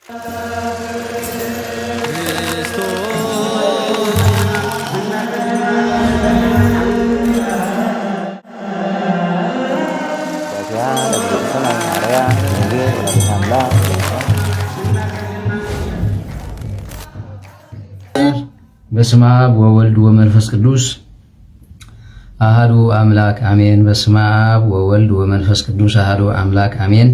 በስመ አብ ወወልድ ወመንፈስ ቅዱስ አሐዱ አምላክ አሜን። በስመ አብ ወወልድ ወመንፈስ ቅዱስ አሐዱ አምላክ አሜን።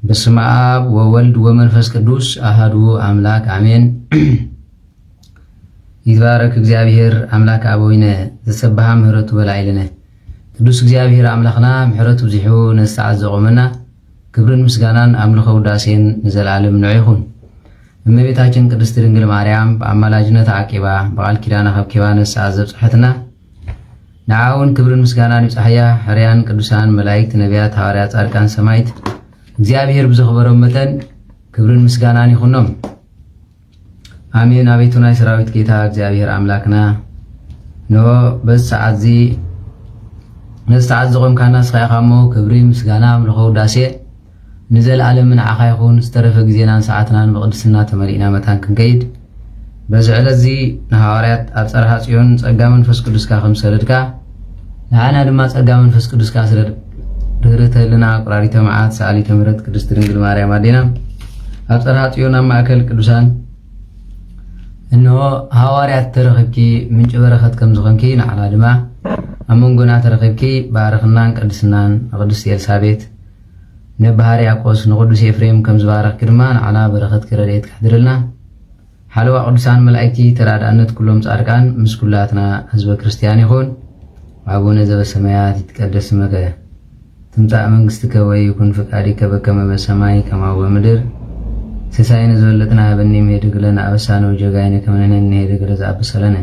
በስመ አብ ወወልድ ወመንፈስ ቅዱስ አሐዱ አምላክ አሜን። ይትባረክ እግዚአብሔር አምላክ አበዊነ ዘሰብሐ ምሕረቱ በላዕልነ ቅዱስ እግዚአብሔር አምላኽና ምሕረቱ ብዙሑ ነስተዓዝ ዘቆመና ክብርን ምስጋናን አምልኾ ውዳሴን ንዘላለም ንዑ ይኹን። እመቤታችን ቅድስት ድንግል ማርያም በአማላጅነት አቂባ በቃል ኪዳና ከብኪባ ነስተዓዝ ዘብጽሕትና ንዓውን ክብርን ምስጋናን ይብጻሕያ ሕርያን ቅዱሳን መላእክት ነቢያት ሐዋርያት ጻድቃን ሰማዕት እግዚአብሔር ብዘኽበሮም መጠን ክብርን ምስጋናን ይኹኖም አሜን። አቤቱ ናይ ሰራዊት ጌታ እግዚአብሔር አምላክና ኖ በሰዓት እዚ ነስተዓዝ ዘቆምካና ስኻይኻሞ ክብሪ ምስጋና አምልኾ ውዳሴ ንዘለዓለም ንዓኻ ይኹን። ዝተረፈ ግዜናን ሰዓትናን ብቅድስና ተመሊእና መታን ክንከይድ በዚ ዕለት እዚ ንሃዋርያት ኣብ ፀርሃ ጽዮን ጸጋ መንፈስ ቅዱስካ ከም ሰደድካ ንዓና ድማ ጸጋ መንፈስ ቅዱስካ ሰደድ ርህርተልና ቁራሪተ መዓት ሰኣሊተ ምሕረት ቅድስት ድንግል ማርያም ኣዴና ኣብ ፀርሃ ጽዮን ኣብ ማእከል ቅዱሳን እንሆ ሃዋርያት ተረኺብኪ ምንጭ በረኸት ከም ዝኾንኪ ንዓና ድማ ኣብ መንጎና ተረኺብኪ ባርኽናን ቅድስናን ንቅድስቲ ኤልሳቤጥ ነባህር ያቆስ ንቅዱስ ኤፍሬም ከም ዝባረኽኪ ድማ ንዓና በረኸት ረድኤት ክሕድርልና ሓለዋ ቅዱሳን መላእክቲ ተራድኣነት ኩሎም ጻድቃን ምስ ኩላትና ህዝበ ክርስቲያን ይኹን። አቡነ ዘበሰማያት ይትቀደስ ስምከ ትምጻእ መንግሥትከ ወይኩን ፈቃድከ በከመ በሰማይ ከማሁ በምድር ሲሳየነ ዘለጥና ሀበኒ ሄድግ ለነ አበሳነ ወጀጋየነ ከመ ንሕነኒ ሄድግ ለዘአብሰ ለነ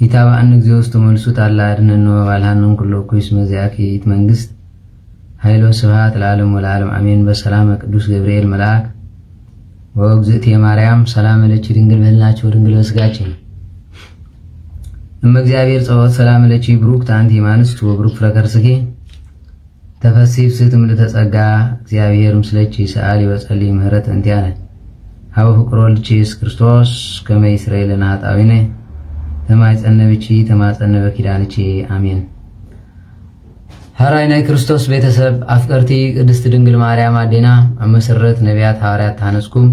ኢታብአነ እግዚኦ ውስተ መልሱት አላ አድኅነነ ወባልሐነ ኩሎ እኩይ እስመ ዚአከ ይእቲ መንግሥት ኃይሎ ስብሐት ለዓለም ወለዓለም አሜን። በሰላም ቅዱስ ገብርኤል መልአክ ወእግዝእትየ ማርያም ሰላም ለኪ ድንግል በሕሊናኪ ወድንግል በሥጋኪ እመ እግዚአብሔር ጸባኦት ሰላም ለኪ ብሩክት አንቲ እምአንስት ወብሩክ ፍሬ ከርሥኪ ተፈሥሒ ፍስሕት ምልዕተ ጸጋ እግዚአብሔር ምስለኪ ሰአሊ ወጸልዪ ምህረት እንቲአነ ሀበ ፍቁር ወልድኪ ኢየሱስ ክርስቶስ ከመ ይስረይ ለነ ኃጣውኢነ ተማኅፀነ ብኪ ተማፀነ በኪዳንኪ አሜን። ሀራይ ናይ ክርስቶስ ቤተሰብ አፍቀርቲ ቅድስት ድንግል ማርያም አዴና ኣብ መሰረት ነቢያት ሐዋርያት ታነጽኩም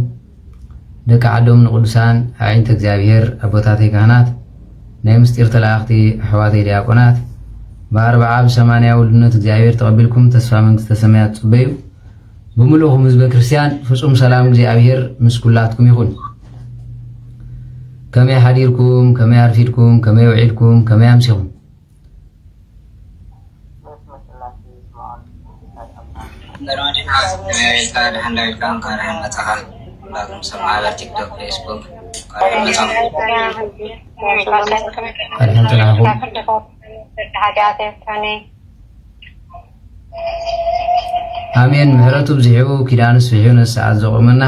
ደቂ ዓዶም ንቅዱሳን ኣዒንተ እግዚአብሔር ኣቦታተይ ካህናት ናይ ምስጢር ተላእኽቲ ኣሕዋተይ ዲያቆናት በ40 ብ80 ውልድነት እግዚአብሔር ተቐቢልኩም ተስፋ መንግሥተ ሰማያት ጽበዩ ብምልኡኹም ህዝበ ክርስቲያን ፍጹም ሰላም እግዚአብሔር ምስ ኩላትኩም ይኹን። ከመይ ሓዲርኩም ከመይ ኣርፊድኩም ከመይ ውዒልኩም ከመይ ኣምሲኹም አሜን። ምህረቱ ብዝሒቡ ኪዳኑ ስፊሑ ነሰዓት ዘቆመና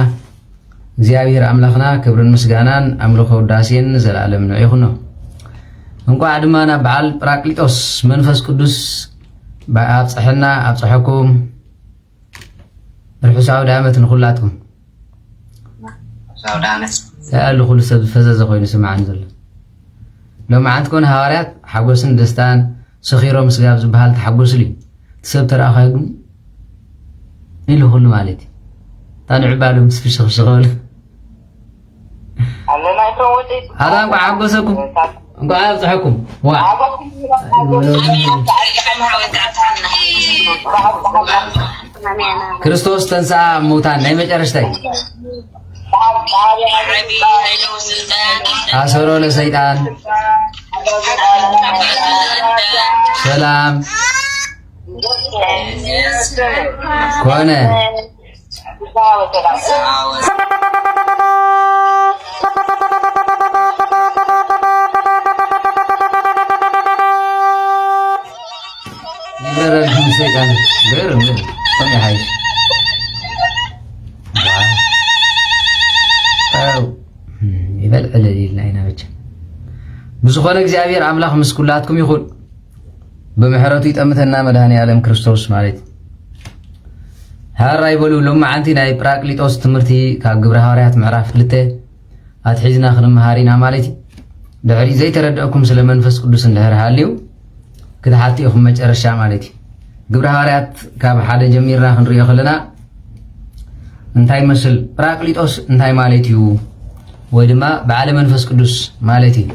እግዚአብሔር አምላኽና ክብርን ምስጋናን አምልኾ ውዳሴን ዘላለም ንዑ ይኹኖ። እንኳዕ ድማ ናብ በዓል ጰራቅሊጦስ መንፈስ ቅዱስ ኣብፅሐና ኣብፅሐኩም ርሑስ ኣውደ ዓመት ንኹላትኩም ሰኣሉ ኩሉ ሰብ ዝፈዘዘ ኮይኑ ስምዓን ዘሎ ሎማዓንቲ ኮነ ሃዋርያት ሓጎስን ደስታን ሰኺሮም ስጋብ ዝበሃል ተሓጎስሉ እዩ ሰብ ተረኣኻዮ ግን ኢሉ ኩሉ ማለት እዩ ታንዕ ባሎም ትፍሽኽሽኸሉ ኣታ እንኳዕ ሓጎሰኩም እንኳዕ ኣብፅሐኩም ዋ ክርስቶስ ተንሥአ እሙታን ናይ መጨረሽታይ አሰሮ ለሰይጣን ሰላም ኮነ። ይበረልኩም ሰይጣን ገርም ከም ያሃይሽ ይበልዕል ኢልና ኢና ብቻ ብዝኾነ እግዚአብሔር አምላኽ ምስ ኩላትኩም ይኹን። ብምሕረቱ ይጠምተና መድኃኔ ዓለም ክርስቶስ ማለት ሃራይ በሉ ሎማ ዓንቲ ናይ ጰራቅሊጦስ ትምህርቲ ካብ ግብረ ሐዋርያት ምዕራፍ 2 ኣትሒዝና ክንመሃሪና ማለት እዩ ድሕሪ ዘይተረድአኩም ስለ መንፈስ ቅዱስ እንድሕር ሃልዩ ክትሓቲኡኩም መጨረሻ ማለት እዩ ግብረ ሐዋርያት ካብ ሓደ ጀሚርና ክንሪኦ ከለና እንታይ መስል ጰራቅሊጦስ እንታይ ማለት እዩ ወይ ድማ በዓለ መንፈስ ቅዱስ ማለት እዩ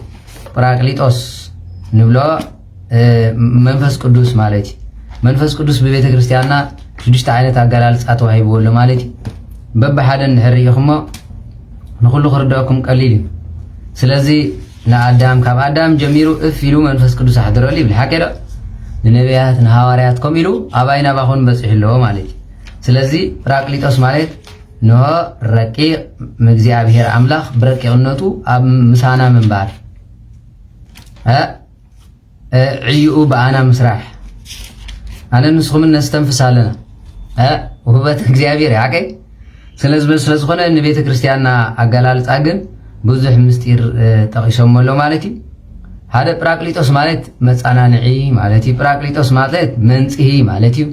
ጰራቅሊጦስ ንብሎ መንፈስ ቅዱስ ማለት እዩ መንፈስ ቅዱስ በቤተ ክርስቲያንና ሽዱሽተ ዓይነት ኣገላልፃ ተዋሂብዎ ማለት እዩ በብሓደ እንድሕሪኢኹሞ ንኩሉ ክርድአኩም ቀሊል እዩ ስለዚ ንኣዳም ካብ ኣዳም ጀሚሩ እፍ ኢሉ መንፈስ ቅዱስ ኣሕድረሉ ይብል ሓቂ ዶ ንነቢያት ንሃዋርያት ከምኡ ኢሉ ኣባይ ናባኹን በፂሑ ኣለዎ ማለት እዩ ስለዚ ጰራቅሊጦስ ማለት ንሆ ረቂቕ እግዚአብሔር ኣምላኽ ብረቂቕነቱ ኣብ ምሳና ምንባር ዕዩኡ በኣና ምስራሕ ኣነ ንስኹምን ነስተንፍስ ኣለና ውህበት እግዚአብሔር ያቀ ስለዝኾነ ንቤተ ክርስቲያንና ኣገላልፃ ግን ብዙሕ ምስጢር ጠቂሶም ኣሎ ማለት እዩ ሓደ ጰራቅሊጦስ ማለት መፃናንዒ ማለት እዩ ጰራቅሊጦስ ማለት መንጽሂ ማለት እዩ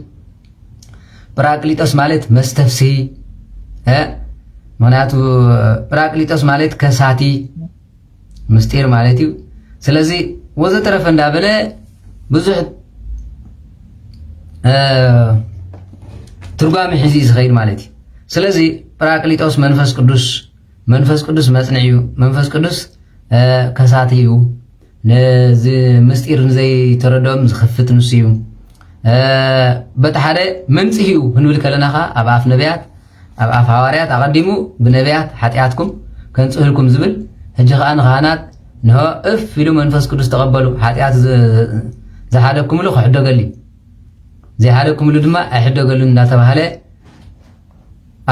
ጰራቅሊጦስ ማለት መስተፍስሂ ምክንያቱ ጰራቅሊጦስ ማለት ከሳቲ ምስጢር ማለት እዩ ስለዚ ወዘተረፈ እንዳበለ ብዙሕ ትርጓሚ ሒዚ ዝኸይድ ማለት እዩ ስለዚ ጰራቅሊጦስ መንፈስ ቅዱስ መጽንዒ እዩ መንፈስ ቅዱስ ከሳቲ እዩ ነዚ ምስጢር ንዘይተረድኦም ዝኽፍት ንሱ እዩ በቲ ሓደ መንጽሂ እዩ ክንብል ከለና ኸ ኣብ ኣፍ ነቢያት ኣብ ኣፍ ሃዋርያት ኣቐዲሙ ብነቢያት ሓጢኣትኩም ከንጽህልኩም ዝብል ሕጂ ኸዓ ንኻህናት ንሆ እፍ ኢሉ መንፈስ ቅዱስ ተቐበሉ ሓጢኣት ዝሓደኩምሉ ክሕደገሉ እዩ ዘይሓደኩምሉ ድማ ኣይሕደገሉን እንዳተባሃለ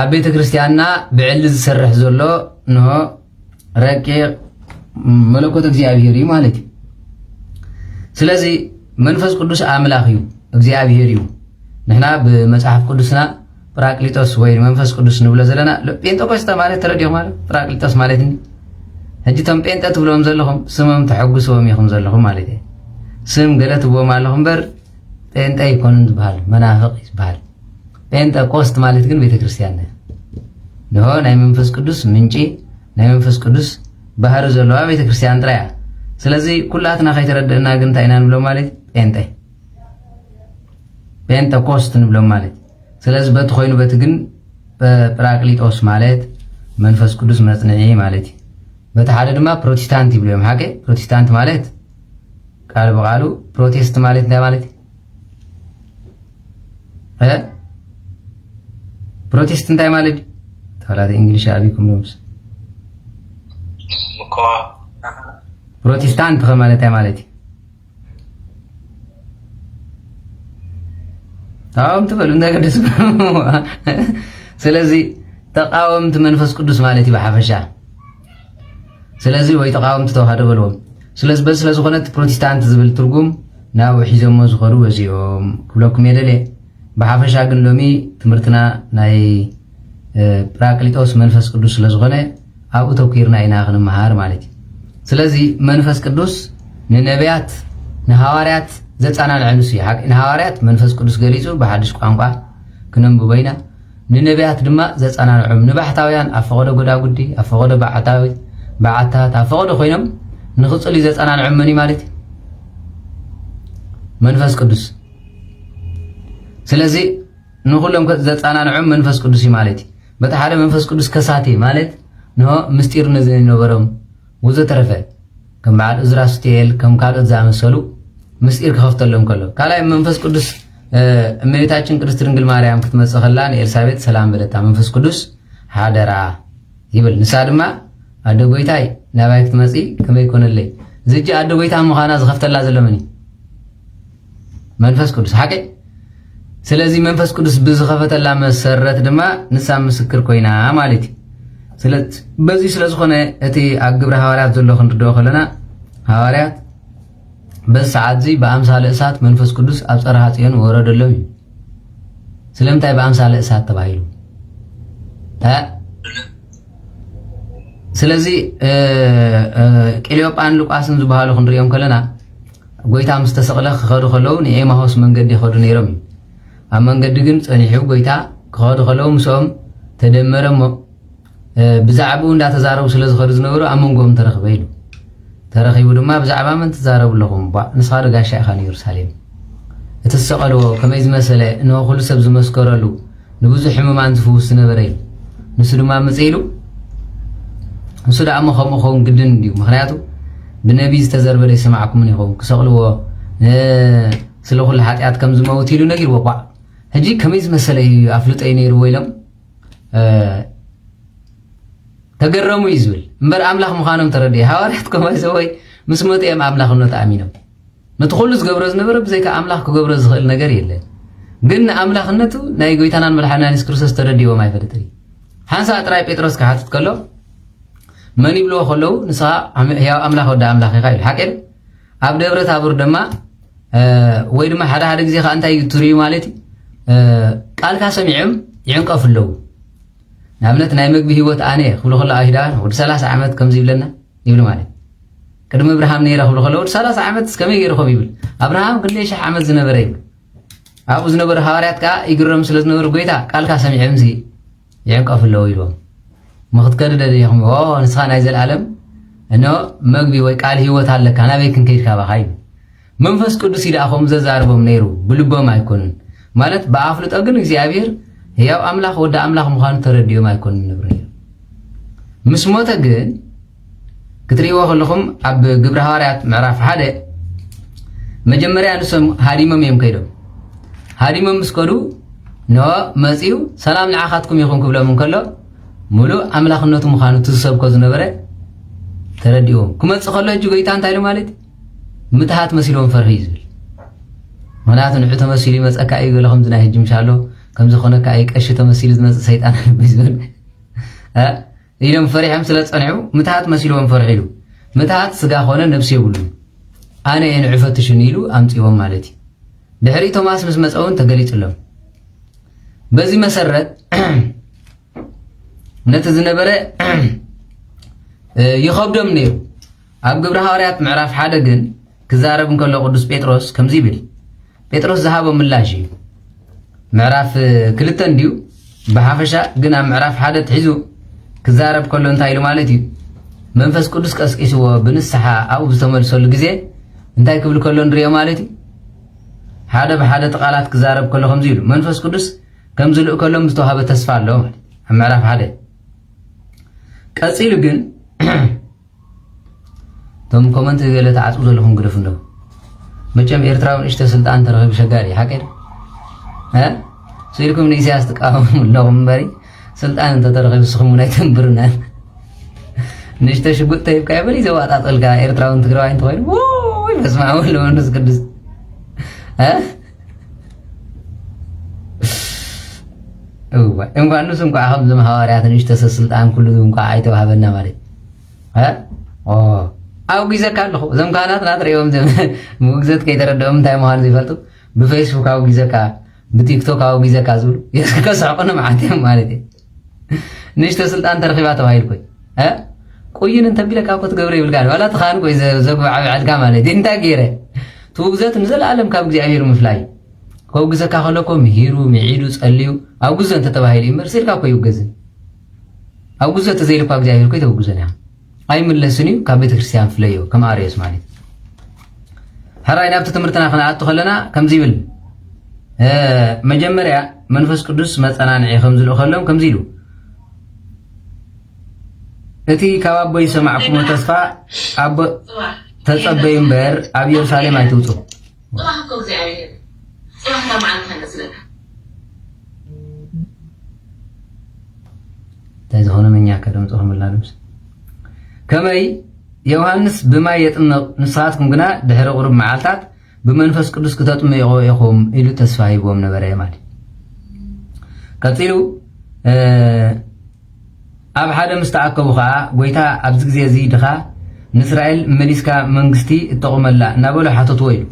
ኣብ ቤተ ክርስቲያንና ብዕሊ ዝሰርሕ ዘሎ ንሆ ረቂቕ መለኮት እግዚአብሔር እዩ ማለት እዩ ስለዚ መንፈስ ቅዱስ ኣምላኽ እዩ እግዚአብሔር እዩ ንሕና ብመጽሓፍ ቅዱስና ጰራቅሊጦስ ወይ መንፈስ ቅዱስ ንብሎ ዘለና ጴንጤኮስተ ማለት ተረዲኹም ማለት ጰራቅሊጦስ ማለት ሕጂ ቶም ጴንጤ ትብሎም ዘለኹም ስሞም ተሐጉስዎም ኢኹም ዘለኹም ማለት እዩ ስም ገለ ትብዎም ኣለኹም እምበር ጴንጤ ይኮኑን ዝበሃል መናፍቕ ዝበሃል ጴንጤኮስት ማለት ግን ቤተ ክርስቲያን ንሆ ናይ መንፈስ ቅዱስ ምንጪ ናይ መንፈስ ቅዱስ ባህሪ ዘለዋ ቤተ ክርስቲያን ጥራያ ስለዚ ኩላትና ከይተረድእና ግን እንታይ ኢና ንብሎም ማለት ጴንጤኮስት ንብሎም ማለት ስለዚ በቲ ኮይኑ በቲ ግን ጰራቅሊጦስ ማለት መንፈስ ቅዱስ መጽንዒ ማለት እዩ በቲ ሓደ ድማ ፕሮቴስታንት ይብሎም ሓቂ ፕሮቴስታንት ማለት ቃል በቃሉ ፕሮቴስት ማለት እንታይ ማለት እዩ ፕሮቴስት እንታይ ማለት ተላደ እንግሊሽ አቢኩም ነው ፕሮቴስታንት ማለት ማለት ታውም ትበሉ እንደገደስ ስለዚ ተቃወምት መንፈስ ቅዱስ ማለት ይባሓፈሻ ስለዚ ወይ ተቃወምት ተዋህዶ በልዎም ስለዚ ስለዝኾነት ፕሮቴስታንት ዝብል ትርጉም ናብ ሒዞሞ ዝኸዱ ወዚኦም ክብለኩም የደለ ብሓፈሻ ግን ሎሚ ትምህርትና ናይ ጰራቅሊጦስ መንፈስ ቅዱስ ስለዝኾነ ኣብኡ ተኪርና ኢና ክንመሃር ማለት እዩ ስለዚ መንፈስ ቅዱስ ንነቢያት ንሃዋርያት ዘፃናንዕ ንሱ እዩ ንሃዋርያት መንፈስ ቅዱስ ገሊጹ ብሓድሽ ቋንቋ ክነንብቦ ኢና ንነቢያት ድማ ዘፃናንዖም ንባሕታውያን ኣብ ፈቐዶ ጎዳጉዲ ኣብ ፈቐዶ በዓታት ኣብ ፈቐዶ ኮይኖም ንኽፅሉ ዘፃናንዖም መን ማለት እዩ መንፈስ ቅዱስ ስለዚ ንኹሎም ዘፃናንዖም መንፈስ ቅዱስ እዩ ማለት እዩ በቲ ሓደ መንፈስ ቅዱስ ከሳቴ ማለት ንሆ ምስጢር ነዝነበሮም ወዘተረፈ ከም በዓል እዝራ ሱቴል ከም ካልኦት ዝኣመሰሉ ምስጢር ክኸፍተሎም ከሎ ካልኣይ መንፈስ ቅዱስ እመቤታችን ቅድስት ድንግል ማርያም ክትመጽእ ከላ ንኤልሳቤጥ ሰላም በለታ መንፈስ ቅዱስ ሓደራ ይብል ንሳ ድማ ኣደ ጎይታይ ናባይ ክትመጽእ ከመይ ኮነለይ ዝጂ ኣደ ጎይታ ምዃና ዝኸፍተላ ዘሎ መን መንፈስ ቅዱስ ሓቂ ስለዚ መንፈስ ቅዱስ ብዝኸፈተላ መሰረት ድማ ንሳ ምስክር ኮይና ማለት እዩ ስለዚ በዚ ስለዝኾነ እቲ ኣብ ግብረ ሃዋርያት ዘሎ ክንርድኦ ከለና ሃዋርያት በዚ ሰዓት እዚ ብኣምሳለ እሳት መንፈስ ቅዱስ ኣብ ጸርሃ ጽዮን ወረደሎም እዩ ስለምንታይ ብኣምሳለ እሳት ተባሂሉ ስለዚ ቄልዮጳን ሉቃስን ዝበሃሉ ክንሪኦም ከለና ጎይታ ምስ ተሰቕለ ክኸዱ ከለዉ ንኤማሆስ መንገዲ ይኸዱ ነይሮም እዩ ኣብ መንገዲ ግን ጸኒሑ ጎይታ ክኸዱ ከለዉ ምስኦም ተደመረ እሞ ብዛዕባኡ እንዳተዛረቡ ስለ ዝኸዱ ዝነበሩ ኣብ መንጎኦም ተረኽበ ኢሉ ተረኺቡ ድማ ብዛዕባ መን ትዛረቡ ኣለኹም ንስኻ ዶ ጋሻ ኢኻ ንኢየሩሳሌም እቲ ዝሰቐልዎ ከመይ ዝመሰለ ንኩሉ ሰብ ዝመስከረሉ ንብዙሕ ሕሙማን ዝፍውስ ዝነበረ እዩ ንሱ ድማ መፅእ ኢሉ ንሱ ደኣ እሞ ከምኡ ኸውን ግድን እንድዩ ምክንያቱ ብነቢይ ዝተዘርበለ ይስማዓኩምን ይኸውን ክሰቕልዎ ስለ ኩሉ ሓጢኣት ከም ዝመውት ኢሉ ነጊርዎ ቋዕ ሕጂ ከመይ ዝመሰለ እዩ ኣፍልጠይ ነይርዎ ኢሎም ተገረሙ እዩ ዝብል እምበር ኣምላኽ ምዃኖም ተረድየ ሃዋርያት ከመይ ሰወይ ምስ መጥኦም ኣምላኽነት ኣሚኖም ነቲ ኩሉ ዝገብሮ ዝነበረ ብዘይካ ኣምላኽ ክገብሮ ዝኽእል ነገር የለን ግን ኣምላኽነቱ ናይ ጎይታናን መድሓኒና ኢየሱስ ክርስቶስ ተረዲዎም ኣይፈልጥን ሓንሳ ጥራይ ጴጥሮስ ክሓትት ከሎ መን ይብልዎ ከለዉ ንስኻ ሕያው ኣምላኽ ወዲ ኣምላኽ ኢኻ ኢሉ ሓቄን ኣብ ደብረ ታቦር ድማ ወይ ድማ ሓደ ሓደ ግዜ ከዓ እንታይ ትርእዩ ማለት እዩ ቃልካ ሰሚዖም ይዕንቀፉ ኣለዉ ንኣብነት ናይ መግቢ ሂወት ኣነ ክብሉ ከሎ ኣይሁዳውያን ወዲ 30 ዓመት ከምዚ ይብለና ይብሉ ማለት ቅድሚ እብርሃም ነይረ ክብሉ ከለዉ 30 ዓመት እስከመይ ገይርኩም ይብል ኣብርሃም 2,000 ዓመት ዝነበረ ይብል ኣብኡ ዝነበሩ ሃዋርያት ከዓ ይግረሙ ስለ ዝነበሩ ጎይታ ቃልካ ሰሚዖም ሲ ይዕንቀፉ ኣለዉ ኢልዎም ምኽትከድደ ዲኹም ንስኻ ናይ ዘለኣለም እኖ መግቢ ወይ ቃል ሂወት ኣለካ ናበይ ክንከይድካ ባኻ ይብል መንፈስ ቅዱስ ኢዳ ከምኡ ዘዛርቦም ነይሩ ብልቦም ኣይኮኑን ማለት ብኣፍልጦ ግን እግዚኣብሔር ሕያው ኣምላኽ ወዲ ኣምላኽ ምዃኑ ተረዲዮም ኣይኮኑን ንብሩ ነይሩ ምስ ሞተ ግን ክትሪእዎ ከለኹም ኣብ ግብሪ ሃዋርያት ምዕራፍ 1 መጀመርያ ንሶም ሃዲሞም እዮም ከይዶም ሃዲሞም ምስ ከዱ ኖ መፂኡ ሰላም ንዓኻትኩም ይኹን ክብሎም እንከሎ ሙሉእ ኣምላኽነቱ ምዃኑ ትሰብኮ ዝነበረ ተረዲዎም ክመፅእ ከሎ እጅ ጎይታ እንታይ ኢሉ ማለት ምትሃት መሲሎም ፈርሒ ዝብል ምክንያቱ ንዑ ተመሲሉ ይመፀካ እዩ ገለ ከምዚ ናይ ሕጂ ምሻሎ ከምዝኾነካ እዩ ቀሺ ተመሲሉ ዝመፅእ ሰይጣን ዝብል ኢሎም ፈሪሖም ስለ ፀንዑ ምትሃት መሲልዎም ፈርሒ ኢሉ ምትሃት ስጋ ኮነ ነብሲ የብሉ ኣነ እየ ንዑ ፈትሽኒ ኢሉ ኣምፂዎም ማለት እዩ ድሕሪ ቶማስ ምስ መፀውን ተገሊፅሎም በዚ መሰረት ነቲ ዝነበረ ይኸብዶም ነይሩ ኣብ ግብሪ ሃዋርያት ምዕራፍ 1 ግን ክዛረብ እንከሎ ቅዱስ ጴጥሮስ ከምዚ ይብል ጴጥሮስ ዝሃቦ ምላሽ እዩ ምዕራፍ 2 እንድዩ ብሓፈሻ ግን ኣብ ምዕራፍ 1 ትሒዙ ክዛረብ ከሎ እንታይ ኢሉ ማለት እዩ መንፈስ ቅዱስ ቀስቂስዎ ብንስሓ ኣብኡ ዝተመልሰሉ ግዜ እንታይ ክብል ከሎ ንሪኦ ማለት እዩ ሓደ ብሓደ ቃላት ክዛረብ ከሎ ከምዚ ኢሉ መንፈስ ቅዱስ ከም ዝልእ ከሎም ዝተዋሃበ ተስፋ ኣለዎ ማለት ኣብ ምዕራፍ 1 ቀፂሉ ግን ቶም ኮመንት ገለ ተዓፅቡ ዘለኹም ግደፍ እንደው መቸም ኤርትራዊ ንእሽተ ስልጣን ተረኺቡ ሸጋሪ ሓቀድ ስኢልኩም ንኢሳያስ ትቃወሙ ኣለኹም እምበሪ ስልጣን እንተተረኺቡ ንስኹም እውን ኣይተንብሩናን ንእሽተ ሽጉጥ ተሂብካ ይበል እዩ ዘዋጣጠልካ ኤርትራውን ትግራዋይ እንተኮይኑ ወይ በስመ አብ ወወልድ ወመንፈስ ቅዱስ እንኳን ንሱ እንኳ ከምዞም ሃዋርያት ንእሽተ ሰብ ስልጣን ኩሉ እንኳ ኣይተዋሃበና ማለት ኣውጊዘካ ኣለኹ እዞም ካህናት ናትሪኦም ምውግዘት ከይተረድኦም እንታይ ምዃኑ ዘይፈልጡ ብፌስቡክ ኣውጊዘካ ብቲክቶክ ኣውጊዘካ ዝብሉ ከስሕቁኒ መዓት እዮም ማለት እዩ ንእሽተ ስልጣን ተረኺባ ተባሂል ኮይ ቆይን እንተቢለካ እኮ ትገብረ ይብልካ ዋላ ትኻን ኮይ ዘጉባዕ ዓልካ ማለት እዩ እንታይ ገይረ ትውግዘት ንዘለኣለም ካብ እግዚኣብሔር ምፍላይ ከውግዘካ ከለኮ ምሂሩ ምዒዱ ጸልዩ ኣብ ጉዘ እንተተባሂሉ እዩ መርሲልካ እኮ ይውገዝን ኣብ ጉዘ ተዘይልኳ እግዚኣብሔር ኮይ ተውግዘን እያ ኣይምለስን እዩ ካብ ቤተ ክርስቲያን ፍለዮ ከም ኣርዮስ ማለት ሕራይ ናብቲ ትምህርትና ክንኣቱ ከለና ከምዚ ይብል መጀመርያ መንፈስ ቅዱስ መፀናንዒ ከም ዝልኡ ከሎም ከምዚ ኢሉ እቲ ካብ ኣቦ ይሰማዕኩሞ ተስፋ ኣቦ ተጸበዩ እምበር ኣብ ኢየሩሳሌም ኣይትውፁ እንታይ ዝኾነ መኛ ከደምፅኹም ላልምስ ከመይ ዮሃንስ ብማይ የጥምቕ ንስኻትኩም ግና ድሕሪ ቁሩብ መዓልታት ብመንፈስ ቅዱስ ክተጥምቑ ኢኹም ኢሉ ተስፋ ሂቦም ነበረ ማለት ቀፂሉ ኣብ ሓደ ምስ ተኣከቡ ከዓ ጎይታ ኣብዚ ግዜ እዚ ድኻ ንእስራኤል መሊስካ መንግስቲ እተቑመላ እናበሉ ሓተትዎ ኢሉ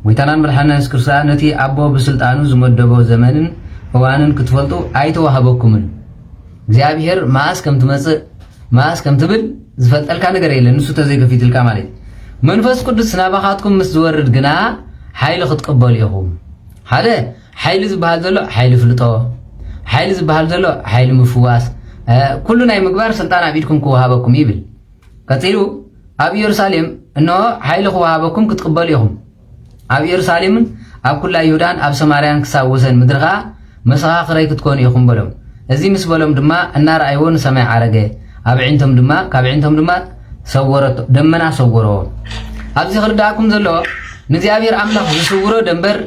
ጎይታናን መድሓኒና ኢየሱስ ክርስቶስ ነቲ ኣቦ ብስልጣኑ ዝመደቦ ዘመንን እዋንን ክትፈልጡ ኣይተዋህበኩምን እግዚኣብሔር መዓስ ከም ትመፅእ መዓስ ከም ትብል ዝፈልጠልካ ነገር የለን ንሱ ተዘይገፊትልካ ማለት መንፈስ ቅዱስ ናባኻትኩም ምስ ዝወርድ ግና ሓይሊ ክትቅበሉ ኢኹም ሓደ ሓይሊ ዝበሃል ዘሎ ሓይሊ ፍልጦ حيل زبهال زلو حيل مفواس كلنا مقبار سلطان عبيدكم كوهابكم يبل قتلوا أبي يرسالم إنه حيل كوهابكم كتقبليهم أبي يرسالم أب كل يهودان أب سماريان كساوسن مدرغا مسخا خري كتكون يخم بلوم أزي مس بلوم دما النار أيون سمع عرقه أب عندهم دما كاب عندهم دما صورت دمنا صوروا أبزي خرداكم زلو نزيابير أملاك يصوروا دمبر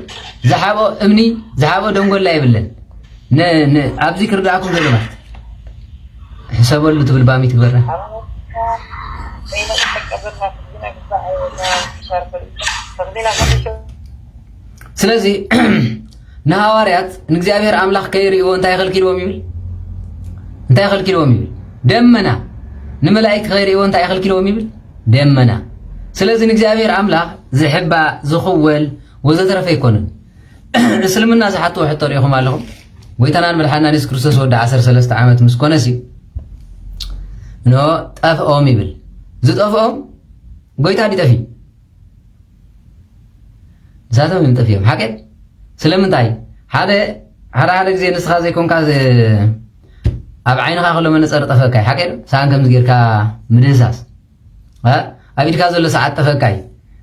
زحابو أمني زحابو دمقل لا يبلن أبزي خرداكم زلو مات حسابو اللي تقول بامي تقبرنا سلازي نهاواريات نزيابير أملاك كيري وانتا يخل كيلو ميبل انتا يخل كيلو ميبل دمنا نملايك غيري وانتا يخل كيلو ميبل دمنا سلازي نزيابير أملاك زحبا زخول وزترف يكونن اسلمنا زحطو حتى ريخم عليهم ويتنان ملحنا نيس كريستوس ود 13 عامات مسكونسي نو طفقهم يبل زطفقهم ጎይታ ዲጠፊ ዛተው ይምጠፊም حقت ስለምንታይ ሓደ ጊዜ ንስኻ ዘይኮንካ ኣብ ዓይንኻ ከሎ መነፀር ጠፈካይ حقت ሳን ከም ዝጌርካ ምድህሳስ ኣብ ኢድካ ዘሎ ሰዓት ጠፈካይ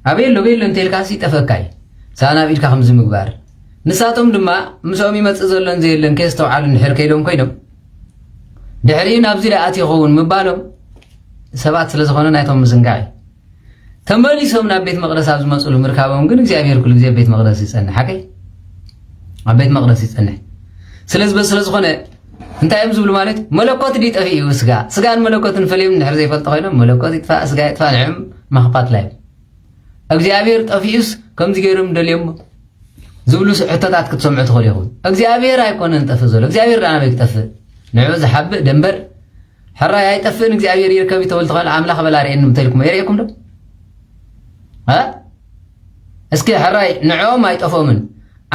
ኣብ ቤሎ እንተልካ ሲ ጠፈካይ ሳና ኣብ ኢድካ ከም ዝምግባር ንሳቶም ድማ ምሶም ይመጽእ ዘሎን ዘየለን ከስተውዓሉ ንሕር ከይዶም ኮይኖም ድሕሪ ናብዚ ለኣት ይኸውን ምባሎም ሰባት ስለ ዝኾነ ናይቶም ምዝንጋዕ ተመሊሶም ናብ ቤት መቅደስ ኣብ ዝመጽሉ ምርካቦም ግን እግዚአብሔር ኩሉ ግዜ ቤት መቅደስ ይጸንሕ حقي ኣብ ቤት መቅደስ ይጸንሕ ስለ ዝኾነ እንታይ እዮም ዝብሉ ማለት መለኮት ዲጠፊ እዩ ስጋን መለኮትን ፈልዮም ንሕር ዘይፈልጥ ኮይኖም መለኮት ይጥፋ ስጋ ይጥፋ ንዕም ማኽፋት ላይ እግዚአብሔር ጠፊኡስ ከምዚ ገይሮም ደልዮም ዝብሉ ሕቶታት ክትሰምዑ ትኽእሉ ኢኹም እግዚአብሔር ኣይኮነን ጠፊ ዘሎ እግዚአብሔር ዳና በክጠፍ ንዑ ዝሓብእ ደንበር ሕራይ ኣይጠፍን እግዚአብሔር ይርከብ ይተወል ተኸል ኣምላኽ በላሪአን ምተልኩም የርእየኩም ዶ እስኪ ሕራይ ንዕኦም ኣይጠፎምን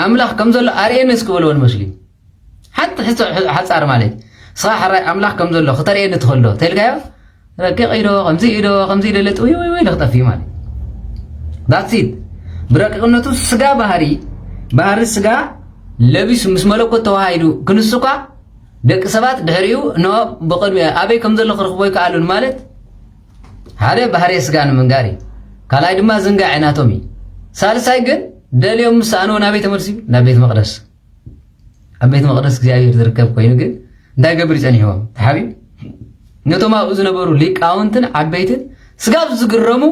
ኣምላኽ ከም ዘሎ ኣርእየን እስክበልዎን መስሊም ሓፃር ማለት ስኻ ሕራይ ኣምላኽ ከም ዘሎ ክተርእየኒ ትኽእል ዶ ተልካዮ ረቂቕ ኢዶ ከምዚ ኢደለጥ ወይ ልኽጠፊ ማለት ዳትሲት ብረቂቕነቱ ስጋ ባህሪ ስጋ ለቢሱ ምስ መለኮት ተዋሂዱ ክንሱካ ደቂ ሰባት ድሕሪኡ ኖ ብቅድሚ ኣበይ ከም ዘሎ ክረኽቦ ይከኣሉን ማለት ሓደ ባህሪ ስጋ ንምንጋር ካልኣይ ድማ ዝንጋዕ ዓይናቶም እዩ ሳልሳይ ግን ደልዮም ምሳኣኖ ናብ ቤተ መልሲ ናብ ቤት መቅደስ ኣብ ቤት መቅደስ እግዚአብሔር ዝርከብ ኮይኑ ግን እንታይ ገብር ይጸኒሕዎም ተሓቢብ ነቶም ኣብኡ ዝነበሩ ሊቃውንትን ዓበይትን ስጋ ዝግረሙ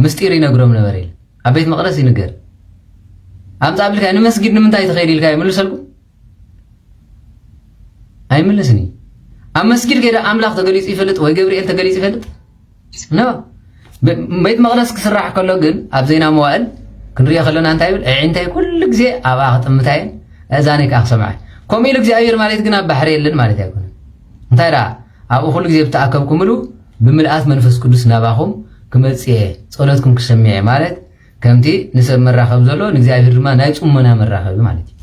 ምስጢር ይነግሮም ነበር ኢሉ ኣብ ቤት መቅደስ ይንገር ኣምፃ ብልካ ንመስጊድ ንምንታይ ትኸይድ ኢልካ ይምልሰልኩም ኣይምልስኒ ኣብ መስጊድ ከይዳ ኣምላኽ ተገሊጹ ይፈልጥ ወይ ገብርኤል ተገሊጹ ይፈልጥ ነው ቤት መቅደስ ክስራሕ ከሎ ግን ኣብ ዜና መዋእል ክንሪኦ ከለና እንታይ ይብል እንታይ ኩሉ ግዜ ኣብ ኣኽጥምታይን እዛነይ ከዓ ክሰምዐ ከምኡ ኢሉ እግዚአብሔር ማለት ግን ኣብ ባሕሪ የለን ማለት ኣይኮነን እንታይ ዳ ኣብኡ ኩሉ ግዜ ብተኣከብኩምሉ ብምልኣት መንፈስ ቅዱስ ናባኹም ክመጽእ ጸሎትኩም ክሰምዕ ማለት ከምቲ ንሰብ መራኸብ ዘሎ ንእግዚአብሔር ድማ ናይ ጽሞና መራኸብ ማለት እዩ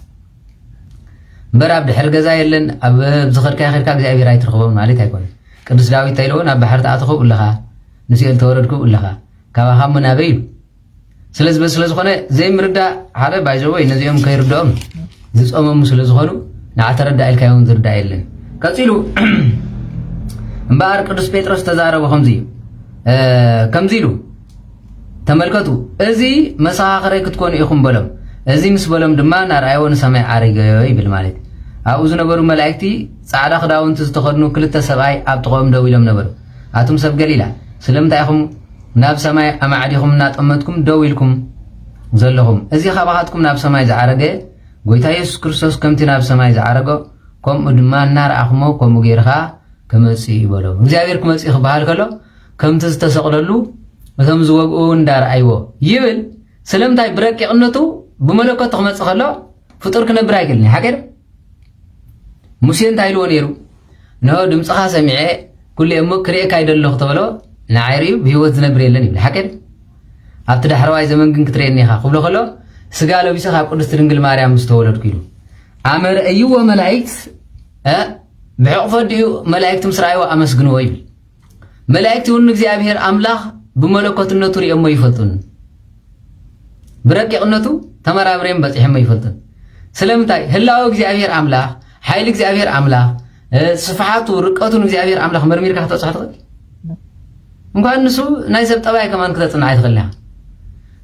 እምበር ኣብ ድሕሪ ገዛ የለን ኣብ ዝኸድካ እግዚአብሔር ኣይትረኽቦም ማለት ኣይኮነን ቅዱስ ዳዊት ታይለዎ ናብ ባሕሪ ተኣትኹ ኣለኻ ንስኤል ተወረድኩ ኣለኻ ካባኻ መናበይ ኢሉ ስለዝኾነ ዘይምርዳእ ሓደ ባይዘወይ ነዚኦም ከይርድኦም ዝፀመሙ ስለ ዝኾኑ ንዓተረዳእ ኢልካ እውን ዝርዳእ የለን ቀፂሉ እምበኣር ቅዱስ ጴጥሮስ ተዛረቡ ከምዚ ኢሉ ተመልከቱ እዚ መሰኻኸረይ ክትኮኑ ኢኹም በሎም እዚ ምስ በሎም ድማ ናርኣይዎ ንሰማይ ዓሪገዮ ይብል ማለት ኣብኡ ዝነበሩ መላእክቲ ጻዕዳ ክዳውንቲ ዝተኸድኑ ክልተ ሰብኣይ ኣብ ጥቕኦም ደው ኢሎም ነበሩ ኣቱም ሰብ ገሊላ ስለምንታይ ኢኹም ናብ ሰማይ ኣማዕዲኹም እናጠመትኩም ደው ኢልኩም ዘለኹም እዚ ካባኻትኩም ናብ ሰማይ ዝዓረገ ጎይታ ኢየሱስ ክርስቶስ ከምቲ ናብ ሰማይ ዝዓረጎ ከምኡ ድማ እናርኣኹሞ ከምኡ ጌርካ ክመጽእ ይበሎ እግዚአብሔር ክመጽእ ክበሃል ከሎ ከምቲ ዝተሰቕለሉ እቶም ዝወግኡ እንዳርኣይዎ ይብል ስለምንታይ ብረቂቕነቱ ብመለኮት ክመጽእ ከሎ ፍጡር ክነብር ኣይክእልን ሓቀር ሙሴ እንታይ ኢልዎ ነይሩ ንሆ ድምፅኻ ሰሚዐ ኩሉ እሞ ክሪኤካ ይደለኹ ተበሎ ንዓይሪዩ ብሂወት ዝነብር የለን ይብል ሓቀር ኣብቲ ዳሕረዋይ ዘመን ግን ክትርእየኒ ኢኻ ክብሎ ከሎ ስጋ ለቢሰ ካብ ቅድስቲ ድንግል ማርያም ምስ ተወለድኩ ኢሉ ኣመርአይዎ መላእክት ብሕቑፎ ድዩ መላእክቲ ምስ ረኣይዎ ኣመስግንዎ ይብል መላእክቲ እውን እግዚአብሔር ኣምላኽ ብመለኮትነቱ ሪኦሞ ይፈልጡን ብረቂቕነቱ ተመራምሬም በፂሖሞ ይፈልጡን ስለምንታይ ህላው እግዚአብሔር አምላኽ ሓይሊ እግዚአብሔር አምላኽ ስፍሓቱ ርቀቱን እግዚአብሔር አምላኽ መርሚርካ ክትበፅሕ ትኽእል እንኳን ንሱ ናይ ሰብ ጠባይ ከማን ክተፅንዓ ይትኽእል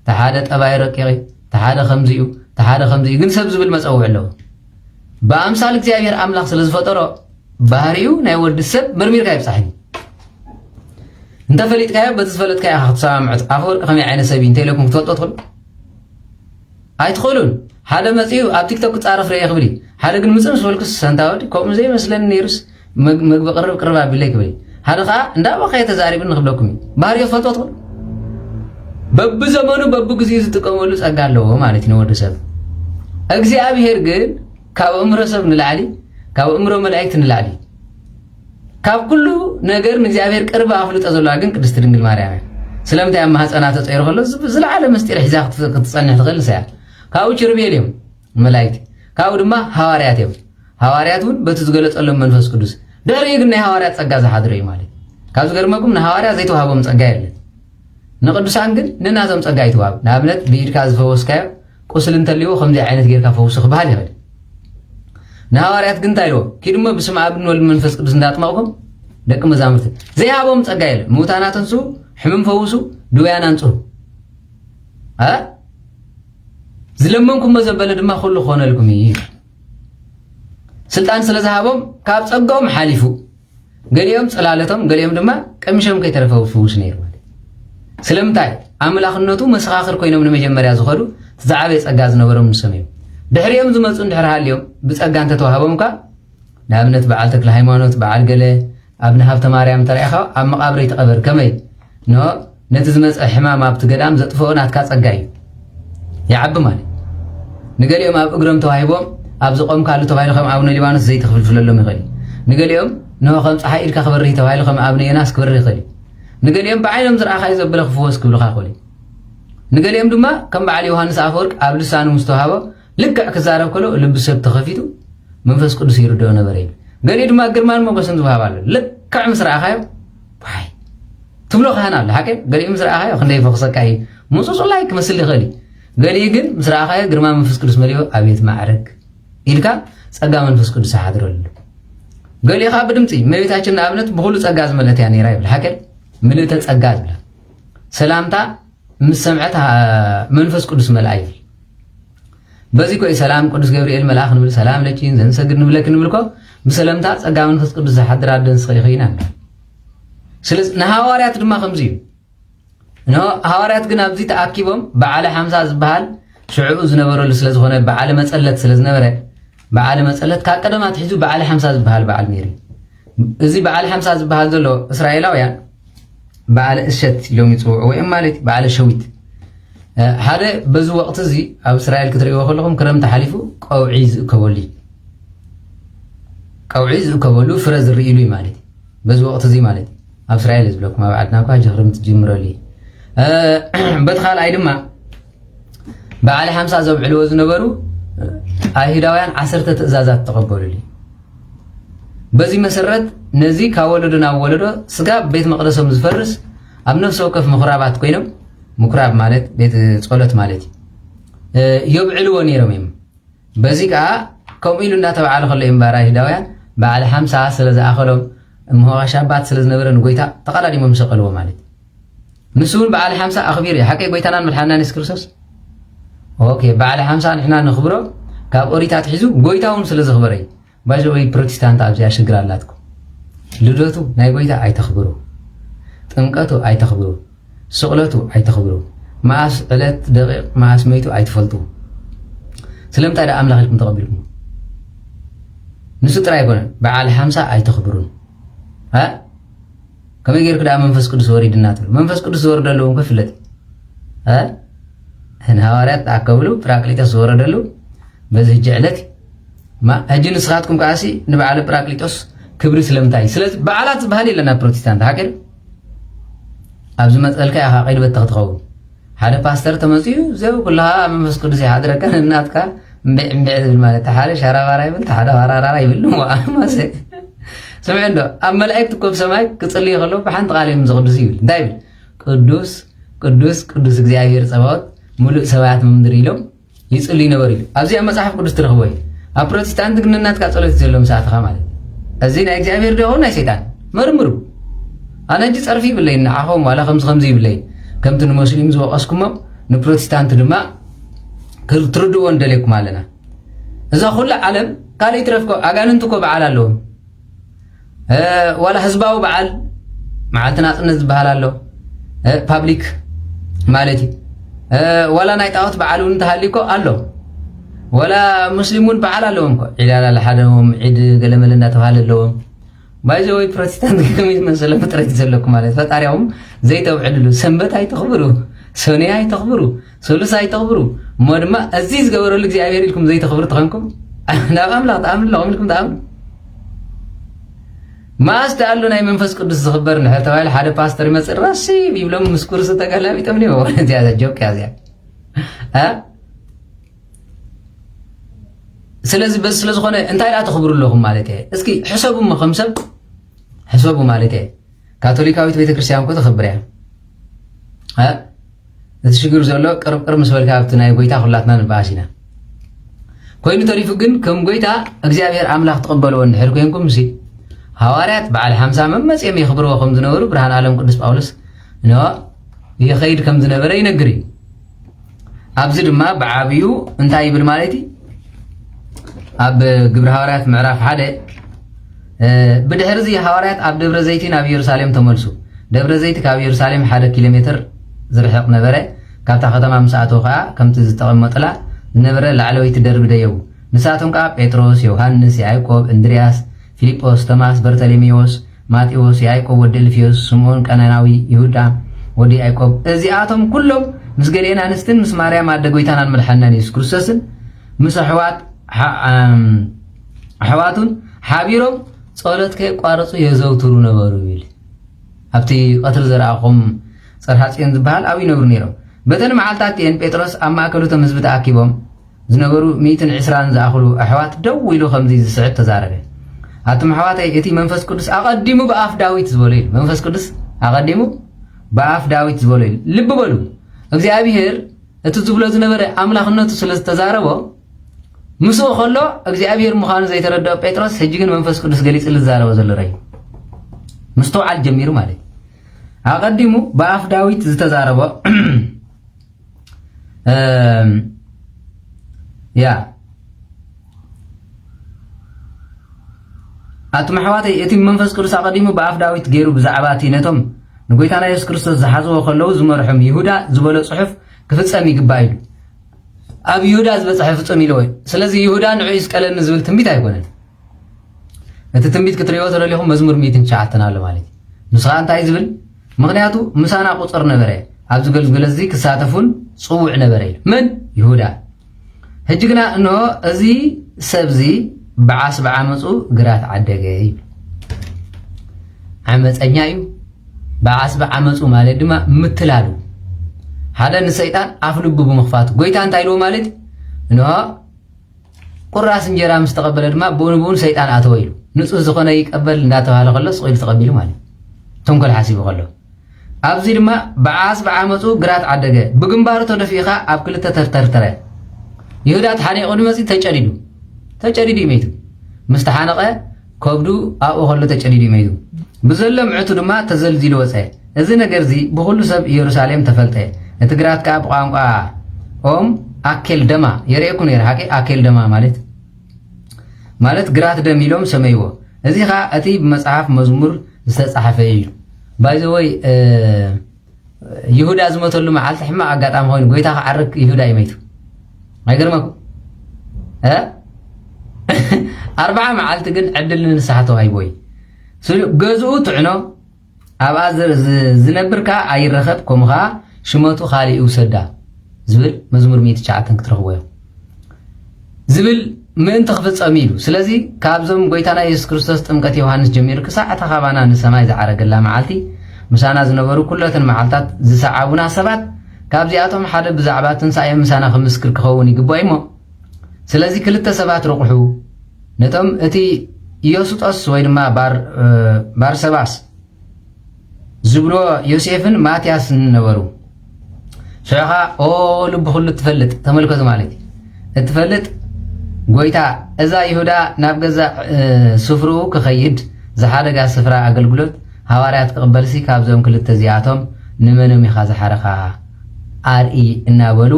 ተሓደ ጠባይ ረቂቕ ተሓደ ከምዚኡ ተሓደ ከምዚኡ ግን ሰብ ዝብል መፀውዕ ኣለዎ በአምሳል እግዚአብሔር አምላኽ ስለ ዝፈጠሮ ባህሪው ናይ ወዲ ሰብ መርሚርካ ይብፃሕኒ እንተ ፈሊጥካዮ በቲ ዝፈለጥካዮ ክትሰማምዑት ኣፈወርቂ ከመይ ዓይነት ሰብ እዩ እንተኢለኩም ክትፈልጦ ትኽእሉ ኣይትኽእሉን ሓደ መፂኡ ኣብ ቲክቶክ ክፃረፍ ርአ ክብል ሓደ ግን ምፅእ ምስ በልኩስ ሰንታወዲ ከምኡ ዘይመስለኒ ነይሩስ መግቢ ቅርብ ኣቢለይ ክብል ሓደ ከዓ እንዳባኸየ ተዛሪብን ንክብለኩም እዩ ባህሪዮ ትፈልጦ ትኽእሉ በብዘመኑ በብግዚኡ ዝጥቀመሉ ፀጋ ኣለዎ ማለት እዩ ንወዲ ሰብ እግዚአብሔር ግን ካብ እምሮ ሰብ ንላዕሊ ካብ እምሮ መላእክት ንላዕሊ ካብ ኩሉ ነገር ንእግዚአብሔር ቅርብ ኣፍልጦ ዘለዋ ግን ቅድስቲ ድንግል ማርያም እያ ስለምንታይ ኣብ ማህፀና ተፀይሩ ከሎ ዝለዓለ ምስጢር ሒዛ ክትፀንሕ ትኽእል ንሳ እያ ካብኡ ኪሩቤል እዮም መላእክት ካብኡ ድማ ሃዋርያት እዮም ሃዋርያት እውን በቲ ዝገለፀሎም መንፈስ ቅዱስ ድሕሪኡ ግን ናይ ሃዋርያት ፀጋ ዝሓድሮ እዩ ማለት ካብ ዝገርመኩም ንሃዋርያት ዘይተዋሃቦም ፀጋ የለን ንቅዱሳን ግን ንናቶም ፀጋ ይትዋሃብ ንኣብነት ብኢድካ ዝፈወስካዮ ቁስል እንተልይዎ ከምዚ ዓይነት ጌርካ ፈውሱ ክበሃል ይኽእል ንሃዋርያት ግን እንታይ ኢልዎ ኪድሞ ብስመ አብ ወልድ መንፈስ ቅዱስ እንዳጥመቕኩም ደቂ መዛሙርቲ ዘይሃቦም ፀጋ የለን ምውታናት አንሱ ሕመም ፈውሱ ድውያን አንጽሁ ዝለመንኩም ዘበለ ድማ ኩሉ ኾነልኩም እዩ ስልጣን ስለዝሃቦም ካብ ፀጋኦም ሓሊፉ ገሊኦም ፅላለቶም ገሊኦም ድማ ቀሚሾም ከይተረፈው ፍውስ ነይሩ ማለት ስለምንታይ ኣምላኽነቱ መሰኻኽር ኮይኖም ንመጀመርያ ዝኸዱ ዝዓበየ ፀጋ ዝነበሮም ንሶም እዮም ድሕሪኦም ዝመፁ እንድሕር ሃልዮም ብፀጋ እንተተዋሃቦምካ ንኣብነት በዓል ተክለ ሃይማኖት በዓል ገለ ኣብ ንሃብተ ማርያም ተሪእኻ ኣብ መቃብረ ይተቐበር ከመይ ነቲ ዝመፅእ ሕማም ኣብቲ ገዳም ዘጥፍኦ ናትካ ፀጋ እዩ ይዓቢ ማለት ንገሊኦም ኣብ እግሮም ተዋሂቦም ኣብ ዝቆምካሉ ተባሂሉ ከም ኣቡነ ሊባኖስ ዘይተኽፍልፍለሎም ይኽእል ንገሊኦም ንሆ ከም ፀሓይ ኢልካ ክበርህ ተባሂሉ ከም ኣብነ ዮናስ ክበርህ ይኽእል ንገሊኦም ብዓይኖም ዝረኣኻዮ ዘበለ ክፍወስ ክብልካ ይኽእል ንገሊኦም ድማ ከም በዓል ዮሃንስ ኣፈወርቅ ኣብ ልሳኑ ምስ ተዋሃቦ ልክዕ ክዛረብ ከሎ ልቢ ሰብ ተኸፊቱ መንፈስ ቅዱስ ይርድኦ ነበረ እዩ ገሊኡ ድማ ግርማን ሞገስን ዝወሃብ ኣሎ ልክዕ ምስ ረኣኻዮ ዋይ ትብሎ ካህን ኣሎ ሓቂ ገሊኡ ምስ ረኣኻዮ ክንደይ ፈኽሰካ እዩ ምፁፁላይ ክመስል ይኽእል ገሊኡ ግን ምስ ረኣኻዮ ግርማ መንፈስ ቅዱስ መሊኦ ኣብየት ማዕረግ ኢልካ ፀጋ መንፈስ ቅዱስ ሓድረሉ ገሊኡ ከዓ ብድምፂ እመቤታችን ንኣብነት ብኩሉ ፀጋ ዝመለት እያ ነይራ ይብል ሓቂ ምልእተ ፀጋ ዝብላ ሰላምታ ምስ ሰምዐት መንፈስ ቅዱስ መልኣ ይብል በዚ ኮይ ሰላም ቅዱስ ገብርኤል መልአኽ ንብል ሰላም ለኪን ዘንሰግድ ንብለክ ንብልኮ ብሰለምታ ፀጋ መንፈስ ቅዱስ ዝሓድር ኣደንስ ይኽእልና ስለዚ ንሃዋርያት ድማ ከምዚ እዩ ሃዋርያት ግን ኣብዚ ተኣኪቦም በዓለ 50 ዝበሃል ሽዑኡ ዝነበረሉ ስለዝኾነ በዓለ መፀለት ስለዝነበረ በዓለ መፀለት ካብ ቀደማ ትሒዙ በዓለ 50 ዝበሃል በዓል ነይሩ እዚ በዓለ 50 ዝበሃል ዘሎ እስራኤላውያን በዓለ እሸት ኢሎም ይፅውዑ ወይ ማለት በዓለ ሸዊት ሓደ በዚ ወቅቲ እዚ ኣብ እስራኤል ክትሪእዎ ከለኹም ክረምቲ ሓሊፉ ቀውዒ ዝእከበሉ ፍረ ዝርኢሉ እዩ ማለት በዚ ወቅቲ እዚ ማለት ኣብ እስራኤል ዝብለኩም ኣብ ዓድና እኳ ክረምቲ ጅምረሉ እዩ በቲ ካልኣይ ድማ በዓለ 50 ዘብዕልዎ ዝነበሩ ኣይሁዳውያን 10 ትእዛዛት ተቐበሉሉ በዚ መሰረት ነዚ ካብ ወለዶ ናብ ወለዶ ስጋ ቤት መቅደሶም ዝፈርስ ኣብ ነፍሲ ወከፍ ምኩራባት ኮይኖም ምኩራብ ማለት ቤት ጸሎት ማለት የብዕልዎ ነይሮም እዮም በዚ ከዓ ከምኡ ኢሉ እንዳተባዓለ ከሎ እምባራ ኣይሁዳውያን በዓለ 50 ስለዝኣኸሎም ምሆሻባት ስለዝነበረ ንጎይታ ተቐዳዲሞም ሰቀልዎ ማለት ንሱ እውን በዓለ 50 ኣኽቢር እዩ ሓቂ ጎይታናን መድሓኒና ኢየሱስ ክርስቶስ ኦኬ በዓለ 50 ንሕና ንኽብሮ ካብ ኦሪታት ሒዙ ጎይታውን ስለዝኽበረ እዩ ባይዞ ወይ ፕሮቴስታንት ኣብዚያ ሽግር ኣላትኩም ልደቱ ናይ ጎይታ ኣይተኽብሩ ጥምቀቱ ኣይተኽብሩ ስቕለቱ ኣይተኽብሩ መዓስ ዕለት ደቂቕ መዓስ መይቱ ኣይትፈልጡ ስለምንታይ ዳ ኣምላኽ ኢልኩም ተቐቢልኩም ንሱ ጥራይ ኣይኮነን በዓል 50 ኣይተኽብሩን ከመይ ጌርኩ ዳ መንፈስ ቅዱስ ወሪድና ትብሉ መንፈስ ቅዱስ ዝወርደሉ እውን ክፍለጥ ንሃዋርያት ተኣከብሉ ጵራቅሊጦስ ዝወረደሉ በዚ ሕጂ ዕለት ሕጂ ንስኻትኩም ከዓሲ ንበዓለ ጵራቅሊጦስ ክብሪ ስለምንታይ ስለዚ በዓላት ዝበሃል የለና ፕሮቴስታንት ሓቂር ኣብዚ መፀልካ ኢኻ ቀይዲ በተ ክትኸውን ሓደ ፓስተር ተመፅኡ ዘው ኩልኻ መንፈስ ቅዱስ ይሓድረካ እናትካ እምቢዕ ዝብል ማለት ሓደ ሻራባራ ይብል ሓደ ዋራራራ ይብል ማሰ سمع عنده أما ملائكة كوب سماك كتصلي خلوا بحنت قالهم زقدسي يقول دايما قدوس እግዚአብሔር ጸባዖት ሙሉእ ሰማያት መምድር ኢሎም يصلي نبر ابزي مصحف قدس ترخوي ابروتستانت ግንናት ቃጸሎት ዘሎም ሰዓትኻ ማለት እዚህ ናይ እግዚአብሔር ደው ናይ ሰይጣን መርምሩ አነ እንጂ ጸርፊ ብለይና አሁን ዋላ ከምዚ ብለይ ከምቲ ሙስሊም ዝወቀስኩሞ ንፕሮቴስታንት ድማ ክትርድዎ እንደለኩም አለና እዛ ሁሉ ዓለም ካለይ ትረፍኮ አጋንንት እኮ በዓል አለው ዋላ ህዝባው በዓል መዓልትና ጽነት ዝበሃል አለው ፓብሊክ ማለት ዋላ ናይ ጣዖት በዓሉን ተሃሊኮ አለው ወላ ሙስሊሙን በዓል አለውም እኮ ዒላላ ለሐደም ዒድ ገለመለና ተባለለውም ባይዘው ፕሮቴስታንት ከመይት መሰለ ፍጥረት ዘለኩም ማለት ፈጣሪያውም ዘይተውዕልሉ ሰንበት አይተኽብሩ ሶኔ አይተኽብሩ ሶሉስ አይተኽብሩ ሞድማ እዚህ ዝገበረሉ እግዚአብሔር ኢልኩም ዘይተኽብሩ ተኸንኩም ናብ አምላኽ ተአምንለኩም ኢልኩም ተአምኑ ማስተ አሉ ናይ መንፈስ ቅዱስ ዝኽበር ንሕር ተባይል ሓደ ፓስተር ይመጽእ ራሲ ይብሎም ምስኩር ዝተቀላቢጠም ነው ወንት ያዘ ጆክ ያዘ ስለዚህ በስ ስለዝኾነ እንታይ ዳ ተኽብሩለኩም ማለት እስኪ ሕሰቡ መኸምሰብ ሕሰቡ ማለት ካቶሊካዊት ቤተክርስቲያን እኮ ተኽብርያ እቲ ሽግር ዘሎ ቅርብ ምስ በልካ ኣብቲ ናይ ጎይታ ኩላትና ንባሲና ኮይኑ ተሪፉ ግን ከም ጎይታ እግዚአብሔር አምላኽ ተቀበልዎ እንድሕር ኮይንኩም እሲ ሐዋርያት በዓል 50 መመጽኦም ይኽብርዎ ከም ዝነበሩ ብርሃን ዓለም ቅዱስ ጳውሎስ ነው ይኸይድ ከም ዝነበረ ይነግሪ ኣብዚ ድማ በዓብዩ እንታይ ይብል ማለት ኣብ ግብረ ሐዋርያት ምዕራፍ 1 ብድሕሪ እዚ ሐዋርያት ኣብ ደብረ ዘይቲ ናብ ኢየሩሳሌም ተመልሱ ደብረ ዘይቲ ካብ ኢየሩሳሌም 1 ኪሎ ሜትር ዝርሕቕ ነበረ ካብታ ከተማ ምስኣተው ከዓ ከምቲ ዝተቐመጠላ ዝነበረ ላዕለወይቲ ደርቢ ደየቡ ንሳቶም ከዓ ጴጥሮስ ዮሐንስ ያዕቆብ እንድርያስ ፊልጶስ ቶማስ በርተሎሜዎስ ማቴዎስ ያዕቆብ ወዲ አልፊዮስ ስምዖን ቀናናዊ ይሁዳ ወዲ ያዕቆብ እዚኣቶም ኩሎም ምስ ገሌና ኣንስትን ምስ ማርያም ኣደ ጎይታናን መድሓኒናን ኢየሱስ ክርስቶስን ምስ ኣሕዋቱን ሓቢሮም ጸሎት ከይቋረጹ የዘውትሩ ነበሩ ይብል ኣብቲ ቀትሪ ዘረኣኹም ጽርሐ ጽዮን ዝበሃል ኣብ ይነብሩ ነይሮም በተን መዓልታት እየን ጴጥሮስ ኣብ ማእከሉቶም ህዝቢ ተኣኪቦም ዝነበሩ 120 ዝኣኽሉ ኣሕዋት ደው ኢሉ ከምዚ ዝስዕብ ተዛረበ አቶም ሐዋታይ እቲ መንፈስ ቅዱስ አቀዲሙ በአፍ ዳዊት ዝበለይ መንፈስ ቅዱስ አቀዲሙ በአፍ ዳዊት ዝበለይ ልብ በሉ እግዚአብሔር እቲ ዝብሎ ዝነበረ አምላኽነቱ ስለዝተዛረቦ ምስኡ ከሎ እግዚአብሔር ምዃኑ ዘይተረዳው ጴጥሮስ ሕጂ ግን መንፈስ ቅዱስ ገሊጽ ዝዛረቦ ዘሎ ራይ ምስተውዓል ጀሚሩ ማለት አቀዲሙ በአፍ ዳዊት ዝተዛረቦ ያ አቶም ሐዋታይ እቲ መንፈስ ቅዱስ አቀዲሙ በአፍ ዳዊት ገይሩ ብዛዕባ ነቶም ንጎይታና ኢየሱስ ክርስቶስ ዝሓዝዎ ከለው ዝመርሖም ይሁዳ ዝበለ ጽሑፍ ክፍጸም ይግባእ ኢሉ ኣብ ይሁዳ ዝበጽሐ ፍጹም ኢሉ ወይ ስለዚ ይሁዳ ንዑ ይስቀለኒ ዝብል ትንቢት ኣይኮነን እቲ ትንቢት ክትሪኦ ተደሊኹም መዝሙር 109 ኣሎ ማለት ንስኻ እንታይ ዝብል ምክንያቱ ምሳና ቁጽር ነበረ ኣብ ዝገልግለ እዚ ክሳተፉን ጽውዕ ነበረ ኢሉ ምን ይሁዳ ሕጂ ግና እንሆ እዚ ሰብዚ بعاس بعمصو ግራት ዓደገ ዓመፀኛ እዩ بعاس بعمصو ማለት ድማ ምትላሉ ሓደ ንሰይጣን አፍ ልቡ ብምኽፋት ጎይታ እንታይ ኢሉ ማለት ነው ቁራስ እንጀራ ምስተቀበለ ድማ በኡን ሰይጣን አተወይሉ ንጹህ ዝኾነ ይቀበል እንዳተባለ ከሎ ጽይል ተቀቢሉ ማለት ተንኮል ሓሲቡ ከሎ ኣብዚ ድማ بعاس بعمصو ግራት ዓደገ ብግንባሩ ተደፊኻ ኣብ ክልተ ተርተርተረ ይሁዳ ተሓኒቑ ድመጽ ተጨዲዱ ይመይቱ مستحانقه كوبدو አው ሆሎ ተጨዲዱ ይመይቱ ብዘለም ዕቱ ድማ ተዘልዚሉ ወፀ እዚ ነገር ዚ ብሁሉ ሰብ ኢየሩሳሌም ተፈልጠ እቲ ግራት ካብ ቋንቋ ኦም አኬል ደማ የሬኩ ነር ሐቂ አኬል ደማ ማለት ግራት ደም ኢሎም ሰመይዎ እዚ ኻ እቲ በመጽሐፍ መዝሙር ዝተጻሐፈ እዩ ባይዘወይ ይሁዳ ዝመተሉ መዓልቲ ሕማ አጋጣሚ ሆይን ጎይታ ዓርክ ይሁዳ ይመይቱ አይገርማኩ 40 መዓልቲ ግን ዕድል ንስሓተው አይቦይ ስሉ ገዝኡ ትዕኖ ኣብ ኣዘር ዝነብርካ ኣይረኸብ ከምኻ ሽመቱ ኻሊኡ ሰዳ ዝብል መዝሙር 109 ክትረኽቦ ዝብል ምን ተኽፍጸም ኢሉ ስለዚ ካብዞም ጎይታና ኢየሱስ ክርስቶስ ጥምቀት ዮሐንስ ጀሚሩ ክሳዕታ ኻባና ንሰማይ ዝዓረገላ መዓልቲ ምሳና ዝነበሩ ኩለተን መዓልታት ዝሰዓቡና ሰባት ካብዚኣቶም ሓደ ብዛዕባ ትንሳኤ ምሳና ክምስክር ክኸውን ይግባእ እሞ ስለዚ ክልተ ሰባት ረቑሑ ነቶም እቲ ኢየሱስ ወይ ድማ ባርሰባስ ዝብሎ ዮሴፍን ማቲያስን ነበሩ ሸኻ ኦ ልብ ሁሉ ትፈልጥ ተመልከቱ ማለት እትፈልጥ ጎይታ እዛ ይሁዳ ናብ ገዛ ስፍሩ ክኸይድ ዝሓደጋ ስፍራ አገልግሎት ሐዋርያት ክቅበልሲ ካብዞም ክልተ እዚኣቶም ንመንም ኢኻ ዝሓረኻ አርኢ እናበሉ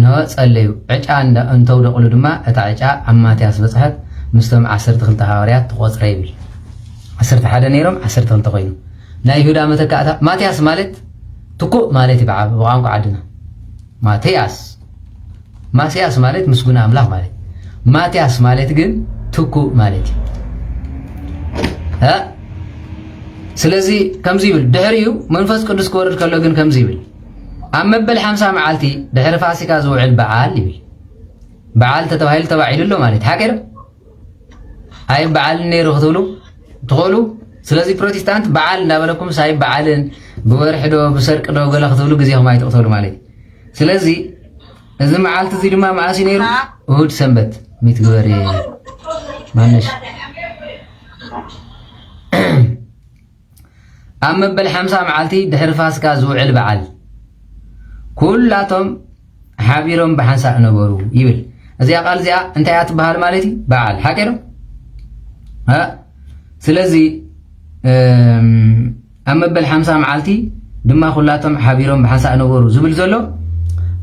ነው ጸለዩ ዕጫ እንተውደቕሉ ድማ እታ ዕጫ ኣብ ማትያስ በጽሐት ምስቶም 12 ሐዋርያት ተቆጽረ ይብል 11 ነይሮም 12 ኮይኑ ናይ ይሁዳ መተካእታ ማትያስ ማለት ትኩእ ማለት ይበዓል በቋንቋ ዓድና ማትያስ ማለት ምስጉን አምላክ ማለት ማትያስ ማለት ግን ትኩእ ማለት ስለዚ ከምዚ ይብል ድሕሪኡ መንፈስ ቅዱስ ክወርድ ከሎ ግን ከምዚ ይብል ኣብ መበል 50 መዓልቲ ድሕሪ ፋሲካ ዝውዕል በዓል ይብል በዓል ተባሂሉ ተባዒሉሎ ማለት ሓቂር ኣይ በዓል ነይሩ ክትብሉ ትኽእሉ ስለዚ ፕሮቴስታንት በዓል እንዳበለኩም ሳይ በዓልን ብወርሒ ዶ ብሰርቂ ዶ ገለ ክትብሉ ግዜኹም ኣይትቕተሉ ማለት ስለዚ እዚ መዓልቲ እዚ ድማ መዓሲ ነይሩ እሁድ ሰንበት ሚትግበር ማነሽ ኣብ መበል 50 መዓልቲ ድሕሪ ፋሲካ ዝውዕል በዓል ኩላቶም ሓቢሮም ብሓንሳእ ነበሩ ይብል እዚኣ ቃል እዚኣ እንታይ እትበሃል ማለት እዩ በዓል ሓቂር ስለዚ ኣብ መበል 50 መዓልቲ ድማ ኩላቶም ሓቢሮም ብሓንሳእ ነበሩ ዝብል ዘሎ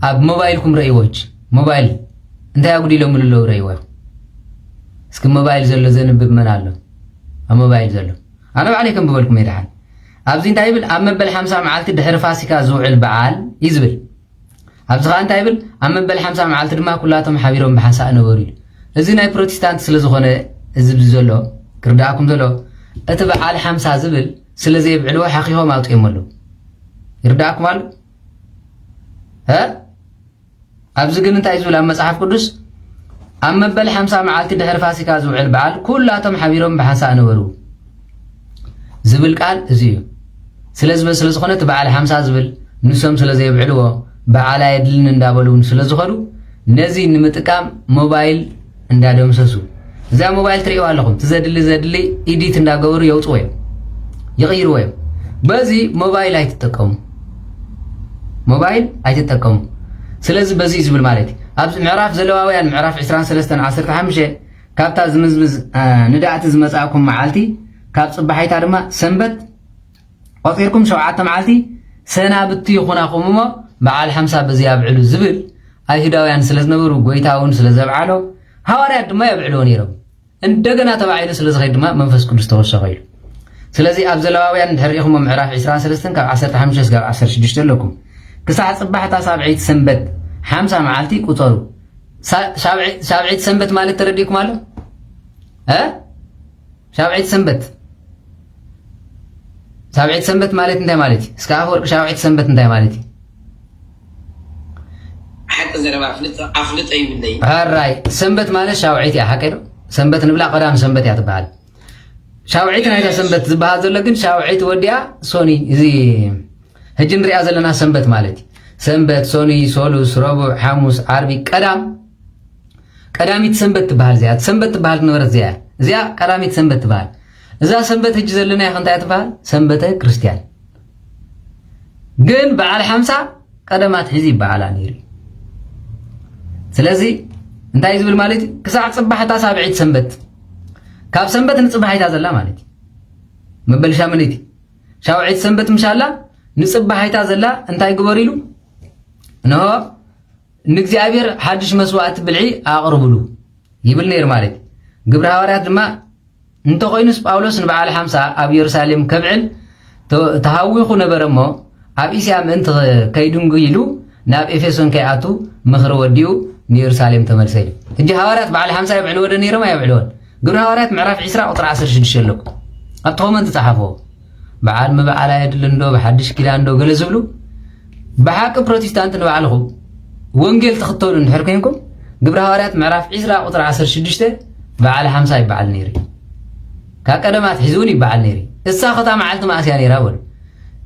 ኣብ ሞባይልኩም ረእይዎች ሞባይል እንታይ ኣጉዲሎም ልለው ረእይዎ እስኪ ሞባይል ዘሎ ዘንብብ መን ኣሎ ኣብ ሞባይል ዘሎ ኣነ ባዕለይ ከም ብበልኩም ይድሓን ኣብዚ እንታይ ይብል ኣብ መበል 50 መዓልቲ ድሕሪ ፋሲካ ዝውዕል በዓል ይዝብል ኣብዚ ኸ እንታይ ይብል ኣብ መበል 50 መዓልቲ ድማ ኩላቶም ሓቢሮም ብሓንሳእ ነበሩ ኢሉ እዚ ናይ ፕሮቴስታንት ስለ ዝኾነ እዚ ዘሎ ክርዳእኩም ዘሎ እቲ በዓል 50 ዝብል ስለ ዘይብዕልዎ ሓኺኾም ኣውጥዮም ኣለዉ ይርዳእኩም ኣሎ ኣብዚ ግን እንታይ ዝብል ኣብ መጽሓፍ ቅዱስ ኣብ መበል 50 መዓልቲ ድሕሪ ፋሲካ ዝውዕል በዓል ኩላቶም ሓቢሮም ብሓንሳእ ነበሩ ዝብል ቃል እዚ እዩ ስለ ዝኾነ እቲ በዓል 50 ዝብል ንሶም ስለ ዘይብዕልዎ በዓል ኣይድልን እንዳበሉ ስለ ዝኸዱ ነዚ ንምጥቃም ሞባይል እንዳደምሰሱ እዛ ሞባይል ትሪእዋ ኣለኹም ትዘድሊ ኢዲት እንዳገበሩ የውፅዎ እዮም ይቕይርዎ እዮም በዚ ሞባይል ኣይትጠቀሙ ስለዚ በዚ ዝብል ማለት እዩ ኣብዚ ምዕራፍ ዘለዋውያን ምዕራፍ 23 15 ካብታ ዝምዝምዝ ንዳእቲ ዝመጻእኩም መዓልቲ ካብ ጽባሕይታ ድማ ሰንበት ቆፂርኩም 7 መዓልቲ ሰናብቲ ይኹናኹም እሞ በዓል 50 በዚ ያብዕሉ ዝብል ኣይሁዳውያን ስለ ዝነበሩ ጎይታውን ስለ ዘብዓሎ ሐዋርያት ድማ ያብዕልዎ ነይሮም እንደገና ተባዒሉ ስለ ዝኸይድ ድማ መንፈስ ቅዱስ ተወሰኸ ኢሉ ስለዚ ኣብ ዘለዋውያን ድሕሪኢኹም ምዕራፍ 23 ካብ 15 እስካብ 16 ኣለኩም ክሳዕ ጽባሕታ ሳብዒት ሰንበት 50 መዓልቲ ቁጠሩ ሳብዒት ሰንበት ማለት ተረዲእኩም ኣሎ ሳብዒት ሰንበት ማለት እንታይ ማለት እዩ እስከ ኣፈወርቂ ሳብዒት ሰንበት እንታይ ማለት እዩ حق زربا أفلت أي بالله هراي سنبت مالش شاوعيت يا حقير سنبت نبلا قدام سنبت يا تبعال شاوعيت نايدا سنبت زبها زلقن شاوعيت وديا سوني زي هجن رياض لنا سنبت مالتي سنبت سوني سولوس ربع حموس عربي قداميت سنبت تبعال زياد سنبت تبعال نور زيا قداميت سنبت تبعال إذا سنبت هج زلنا يا خنتا تبعال سنبت كريستيان جن بعال 50 قدمات حزي بعال نيري ስለዚ እንታይ ዝብል ማለት ክሳዕ ጽባሕታ ሳብዒት ሰንበት ካብ ሰንበት ንጽባሕታ ዘላ ማለት መበል ሻምንቲ ሻውዒት ሰንበት ምሻላ ንጽባሕታ ዘላ እንታይ ግበር ኢሉ ነሆ ንእግዚአብሔር ሓድሽ መስዋዕት ብልዒ ኣቕርብሉ ይብል ነይር ማለት ግብረ ሐዋርያት ድማ እንተ ኮይኑስ ጳውሎስ ንበዓል 50 ኣብ ኢየሩሳሌም ከብዕል ተሃዊኹ ነበረሞ ኣብ እስያ ምእንቲ ከይድንጉ ኢሉ ናብ ኤፌሶን ከይኣቱ ምኽሪ ወዲኡ ኢየሩሳሌም ተመልሰይ እጂ ሐዋርያት በዓል 50 ይብዕልዎ ነይሮም ኣይብዕልዎን ግብረ ሐዋርያት ምዕራፍ 20 ቁጥር 16 ኣለኩ ኣብ ተኸመን ተጻሓፎ በዓል መበዓል ኣይድልን ዶ በሓድሽ ኪዳን ዶ ገለ ዝብሉ ብሓቂ ፕሮቴስታንት ንባዕልኹም ወንጌል ተኽተሉ እንድሕር ኮይንኩም ግብረ ሐዋርያት ምዕራፍ 20 ቁጥር 16 በዓል 50 ይበዓል ነይሩ ካብ ቀደማት ሒዙን ይበዓል ነይሩ እሳ ኸታ መዓልቲ ማእስያ ነይራ ወል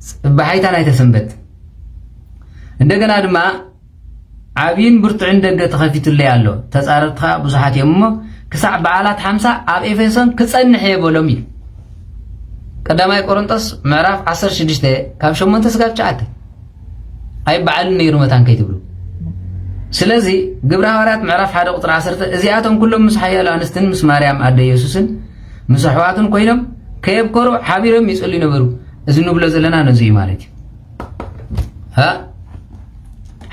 ጽባሕታ ናይተ ሰንበት እንደገና ድማ ዓብይን ብርቱዕን ደገ ተኸፊቱለይ ኣሎ ተጻረርትኻ ብዙሓት እዮም እሞ ክሳዕ በዓላት 50 ኣብ ኤፌሶን ክጸንሕ የበሎም ኢሉ ቀዳማይ ቆሮንጦስ ምዕራፍ 16 ካብ 8 እስካብ 9 ኣይ በዓል ነይሩ መታን ከይትብሉ ስለዚህ ግብረ ሐዋርያት ምዕራፍ 1 ቁጥሪ 10 እዚኣቶም ኩሎም ምስ ሓያል ኣንስትን ምስ ማርያም ኣደ ኢየሱስን ምስ ኣሕዋትን ኮይኖም ከየብከሩ ሓቢሮም ይጸልዩ ነበሩ። እዚ ንብሎ ዘለና ነዚ እዩ ማለት እዩ።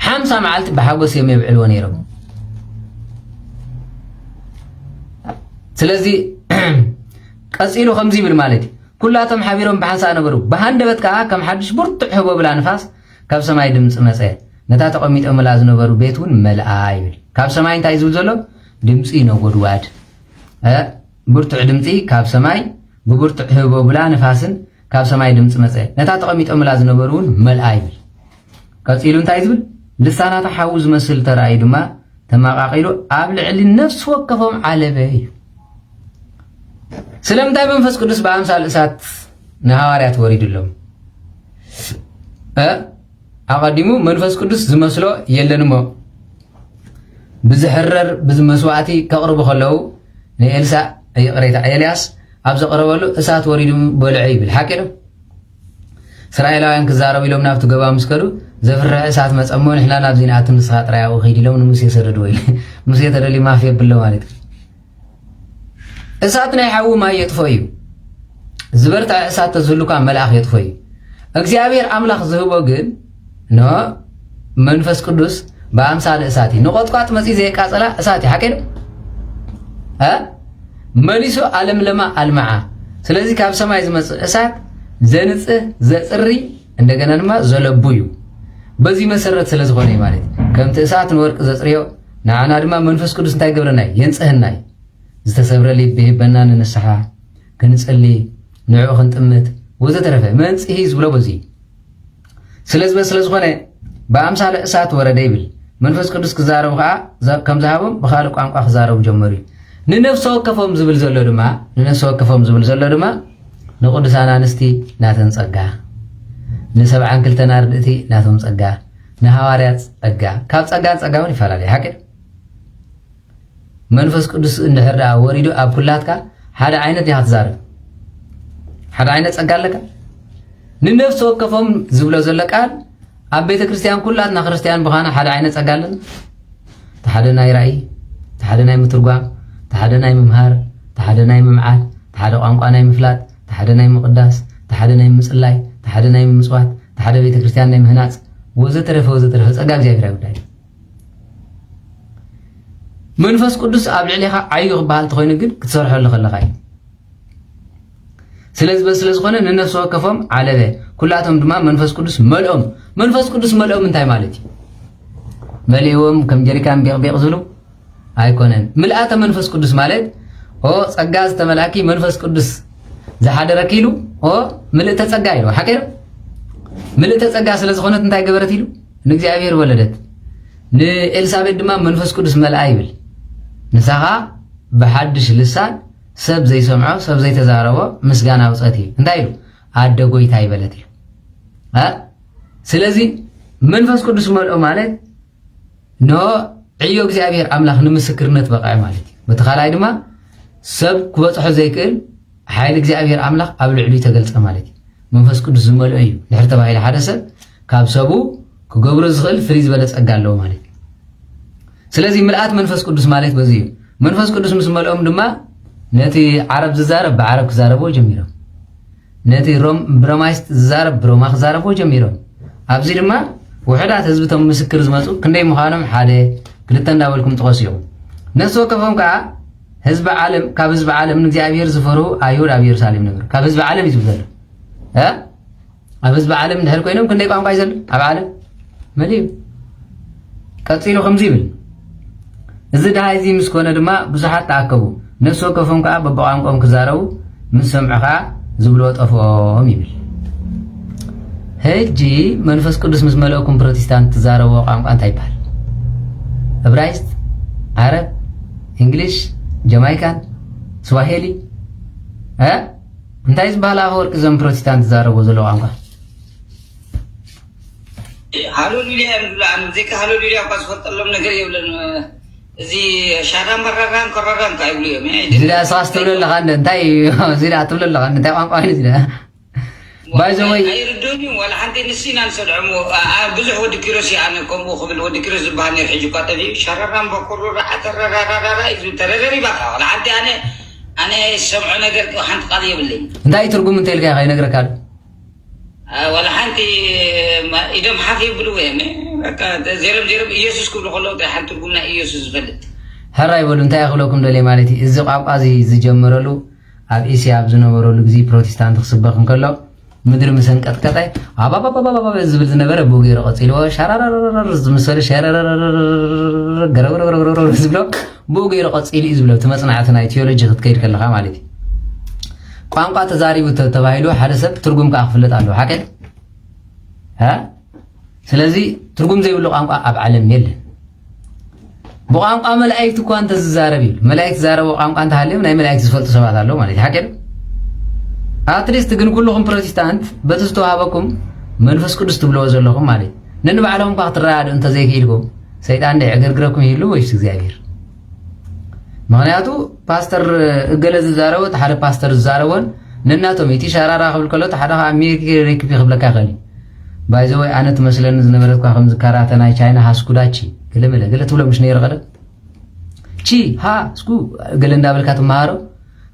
ሓምሳ መዓልቲ ብሓጎስ እዮም የብዕልዎ ነይሮም። ስለዚ ቀፂሉ ከምዚ ይብል ማለት እዩ ኩላቶም ሓቢሮም ብሓንሳ ነበሩ። ብሃንደበት ከዓ ከም ሓድሽ ብርቱዕ ህቦ ብላ ንፋስ ካብ ሰማይ ድምፂ መፀ ነታ ተቐሚጦምላ ዝነበሩ ቤት እውን መልኣ ይብል። ካብ ሰማይ እንታይ ዝብል ዘሎ ድምፂ ነጎድጓድ ብርቱዕ ድምፂ ካብ ሰማይ ብብርቱዕ ህቦ ብላ ንፋስን ካብ ሰማይ ድምፂ መፀ ነታ ተቐሚጦምላ ዝነበሩ እውን መልኣ ይብል። ቀፂሉ እንታይ ዝብል ልሳናት ሓዊ ዝመስል ተራእዩ ድማ ተማቃቂሉ ኣብ ልዕሊ ነፍሲ ወከፎም ዓለበ እዩ። ስለምንታይ መንፈስ ቅዱስ ብኣምሳል እሳት ንሃዋርያት ወሪዱሎም? ኣቐዲሙ መንፈስ ቅዱስ ዝመስሎ የለን እሞ ብዝሕረር ብዝመስዋዕቲ ከቕርቡ ከለዉ ንኤልሳዕ ቅሬታ ኤልያስ ኣብ ዘቐረበሉ እሳት ወሪዱ በልዑ ይብል ሓቂ ዶ? እስራኤላውያን ክዛረቡ ኢሎም ናብቲ ገባ ምስ ከዱ ዘፍርሕ እሳት መፀሞ ንሕና ናብዚ ንኣቱ ንስኻ ጥራይ ኣብኡ ከይድ ኢሎም ንሙሴ ሰደድዎ ኢሉ ሙሴ ተደልዩ ማፍ የብሎ ማለት እዩ። እሳት ናይ ሓዊ ማይ የጥፎ እዩ። ዝበርታዕ እሳት ተዝህሉካ መልኣኽ የጥፎ እዩ። እግዚአብሔር ኣምላኽ ዝህቦ ግን መንፈስ ቅዱስ ብኣምሳለ እሳት እዩ። ንቆጥቋጥ መፂ ዘየቃፀላ እሳት እዩ። ሓቂ ዶ? መሊሱ ኣለምለማ ኣልመዓ። ስለዚ ካብ ሰማይ ዝመፅእ እሳት ዘንፅህ ዘፅሪ እንደገና ድማ ዘለቡ እዩ። በዚ መሰረት ስለ ዝኾነ እዩ ማለት እዩ። ከምቲ እሳት ንወርቂ ዘፅርዮ ንዓና ድማ መንፈስ ቅዱስ እንታይ ገብረና እዩ? የንፅህና እዩ። ዝተሰብረ ልቢ ይህበና ንንስሓ ክንፅሊ ንዕኡ ክንጥምት ወዘተረፈ መንፅሂ ዝብሎ በዚ ስለ ዝኾነ ብኣምሳለ እሳት ወረደ ይብል። መንፈስ ቅዱስ ክዛረቡ ከዓ ከም ዝሃቦም ብካልእ ቋንቋ ክዛረቡ ጀመሩ እዩ። ንነፍሲ ወከፎም ዝብል ዘሎ ድማ ንቅዱሳን ኣንስቲ ናተን ፀጋ፣ ንሰብዓን ክልተን ኣርድእቲ ናቶም ፀጋ፣ ንሃዋርያት ፀጋ። ካብ ፀጋን ፀጋ እውን ይፈላለዩ ሓቂ መንፈስ ቅዱስ እንድሕር ደኣ ወሪዱ ኣብ ኩላትካ ሓደ ዓይነት ኢኻ ትዛረብ። ሓደ ዓይነት ፀጋ ኣለካ። ንነፍሲ ወከፎም ዝብሎ ዘሎ ቃል ኣብ ቤተ ክርስቲያን ኩላትና ክርስቲያን ብኻና ሓደ ዓይነት ፀጋ ኣለና። እቲ ሓደ ናይ ራእይ፣ እቲ ሓደ ናይ ምትርጓም፣ እቲ ሓደ ናይ ምምሃር፣ እቲ ሓደ ናይ ምምዓት፣ እቲ ሓደ ቋንቋ ናይ ምፍላጥ፣ እቲ ሓደ ናይ ምቅዳስ፣ እቲ ሓደ ናይ ምፅላይ፣ እቲ ሓደ ናይ ምምፅዋት፣ እቲ ሓደ ቤተ ክርስቲያን ናይ ምህናፅ ወዘተረፈ ፀጋ እግዚኣብሔር ጉዳይ። መንፈስ ቅዱስ ኣብ ልዕሊኻ ዓዩ ክበሃል እንተኮይኑ ግን ክትሰርሐሉ ከለካ እዩ። ስለ ዝኾነ ንነፍሲ ወከፎም ዓለበ ኩላቶም ድማ መንፈስ ቅዱስ መልኦም። መንፈስ ቅዱስ መልኦም እንታይ ማለት እዩ? መሊእዎም ከም ጀሪካን ቢቕቢቕ ዝብሉ ኣይኮነን። ምልኣተ መንፈስ ቅዱስ ማለት ፀጋ ዝተመልኣኪ መንፈስ ቅዱስ ዝሓደረኪ ኢሉ ምልእተ ፀጋ ኢሉ ሓቂ ዶ? ምልእተ ፀጋ ስለ ዝኾነት እንታይ ገበረት ኢሉ ንእግዚኣብሔር ወለደት። ንኤልሳቤጥ ድማ መንፈስ ቅዱስ መልኣ ይብል። ንሳኻ ብሓድሽ ልሳን ሰብ ዘይሰምዖ ሰብ ዘይተዛረቦ ምስጋና ውፀት እዩ። እንታይ ኢሉ ኣደ ጎይታ ይበለት እዩ። ስለዚ መንፈስ ቅዱስ መልኦ ማለት ዕዮ እግዚኣብሔር ኣምላኽ ንምስክርነት በቃዕ ማለት እዩ። በቲ ካልኣይ ድማ ሰብ ክበፅሖ ዘይክእል ሓይሊ እግዚኣብሔር ኣምላኽ ኣብ ልዕሊ ተገልፀ ማለት እዩ። መንፈስ ቅዱስ ዝመልኦ እዩ ድሕር ተባሂለ ሓደ ሰብ ካብ ሰቡ ክገብሮ ዝኽእል ፍልይ ዝበለ ፀጋ ኣለዎ ማለት እዩ። ስለዚ ምልኣት መንፈስ ቅዱስ ማለት በዚ እዩ። መንፈስ ቅዱስ ምስ መልኦም ድማ ነቲ ዓረብ ዝዛረብ ብዓረብ ክዛረብዎ ጀሚሮም፣ ነቲ ብሮማይስጥ ዝዛረብ ብሮማ ክዛረብዎ ጀሚሮም። ኣብዚ ድማ ውሕዳት ህዝብቶም ምስክር ዝመፁ ክንደይ ምዃኖም ሓደ ክልተ እንዳበልኩም ጥቐሱ እዮም። ነፍሲ ወከፎም ከዓ ካብ ህዝቢ ዓለም ንእግዚኣብሔር ዝፈርሁ ኣይሁድ ኣብ ኢየሩሳሌም ነበሩ። ካብ ህዝቢ ዓለም እዩ ዝብል ዘሎ ኣብ ህዝቢ ዓለም እንድሕር ኮይኖም ክንደይ ቋንቋ እዩ ዘሎ ኣብ ዓለም መሊኡ። ቀፂሉ ከምዚ ይብል እዚ ድሃ እዚ ምስ ኮነ ድማ ብዙሓት ተኣከቡ። ነፍሲ ወከፎም ከዓ በብቋንቋኦም ክዛረቡ ምስ ሰምዑ ከዓ ዝብልዎ ጠፍኦም ይብል። ሕጂ መንፈስ ቅዱስ ምስ መልአኩም ፕሮቴስታንት ትዛረብዎ ቋንቋ እንታይ ይበሃል? ዕብራይስጥ፣ ዓረብ፣ እንግሊሽ፣ ጀማይካን፣ ስዋሂሊ እንታይ ዝበሃል ኣፈ ወርቂ እዞም ፕሮቴስታንት ትዛረብዎ ዘሎ ቋንቋ? ሃሌሉያ ሙዚቃ ሃሌሉያ እኳ ዝፈልጠሎም ነገር የብለን። እዚ ሻራን በራራን ኮራራን እንታይ ይብሉ እዮም? እዚዳ ሰዋስ ትብለለኻ እንታይ እዚዳ ትብለለኻ እንታይ ቋንቋ እዩ እዚዳ? باي ذا واي يردوني ولا حتى نسينا نسدعمو بزح ودي كيروسي انا كم قبل ودي كيروس بهاني الحجو قاتلي شرران بقولوا راح ترررررر يزو تررري بقى ولا حتى انا سمع نجر حنت قضيه باللي انت ترجم انت الجاي هاي نجرك هذا ولا حنت ما اذا حكي بلوين زيرم يسوع كل خلو حنت ترجمنا يسوع بلد هراي بقول انت ياخلوكم دلي مالتي اذا قاقازي زجمرلو اب اسيا ابزنورلو غزي بروتستانت خصبخم كلو مدر مسن قطقطاي ابابابابا زبل زنبره بوغير قصيلو شررررر زمسل شررررر غرغرغرغر زبلو بوغير قصيل زبلو تمصنعتنا تيولوجي ክትከይድ ከለኻ ማለት እዩ ቋንቋ ተዛሪቡ ተባሂሉ ሓደ ሰብ ትርጉም ካፍለጥ አለው ሓቀል ስለዚህ ትርጉም ዘይብሉ ቋንቋ ኣብ ዓለም የለን በቋንቋ መላእክት እኮ አንተ ዝዛረብ ይሉ መላእክት ዛረቡ ቋንቋ አንተ ሃለም ናይ መላእክት ዝፈልጡ ሰባት አለው ማለት ሓቀል አትሊስት ግን ኩልኩም ፕሮቴስታንት በተስተዋሃበኩም መንፈስ ቅዱስ ትብለዎ ዘለኹም ማለት ነንባዕሎም እንኳ ክትራዳዱ እንተ ዘይክኢልኩም ሰይጣን እንዳይዕገርግረኩም ይህሉ ወይስ እግዚአብሔር ምክንያቱ ፓስተር እገለ ዝዛረቦ ሓደ ፓስተር ዝዛረቦን ነናቶም እቲ ሻራራ ክብል ከሎ ሓደ ኣሜሪካ ሬክቢ ክብለካ ይኽእል ባይ ዘ ወይ ኣነ ትመስለኒ ዝነበረትኳ ከም ዝካራተ ናይ ቻይና ሃስኩዳቺ ገለ ትብሎ ምሽ ነይረ ቀደ ቺ ሃ ስኩ ገለ እንዳበልካ ትመሃሮ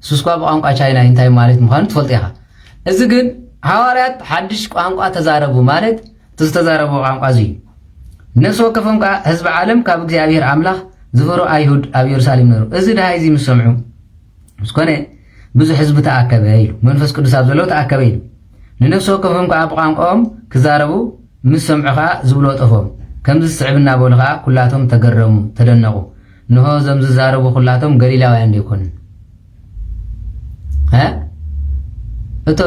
ሱስኳ በቋንቋ ቻይና እንታይ ማለት ምዃኑ ትፈልጥ ኢኻ እዚ ግን ሐዋርያት ሓድሽ ቋንቋ ተዛረቡ ማለት ተዛረቡ ቋንቋ እዚ ነፍሲ ወከፎም ካ ህዝቢ ዓለም ካብ እግዚአብሔር አምላኽ ዝፈሩ አይሁድ ኣብ ኢየሩሳሌም ነሩ እዚ ዳሃይ እዚ ምስምዑ እስኮነ ብዙ ህዝቢ ተኣከበ ኢሉ መንፈስ ቅዱስ ኣብ ዘሎ ተኣከበ ኢሉ ንነፍሲ ወከፎም ካ በቋንቋኦም ክዛረቡ ምስ ሰምዑኻ ዝብሎ ጠፎም ከምዚ ዝስዕብና በልኻ ኩላቶም ተገረሙ ተደነቁ ንሆ ዘም ዝዛረቡ ኩላቶም ገሊላውያን ዘይኮኑ እቶ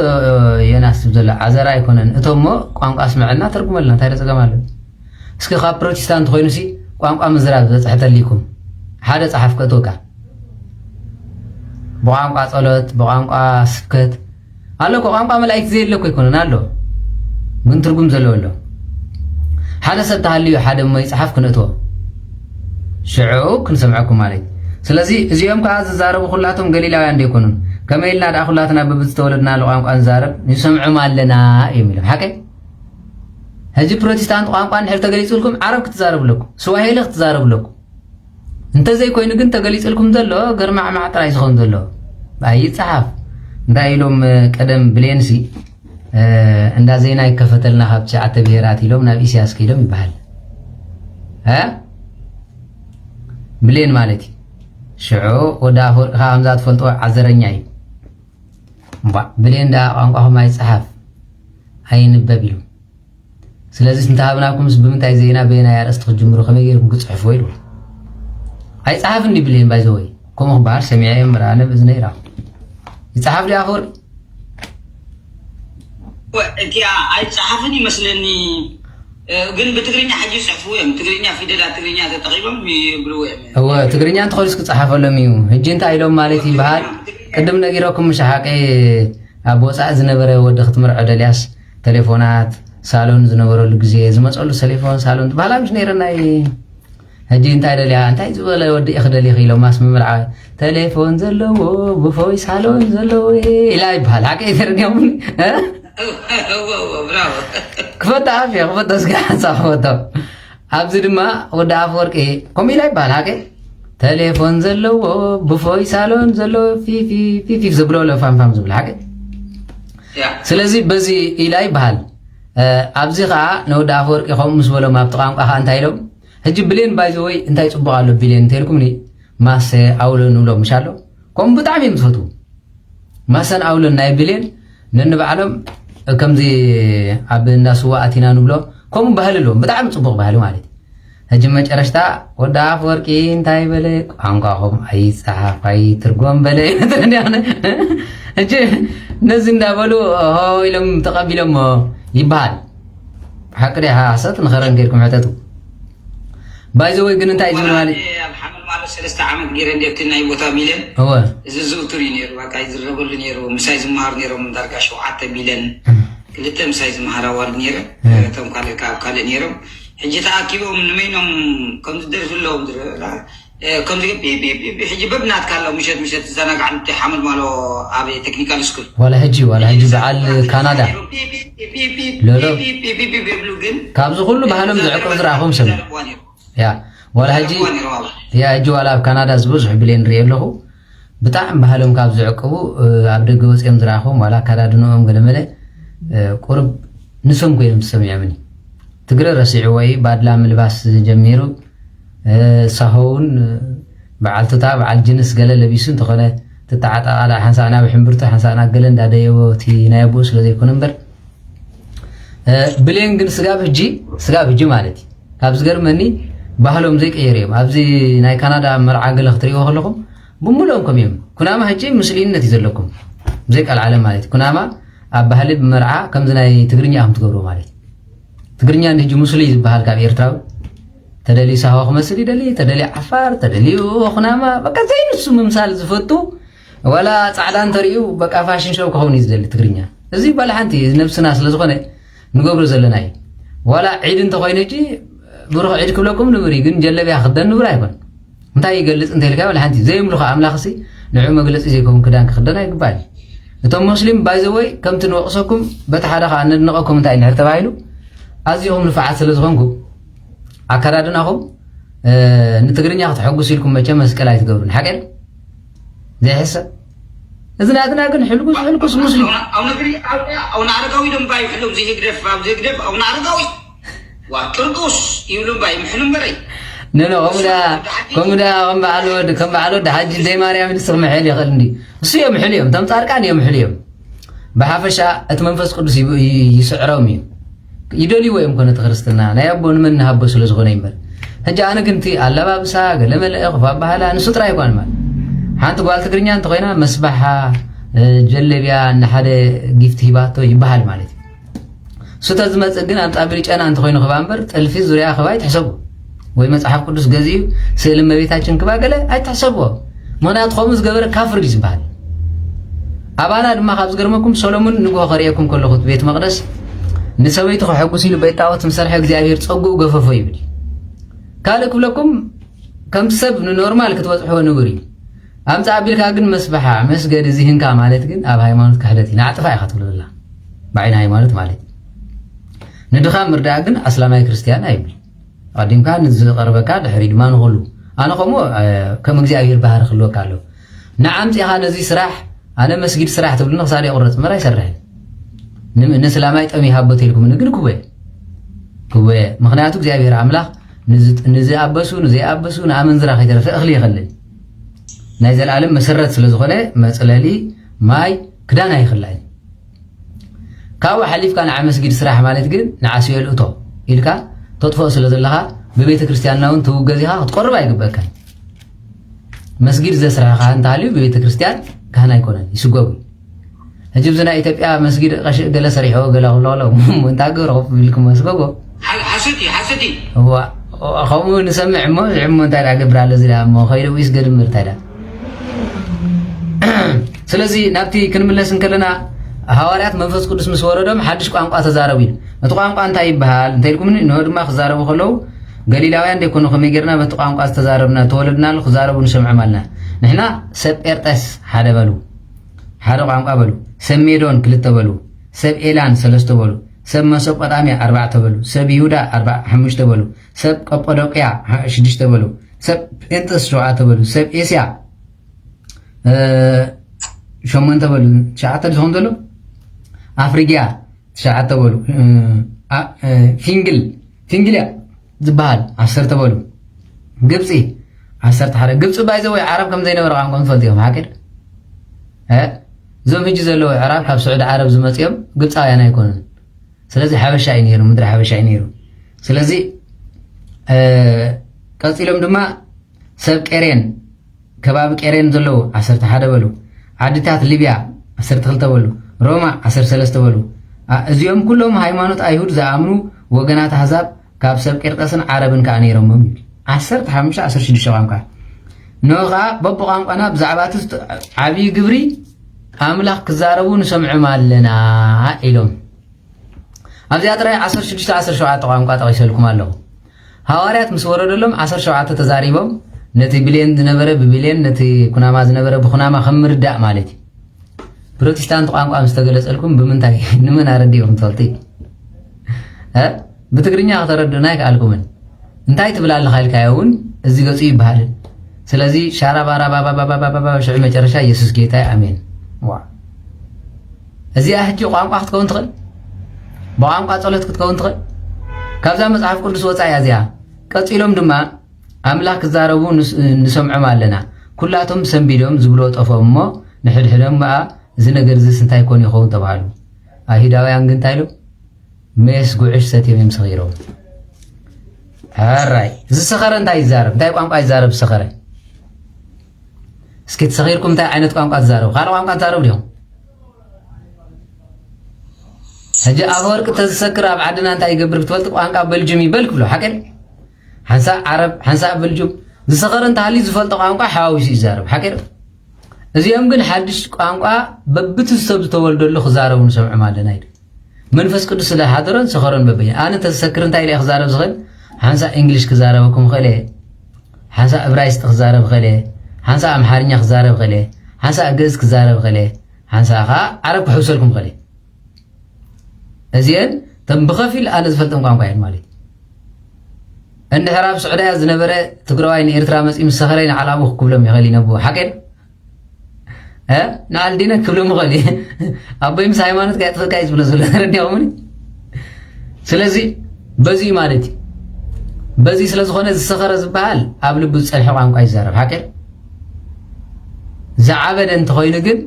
የናስ ዘላ ዓዘራ ይኮነን እቶሞ ቋንቋ ስምዕልና ተርጉመልና እንታይ ደጸገማለ እስኪ ካብ ፕሮቴስታንት ኮይኑሲ ቋንቋ ምዝራብ ዘጽሕተልይኩም ሓደ ጸሓፍ ከቶካ በቋንቋ ጸሎት በቋንቋ ስብከት አለኮ ቋንቋ መላእክት ዘይለኮ ይኮነን አሎ ግን ትርጉም ዘለዎ ኣሎ ሓደ ሰብ ተሃልዩ ሓደ ሞይ ጸሓፍ ክነእትዎ ሽዑ ክንሰምዐኩም ማለት ስለዚ እዚኦም ከዓ ዝዛረቡ ኩላቶም ገሊላውያን ዘይኮኑን ከመይልና ዳ ኩላትና በብዝተወለድና ለቋንቋ እንዛረብ ንሰምዑም ኣለና የሚለው ሓቀ ህጂ ፕሮቴስታንት ቋንቋ ንሕር ተገሊጽልኩም ዓረብ ክትዛረብለኩም ስዋሂሊ ክትዛረብለኩም እንተ ዘይኮይኑ ግን ተገሊጽልኩም ዘሎ ገርማዕማዕ ጥራይ ዝኸውን ዘሎ ኣይጽሓፍ እንታይ ኢሎም ቀደም ብሌንሲ እንዳ ዜና ይከፈተልና ካብ ትሽዓተ ብሄራት ኢሎም ናብ ኢሳያስ ከይዶም ይበሃል ብሌን ማለት እዩ ሽዑ ወዳ ኣፈወርቂ ከምዛ ትፈልጦ ዓዘረኛ እዩ ብሌን ዳ ቋንቋኹም ኣይፅሓፍ ኣይንበብ ኢሉ ስለዚ እንተሃብናኩምስ ብምንታይ ዜና በየናይ ኣርእስቲ ክጅምሩ ከመይ ጌርኩም ክፅሕፍዎ ኢሉ ኣይፅሓፍ እንዲ ብሌን ባይዘወይ ከምኡ ክበሃል ሰሚዐ እዮም ምርኣነ ብእዝነይ ራኹ ይፅሓፍ ዲ ኣፈወርቂ እቲ ኣይፅሓፍን ይመስለኒ ግን በትግርኛ ሓጂ ጽሕፉ እዮም ትግርኛ ፊደላት ትግርኛ ተጠቂሞም ይብልዎ እዮም እወ ትግርኛ እንተኸሉስ ክፅሓፈሎም እዩ ሕጂ እንታይ ኢሎም ማለት ይበሃል ቅድም ነጊረኩም ምሻሓቀ ኣብ ወፃእ ዝነበረ ወዲ ክትምርዖ ደልያስ ቴሌፎናት ሳሎን ዝነበረሉ ግዜ ዝመፀሉ ቴሌፎን ሳሎን ትበሃላ ምስ ነይረናይ ሕጂ እንታይ ደልያ እንታይ ዝበለ ወዲ ክደሊ ኢሎም ማስ ምምርዓ ቴሌፎን ዘለዎ ብፎይ ሳሎን ዘለዎ ኢላ ይበሃል ሓቀ ተርዲኦም ክፈታ ኣፍያ ክፈታ ስጋ ሓንሳብ ክፈታ ኣብዚ ድማ ወዲ ኣፈወርቂ ከምኡ ኢላ ይበሃል ሓቀ ቴሌፎን ዘለዎ ብፎይ ሳሎን ዘለዎ ፊፊ ዝብሎ ለፋምፋም ዝብል ሓቀ ስለዚ በዚ ኢላ ይበሃል ኣብዚ ከዓ ንወዲ ኣፈወርቂ ከምኡ ምስ በሎም ኣብቲ ቋንቋ ከዓ እንታይ ኢሎም ሕጂ ብሌን ባይዘወይ እንታይ ፅቡቅ ኣሎ ብሌን እንተኢልኩምኒ ማሰ ኣውለን ንብሎም ምሻ ኣሎ ከምኡ ብጣዕሚ እዮም ዝፈትዉ ማሰን ኣውለን ናይ ብሌን ነንባዕሎም ከምዚ ኣብ እንዳስዋ ኣቲና ንብሎ ከምኡ ባህሊ ኣለዎም ብጣዕሚ ፅቡቅ ባህሊ ማለት እዩ ሕጂ መጨረሽታ ወዲ ኣፈወርቂ እንታይ በለ ቋንቋኹም ኣይፀሓፍ ኣይትርጎም በለ ሕጂ ነዚ እንዳበሉ ኢሎም ተቐቢሎሞ ይበሃል ሓቂ ዲ ሓሰት ንኸረን ጌርኩም ሕተቱ ባይዘወይ ግን እንታይ ዝብል ማለት ማለት 3 ዓመት ገይረ እንደት ናይ ቦታ ሚልን እወ እዚ ዝውትር እዩ ነይሩ በቃ ይዝረበሉ ነይሩ ምሳይ ዝመሃር ነይሮም ዳርጋ 7 ሚልን ክልተ ምሳይ ዝመሃር ኣዋል ነይረ እቶም ካልእ ነይሮም ሕጂ ተኣኪቦም ንመይኖም ከም ዝደርፍለዎም كم زي بحجي ببنات كان لو مشت زناق عن حمل ماله أبي تكنيكال سكول ولا هجي بعد كندا لا كابز كله بحالهم زعقوا زراهم سم يا ولا هجي يا هجي ولا كندا زبوز حبلين ريبله بتاعم بحالهم كابز زعقوا عبد الجوز يوم زراهم ولا كندا قلمله قرب نسم كويهم سمع مني تقرأ رسعوي بعد لا ملباس جميرو سهون بعلتها بعل جنس قال لبيسون تقول تتعاطى على حسانا بحمبرته حسانا قال ان دايو تي نايبوس لذي يكون نمبر بلين ግን ስጋ ብጂ ማለት ካብዝ ገርመኒ ባህሎም ዘይቀየርዮም ኣብዚ ናይ ካናዳ መርዓ ገለ ክትሪእዎ ከለኹም ብሙሉኦም ከምዮም ኩናማ ሕጂ ምስሊነት ይዘለኩም ዘይቃል ዓለም ማለት ኩናማ ኣብ ባህሊ መርዓ ከምዚ ናይ ትግርኛ ከም ትገብሮ ማለት ትግርኛ እንጂ ሙስሊ ዝበሃል ካብ ኤርትራዊ ተደሊ ሳህዋ መስሊ ደሊ ተደሊ ዓፋር ተደሊ ኩናማ በቃ ዘይንሱ ምምሳል ዝፈቱ ወላ ጻዕዳን ተሪኡ በቃ ፋሽን ሾው ከሆነ ይዝደሊ ትግርኛ እዚ ባልሓንቲ ነፍስና ስለ ዝኾነ ንገብሮ ዘለና እዩ ወላ ዒድ እንተኮይነጂ ብሩኽ ዒድ ክብለኩም ንብሪ ግን ጀለቢያ ክደን ንብሪ ኣይኮን እንታይ ይገልጽ እንተልካ ባልሓንቲ ዘይምልኹ ኣምላኽሲ ንዑ መግለጺ ዘይኮን ክዳን ክኽደን ኣይግባል እቶም ሙስሊም ባይዘወይ ከምቲ ንወቕሰኩም በቲ ሓደ ከዓ ነድንቐኩም እንታይ ንሕር ተባሂሉ ኣዝኹም ንፍዓት ስለ ዝኾንኩ ኣከዳድናኹም ንትግርኛ ክትሐጉስ ኢልኩም መቸ መስቀል ኣይትገብሩን ሓቀል ዘይሕሰብ إذن أدنى كن حلقوس مسلم أو نعرقوي لهم باي حلوم زي يقدف أو نعرقوي واترقوس يقولون باي محلوم بري نو كم بعلو ده حج زي ماريام نسخ محل يخلني وسيا محليهم تم تاركان يوم محليهم بحافشة أتمنفس قدس يسعرهم يدولي ويم كنا تخرستنا أنا يبون من هبوس لزغنين بر هجا أنا كنتي على باب ساق لما الإخفاء بحالا نسوت رايقان مال حانت قال تقريني أنت قينا مسبحة جلبيا إن حدا جفت هباتو يبحال مالتي ستة زمت أجن أنت أبريج أنا أنت قينا خبامبر تلفي زريعة خبايت حسبه ويمس أحب قدس جزيو سلم ما بيتاچن كباقله أي تحسبه ما ناتخمس جبر كافر جيس بحال أبانا ما خابز قرمكم سولمون نقول خريكم كل خط بيت مقدس نسوي تخو حقوسي لبيتاوت مسرح እግዚአብሔር ጸጉ ገፈፈ ይብል ካልክ ብለኩም ከም ሰብ ኖርማል ክትወጽሑ ንብሪ አምጻ ቢልካ ግን መስበሓ መስገድ እዚህንካ ማለት ግን ኣብ ሃይማኖት ክህደት ይናጥፋ ይኸትብሉላ ባይና ሃይማኖት ማለት ንድኻ ምርዳእ ግን አስላማይ ክርስቲያን አይብል ቀዲምካ ንዝቀርበካ ድሕሪ ድማ ንኹሉ ኣነ ከም እግዚአብሔር ባህር ክልወካ ኣሎ ንዓምጽ ኢኻ ነዚ ስራሕ ኣነ መስጊድ ስራሕ ትብልን ክሳድ ይቁረጽ መራ ይሰርሕ ንስላማይ ጠሚ ሃቦት ኢልኩም ንግን ኩበ ምኽንያቱ እግዚአብሔር አምላኽ ንዘይኣበሱ ንኣመንዝራ ከይተረፈ እኽሊ ይኸልል ናይ ዘለዓለም መሰረት ስለ ዝኾነ መጽለሊ ማይ ክዳን ኣይኽላይ ካብኡ ሓሊፍካ ንዓ መስጊድ ስራሕ ማለት ግን ንዓስዮ ልእቶ ኢልካ ተጥፎ ስለ ዘለኻ በቤተ ክርስቲያንና እውን ትውገዚኻ ክትቆርብ ኣይግበአካን መስጊድ ዘስራሕኻ እንተሃልዩ በቤተ ክርስቲያን ካህን ኣይኮነን ይስጎቡ هجيب زنا إثيوبيا مسجد قش جل سريح وجل الله منتاجر خف بالكم مسجد حسدي هو خامو نسمع عمو تاع قبر على زلا ما خير ويس قدم مرتادا سلازي نبتي كنملسن كلنا حواريات منفس قدس مسوردهم حدش ቋንቋ ተዛረቡን መት ቋንቋ እንታይ ይባሃል እንታይልኩም ነው ድማ خزاربو خلو ገሊላውያን ደኮኑ ከመገርና መት ቋንቋ ተዛረብና ተወለድናል خزاربو ንሰምዕ ማልና ንሕና ሰብ ኤርጠስ ሓደ በሉ ሓደ ቋንቋ በሉ ሰብ ሜዶን ክልተ በሉ ሰብ ኤላን ሰለስተ በሉ ሰብ መሶጶጣምያ 4 በሉ ሰብ ይሁዳ 5 በሉ ሰብ ቀጶዶቅያ 6 በሉ ሰብ ጴንጥስ 7 በሉ ሰብ ኤስያ 8 በሉ 9 ዝሆን ዘሎ አፍሪካ 9 በሉ ፊንግልያ ዝበሃል 10 በሉ ግብፂ 10 ሓደ ግብፂ ባይዘው ዓረብ ከም ዘይነበረ ቋንቋ ንፈልጥዮም ሃገር زوم يجي زلوا عرب حب سعود عرب زمتيهم قلت أنا يكون سلزي حبش عينيرو مدري حبش عينيرو سلزي قلت لهم دما سب كيرين كباب كيرين زلوا 10 حدا بلو عدتات ليبيا 10 خلطة بلو روما 10 سلسة بلو اليوم كلهم هايمانوت أيهود زعمرو وجنات حزاب كاب سب كيرتسن عربن كانيرهم 10 5 10 شديد شوام كا نوغا ببقام أنا بزعبات عبي قبري أملاك كزاربون سمع مالنا إلهم أبدي أترى 10 شعات قام قاطع يسألكم الله هواريات مسورة لهم 10 شعات تزاريبهم نتي بلين نبره ببلين نتي كناما زنبره بكناما خمرداء مالتي بروتستانت ቋንቋ مستغلصلكم بمنتاي نمن አረዲዮም ተልቲ بتግርኛ ከተረዱና ይቃልኩም እንታይ ትብላለህ ኃይልካዩን እዚ ገጹ ይባል ስለዚህ ሻራ ባራ ባባ ሽዕ መጨረሻ ኢየሱስ ጌታ አሜን ዋ እዚ አህጂ ቋንቋ ክትከውን ትኽእል በቋንቋ ጸሎት ክትከውን ትኽእል ካብዛ መጽሐፍ ቅዱስ ወፃ ያዚያ ቀጽሎም ድማ አምላክ ዛረቡ ንሰምዑም አለና ኩላቶም ሰንቢዶም ዝብሎ ጠፎሞ ንሕድሕዶም ማ እዚ ነገር እዚ ስንታይ ኮን ይኸውን ተባሉ አይሁዳውያን ግን ታይሉ መስ ጉዕሽ ሰትዮም የምሰኺሮም ሃራይ እዚ ሰኸረ እንታይ ይዛረብ እንታይ ቋንቋ ይዛረብ ሰኸረ እስኪ ተሰኺርኩም እንታይ ዓይነት ቋንቋ ትዛረቡ ካለ ቋንቋ ትዛረቡ ዲኹም ሕጂ አፈወርቅ ተዘሰክር ኣብ ዓድና እንታይ ይገብር ብትፈልጥ ቋንቋ በልጅም ይበል ክብሎ ሓቀል ሓንሳ ዓረብ ሓንሳ በልጅም ዝሰኸረ እንታህሊ ዝፈልጦ ቋንቋ ሓዋዊሱ ይዛረብ ሓቀል እዚኦም ግን ሓድሽ ቋንቋ በብት ሰብ ዝተወልደሉ ክዛረቡ ንሰምዑ ማለና ይድ መንፈስ ቅዱስ ስለሓደረን ሰኸረን በበየ ኣነ ተዘሰክር እንታይ ኢለ ክዛረብ ዝኽእል ሓንሳ እንግሊሽ ክዛረበኩም ኸለ ሓንሳ ዕብራይስጥ ክዛረብ ኸለ ሓንሳ ኣምሓርኛ ክዛረብ ኸለ ሓንሳ ግእዝ ክዛረብ ኸለ ሓንሳ ኸ ዓረብ ክሕውሰልኩም ኸለ እዚአን ተም ብኸፊል ኣነ ዝፈልጦም ቋንቋ እየን ማለት እንድሕር ኣብ ስዑዳያ ዝነበረ ትግራዋይ ንኤርትራ መፂ ምስ ሰኸረይ ንዓላቡ ክብሎም ይኽእል ይነብዎ ሓቀን ንዓልዲነ ክብሎም ይኽእል ኣቦይ ምስ ሃይማኖት ጋር ጥፍካ ዝብሎ ዘሎ ረዲኹምኒ ስለዚ በዚ ማለት እዩ በዚ ስለ ዝኾነ ዝሰኸረ ዝበሃል ኣብ ልቡ ዝፀንሐ ቋንቋ ይዛረብ ሓቀን ዝዓበደ እንተኾይኑ ግን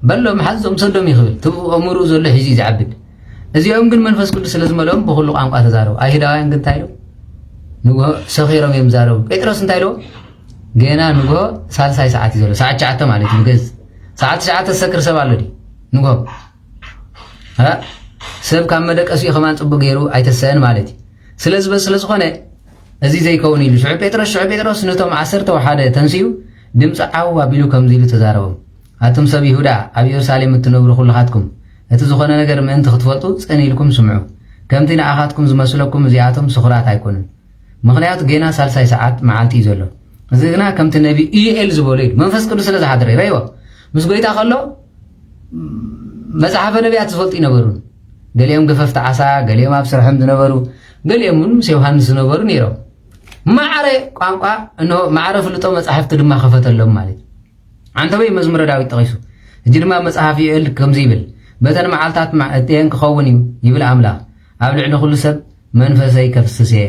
በሎ መሓዞም ሰዶም ይኽብል ትብኡ እምሩ ዘሎ ሒዙ ዝዓብድ እዚኦም ግን መንፈስ ቅዱስ ስለ ዝመልኦም ብኩሉ ቋንቋ ተዛረቡ አይሁዳውያን ግን እንታይ ኢሉ ንግሆ ሰኺሮም እዮም ዛረቡ ጴጥሮስ እንታይ ኢሉ ገና ንግሆ ሳልሳይ ሰዓት እዩ ዘሎ ሰዓት 9 ማለት እዩ ገዝ ሰዓት 9 ሰክር ሰብ ኣሎ ዲ ንግሆ ሰብ ካብ መደቀሱ ከማን ጽቡቕ ገይሩ ኣይተሰአን ማለት እዩ ስለዚ በስ ስለ ዝኾነ እዚ ዘይከውን ኢሉ ሽዑ ጴጥሮስ ነቶም 11 ተንስዩ ድምፂ ዓው ኣቢሉ ከምዚ ኢሉ ተዛረቦም ኣቶም ሰብ ይሁዳ ኣብ ኢየሩሳሌም እትነብሩ ኩልኻትኩም እቲ ዝኾነ ነገር ምእንቲ ክትፈልጡ ጽን ኢልኩም ስምዑ ከምቲ ንኣኻትኩም ዝመስለኩም እዚኣቶም ስኹራት ኣይኮኑን ምኽንያቱ ገና ሳልሳይ ሰዓት መዓልቲ እዩ ዘሎ እዚ ግና ከምቲ ነቢ ኢዩኤል ዝበሎ እዩ መንፈስ ቅዱስ ስለ ዝሓደረ ይረይዎ ምስ ጎይታ ከሎ መጽሓፈ ነቢያት ዝፈልጡ ይነበሩን ገሊኦም ገፈፍቲ ዓሳ ገሊኦም ኣብ ስርሖም ዝነበሩ ገሊኦም እውን ምስ ዮሃንስ ዝነበሩ ነይሮም ማዕረ ቋንቋ እንሆ ማዕረ ፍልጦ መጽሓፍቲ ድማ ከፈተሎም ማለት አንተበይ መዝሙረ ዳዊት ጠቂሱ እጂ ድማ መጽሓፍ ኢዩኤል ከምዚ ይብል በተን መዓልታት እተን ክኸውን እዩ ይብል አምላኽ ኣብ ልዕሊ ኩሉ ሰብ መንፈሰይ ከፍስስ እየ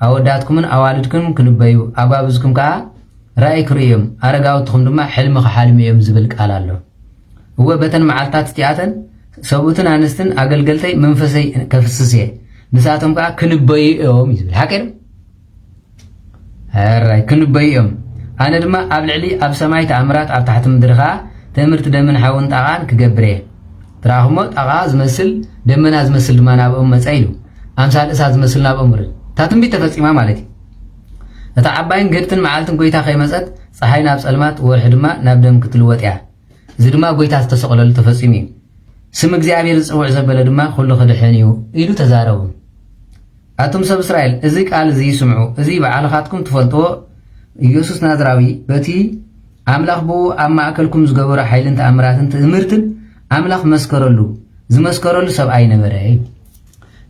ኣወዳትኩምን ኣዋልድኩም ክንበዩ ኣጓብዝኩም ከዓ ራእይ ክርእዮም ኣረጋውትኩም ድማ ሕልሚ ክሓልሙ እዮም ዝብል ቃል ኣሎ እወ በተን መዓልታት እቲኣተን ሰብኡትን ኣንስትን ኣገልገልተይ መንፈሰይ ከፍስስ እየ ንሳቶም ከዓ ክንበዩ እዮም ይብል ሓቀን ሃራይ ክንበዩ እዮም ኣነ ድማ ኣብ ልዕሊ ኣብ ሰማይ ተኣምራት ኣብ ታሕቲ ምድሪ ከዓ ትእምርቲ ደምን ሓውን ጣቓን ክገብር እየ ትራኽሞ ጣቓ ዝመስል ደመና ዝመስል ድማ ናብኦም መጻ ኢሉ ኣምሳል እሳት ዝመስል ናብኦም ውርድ እታ ትንቢት ተፈጺማ ማለት እዩ እታ ዓባይን ግድትን መዓልትን ጎይታ ከይመፀት ፀሓይ ናብ ጸልማት ወርሒ ድማ ናብ ደም ክትልወጥ እያ እዚ ድማ ጎይታ ዝተሰቕለሉ ተፈጺሙ እዩ ስም እግዚኣብሔር ዝፅውዕ ዘበለ ድማ ኩሉ ክድሕን እዩ ኢሉ ተዛረቡ ኣቶም ሰብ እስራኤል እዚ ቃል እዚ ይስምዑ እዚ በዓልኻትኩም ትፈልጥዎ ኢየሱስ ናዝራዊ በቲ ኣምላኽ ብኡ ኣብ ማእከልኩም ዝገበሮ ሓይልን ተኣምራትን ትእምርትን ኣምላኽ መስከረሉ ዝመስከረሉ ሰብኣይ ነበረ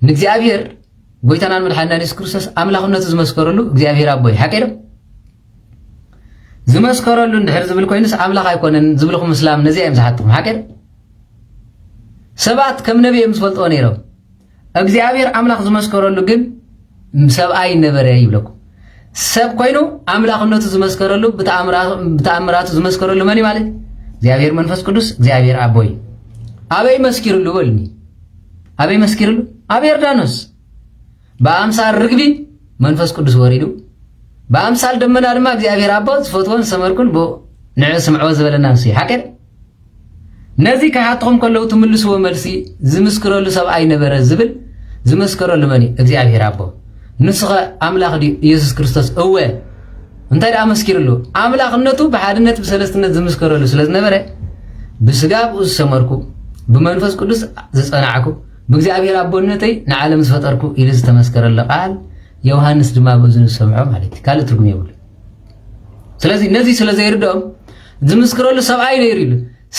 ንእግዚኣብሔር ጎይታናን መድሓኒና ኢየሱስ ክርስቶስ ኣምላኽነቱ ዝመስከረሉ እግዚአብሔር ኣቦይ ሓቀይዶ ዝመስከረሉ እንድሕር ዝብል ኮይኑስ ኣምላኽ ኣይኮነን ዝብልኩም እስላም ነዚ እዮም ዝሓትኩም ሓቀይዶ ሰባት ከም ነቢ እዮም ዝፈልጥዎ ነይሮም እግዚአብሔር ኣምላኽ ዝመስከረሉ ግን ሰብኣይ ነበረ ይብለኩም ሰብ ኮይኑ ኣምላኽነቱ ዝመስከረሉ ብተኣምራቱ ዝመስከረሉ መን ማለት እግዚአብሔር መንፈስ ቅዱስ እግዚአብሔር ኣቦይ ኣበይ መስኪሩሉ በልኒ ኣበይ መስኪሩሉ ኣብ ዮርዳኖስ በአምሳል ርግቢ መንፈስ ቅዱስ ወሪዱ በአምሳል ደመና ድማ እግዚአብሔር አባ ዝፈትዎን ሰመርኩን ቦ ንዕ ስምዖ ዝበለና ንሱ ሓቀን ነዚ ከሓትኩም ከለው ትምልስዎ መልሲ ዝምስክረሉ ሰብኣይ ነበረ ዝብል ዝመስከረሉ መን እግዚአብሔር አባ ንስኸ ኣምላኽ ዲ ኢየሱስ ክርስቶስ እወ እንታይ ዳ መስኪሩሉ ኣምላኽነቱ ብሓድነት ብሰለስትነት ዝምስከረሉ ስለዝነበረ ብስጋ ብኡ ዝሰመርኩ ብመንፈስ ቅዱስ ዝጸናዕኩ በእግዚአብሔር አቦነተይ ንዓለም ዝፈጠርኩ ኢሉ ዝተመስከረለ ቃል ዮሐንስ ድማ በዝኑ ሰምዖ ማለት ካለ ትርጉም ይብሉ ስለዚህ ነዚ ስለዘይርዶም ዝምስክረሉ ሰብኣይ ነይሩ ኢሉ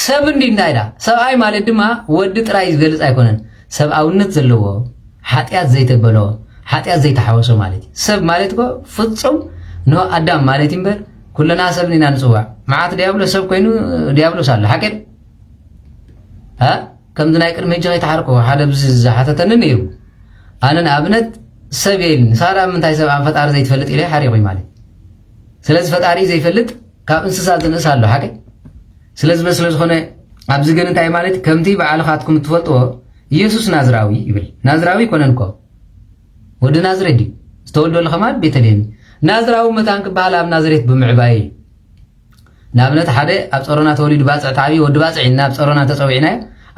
ሰብ እንዲ እንዳይዳ ሰብኣይ ማለት ድማ ወዲ ጥራይ ዝገልጽ ኣይኮነን ሰብኣውነት ዘለዎ ሓጢያት ዘይተበሎ ሓጢያት ዘይተሓወሶ ማለት ሰብ ማለት ኮ ፍጹም ነው አዳም ማለት ይምበር ኩለና ሰብ ኒና ንጽዋዕ ማዓት ዲያብሎስ ሰብ ኮይኑ ዲያብሎስ አለ ሓቀድ ከም ዝናይ ቅድመ ሄጀ ይተሓርቆ ሓደ ብዚ ዝሓተተን ነይሩ ኣነ ንኣብነት ሰብ የልን ሳራ ምንታይ ሰብ ኣብ ፈጣሪ ዘይትፈልጥ ኢለ ሓሪቑ ማለት ስለዚ ፈጣሪ ዘይፈልጥ ካብ እንስሳ ዝንእስ ኣሎ ሓቀድ ስለዚ በስለ ዝኾነ ኣብዚ ግን እንታይ ማለት ከምቲ በዓልኻትኩም ትፈልጥዎ ኢየሱስ ናዝራዊ ይብል ናዝራዊ ኮነንኮ ወዲ ናዝሬት ዝተወልደሉ ኸማል ቤተልሔም ናዝራዊ መታን ክበሃል ኣብ ናዝሬት ብምዕባይ ንኣብነት ሓደ ኣብ ጸሮና ተወሊዱ ባፅዕ ተዓብዩ ወዲ ባፅዕ ኢና ኣብ ጸሮና ተፀዊዕና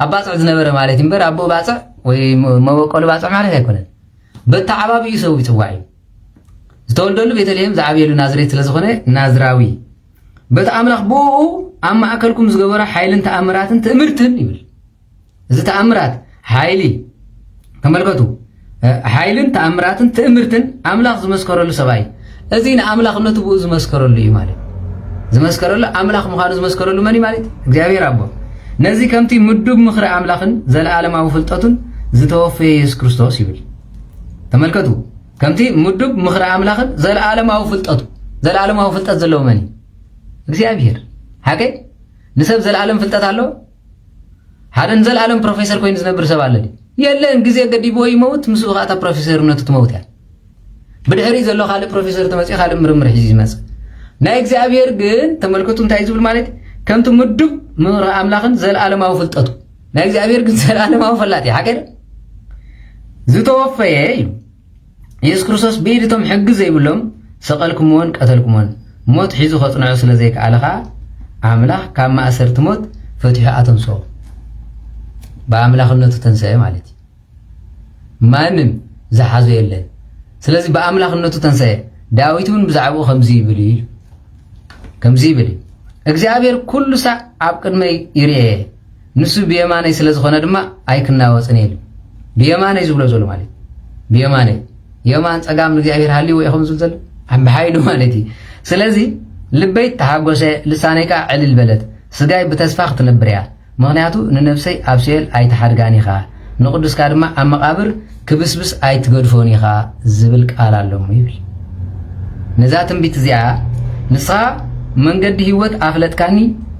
ኣብ ባፅዕ ዝነበረ ማለት እምበር ኣቦ ባፅዕ ወይ መበቆሉ ባፅዕ ማለት ኣይኮነን በታ ዓባቢኡ ሰው ይፅዋዕ እዩ ዝተወልደሉ ቤተልሔም ዝዓብየሉ ናዝሬት ስለ ዝኾነ ናዝራዊ በቲ ኣምላኽ ብኡ ኣብ ማእከልኩም ዝገበሮ ሓይልን ተኣምራትን ትእምርትን ይብል እዚ ተኣምራት ሓይሊ ተመልከቱ ሓይልን ተኣምራትን ትእምርትን ኣምላኽ ዝመስከረሉ ሰብኣይ እዚ ንኣምላኽነቱ ብኡ ዝመስከረሉ እዩ ማለት ዝመስከረሉ ኣምላኽ ምዃኑ ዝመስከረሉ መን ማለት እግዚኣብሔር ኣቦ ነዚ ከምቲ ምዱብ ምኽሪ ኣምላኽን ዘለዓለማዊ ፍልጠቱን ዝተወፈየ ኢየሱስ ክርስቶስ ይብል ተመልከቱ ከምቲ ምዱብ ምኽሪ ኣምላኽን ዘለዓለማዊ ፍልጠት ዘለዎ መን እግዚኣብሔር ሓቀ ንሰብ ዘለዓለም ፍልጠት ኣሎ ሓደን ዘለዓለም ፕሮፌሰር ኮይኑ ዝነብር ሰብ ኣለ የለን ግዜ ገዲቦ ይመውት ምስኡ ኻታ ፕሮፌሰርነቱ ትመውት እያ ብድሕሪ ዘሎ ካልእ ፕሮፌሰር ተመፅኡ ካልእ ምርምር ሒዙ ይመፅእ ናይ እግዚኣብሔር ግን ተመልከቱ እንታይ ዝብል ማለት ከምቲ ምዱብ ምኽሪ ኣምላኽን ዘለዓለማዊ ፍልጠቱ ናይ እግዚኣብሔር ግን ዘለዓለማዊ ፈላጢ ሓቀ ዝተወፈየ እዩ ኢየሱስ ክርስቶስ ብኢድቶም ሕጊ ዘይብሎም ሰቐልኩምዎን ቀተልኩምዎን ሞት ሒዙ ከጽንዑ ስለ ዘይከኣለኻ ኣምላኽ ካብ ማእሰርቲ ሞት ፈቲሑ ኣተንስኦ በኣምላኽነቱ ተንስአ ማለት እዩ ማንም ዝሓዞ የለን ስለዚ በኣምላኽነቱ ተንስአ ዳዊት እውን ብዛዕባኡ ከምዚ ይብል እዩ እግዚኣብሔር ኩሉ ሳዕ ኣብ ቅድመይ ይርአ ንሱ ብየማነይ ስለ ዝኾነ ድማ ኣይክናወፅን የሉ ብየማነይ ዝብሎ ዘሎ ማለት ብየማነይ የማን ፀጋም ንእግዚኣብሔር ሃልይዎ ኢኹም ዝብል ዘሎ ብሓይሉ ማለት እዩ ስለዚ ልበይ ተሓጎሰ ልሳነይካ ዕልል በለት ስጋይ ብተስፋ ክትነብር እያ ምክንያቱ ንነፍሰይ ኣብ ሲኦል ኣይተሓድጋን ኢኻ ንቅዱስካ ድማ ኣብ መቃብር ክብስብስ ኣይትገድፎን ኢኻ ዝብል ቃል ኣሎሞ ይብል ነዛ ትንቢት እዚኣ ንስኻ መንገዲ ህይወት ኣፍለጥካኒ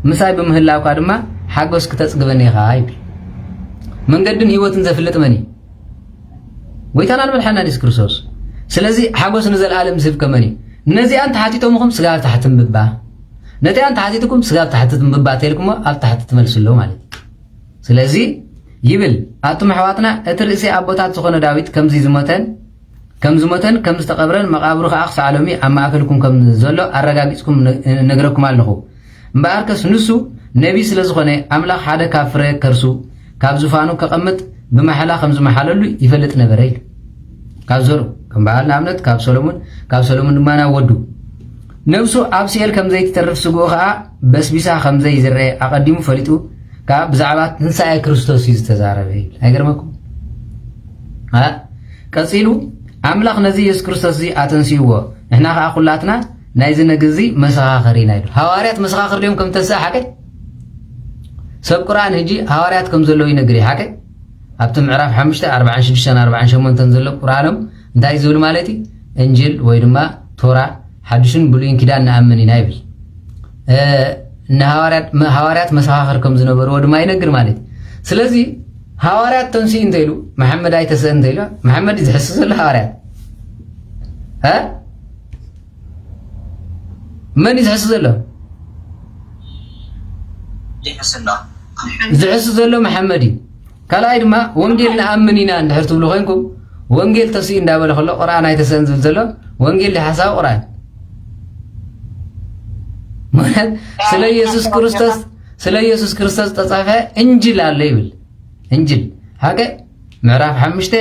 ምሳይ ብምህላውካ ድማ ሓጎስ ክተፅግበኒ ኢኻ ይብል መንገድን ህይወትን ዘፍልጥ መን እዩ ጎይታና ንመድሓኒና ኢየሱስ ክርስቶስ ስለዚ ሓጎስ ንዘለዓለም ዝህብከ መን እዩ ነዚኣን ተሓቲቶምኹም ስጋ ኣብ ታሕቲ ምብባ ነዚኣን ተሓቲትኩም ስጋ ኣብ ታሕቲ ምብባ ተልኩሞ ኣብ ታሕቲ ትመልስሎ ማለት እዩ ስለዚ ይብል ኣቱም ኣሕዋትና እቲ ርእሲ ኣቦታት ዝኾነ ዳዊት ከምዚ ዝሞተን ከም ዝተቐብረን መቃብሩ ከዓ ክሳዕ ሎሚ ኣብ ማእከልኩም ከም ዘሎ ኣረጋጊፅኩም ነግረኩም ኣለኹ እምበኣርከስ ንሱ ነቢ ስለ ዝኾነ ኣምላኽ ሓደ ካብ ፍረ ከርሱ ካብ ዝፋኑ ከቐምጥ ብማሕላ ከም ዝመሓለሉ ይፈልጥ ነበረ ኢሉ ካብ ዘሩ ከም በዓል ንኣብነት ካብ ሰሎሞን ድማ ናብ ወዱ ነብሱ ኣብ ሲኤል ከም ዘይትተርፍ ስግኡ ከዓ በስቢሳ ከም ዘይዝርአ ኣቐዲሙ ፈሊጡ ካብ ብዛዕባ ትንሳኤ ክርስቶስ እዩ ዝተዛረበ ይብል ኣይገርመኩም ቀፂሉ ኣምላኽ ነዚ ኢየሱስ ክርስቶስ እዚ ኣተንስይዎ ንሕና ከዓ ኩላትና ናይዚ ነግዚ መሰኻኸሪ ኢና ኢሉ ሃዋርያት መሰኻኽር ድዮም ከም ተንስአ ሓቀ ሰብ ቁርኣን ሕጂ ሃዋርያት ከም ዘለዎ ይነግር እዩ ሓቀ ኣብቲ ምዕራፍ 5 46 48 ዘሎ ቁርኣኖም እንታይ ዝብል ማለት እዩ እንጅል ወይ ድማ ቶራ ሓድሽን ብሉይን ኪዳን ንኣምን ኢና ይብል ንሃዋርያት መሰኻኽር ከም ዝነበርዎ ድማ ይነግር ማለት እዩ ስለዚ ሃዋርያት ተንስኡ እንተኢሉ መሓመድ ኣይተስእ እንተኢሉ መሓመድ ዝሕስ ዘሎ ሃዋርያት መን ዝሕስ ዘሎ ዝሕስ ዘሎ መሓመድ እዩ ካልኣይ ድማ ወንጌል ንኣምን ኢና እንድሕር ትብሉ ኮይንኩም ወንጌል ተስኡ እንዳበለ ከሎ ቁርኣን ኣይተስእን ዝብል ዘሎ ወንጌል ሓሳብ ቁርኣን ማለት ስለ ኢየሱስ ክርስቶስ ተጻፈ እንጅል አለ ይብል እንጅል ሃገ ምዕራፍ 5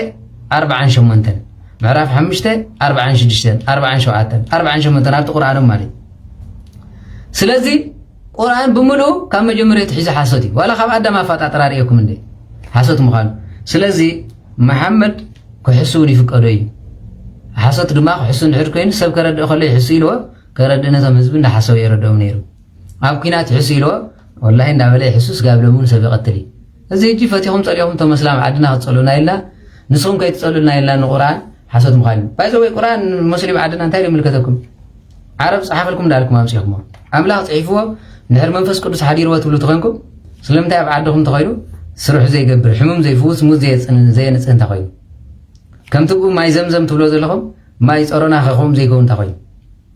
48 ምዕራፍ 5 46 47 48 ኣብቲ ቁርኣን ማለት ስለዚ ቁርኣን ብምሉ ካብ መጀመርያ ትሒዙ ሓሶት እዩ ዋላ ካብ ኣዳም ኣፈጣጥራ ርኢኩም እንዴ ሓሶት ምዃኑ ስለዚ መሓመድ ክሕሱን ይፍቀዶ እዩ ሓሶት ድማ ክሕሱ እንድሕር ኮይኑ ሰብ ከረድእ ከሎ ይሕሱ ኢልዎ كردنتهم حزب እንዳحسوا يردوا نيرو ኣብ ኩናት ሕሱ ኢልዎ والله እንዳበለ ሕሱስ ጋብለሙን ሰብ ይቀትል እዚ እጂ ፈቲኹም ጸልዩኹም ተመስላም ዓድና ክጸሉና ኢልና ንስኹም ከይትጸሉና ኢልና ንቁርአን ሓሰት ምኻል ባይዘው ቁርአን ሙስሊም ዓድና እንታይ ይምልከተኩም ዓረብ ጻሕፈልኩም እንዳልኩም ኣምጽኢኹም ኣምላኽ ጽሒፍዎ ንሕር መንፈስ ቅዱስ ሓዲርዎ ትብሉ ትኾንኩም ስለምንታይ ኣብ ዓድኹም ተኸይዱ ስሩሕ ዘይገብር ሕሙም ዘይፍውስ ሙዝ ዘየንጽህ እንተኾይኑ ከምቲ ማይ ዘምዘም ትብሎ ዘለኹም ማይ ጸሮና ኸኹም ዘይከውን እንተኾይኑ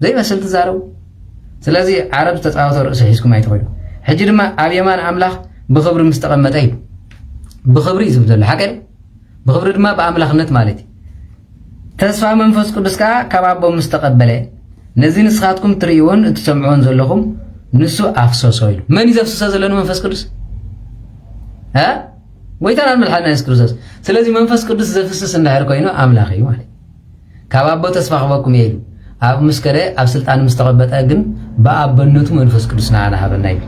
ዘይመስል ትዛረቡ ስለዚ ዓረብ ተጻወተ ርእሲ ሒዝኩም ኣይትኾይኑ ሕጂ ድማ ኣብ የማን ኣምላኽ ብኽብሪ ምስተቐመጠ እዩ ብኽብሪ ዝብል ዘሎ ሓቀ ብኽብሪ ድማ ብኣምላኽነት ማለት እዩ ተስፋ መንፈስ ቅዱስ ከዓ ካብ ኣቦ ምስተቐበለ ነዚ ንስኻትኩም ትርእይዎን እትሰምዕዎን ዘለኹም ንሱ ኣፍሰሶ ኢሉ መን እዩ ዘፍስሶ ዘሎ መንፈስ ቅዱስ ወይታን ኣንመልሓና ኢየሱስ ክርስቶስ ስለዚ መንፈስ ቅዱስ ዘፍስስ እንዳሕር ኮይኑ ኣምላኽ እዩ ማለት ካብ ኣቦ ተስፋ ክበኩም እየ ኢሉ ኣብ ምስከደ ኣብ ስልጣን ምስተቐበጠ ግን በኣበነቱ መንፈስ ቅዱስ ንዓና ሃበና እዩ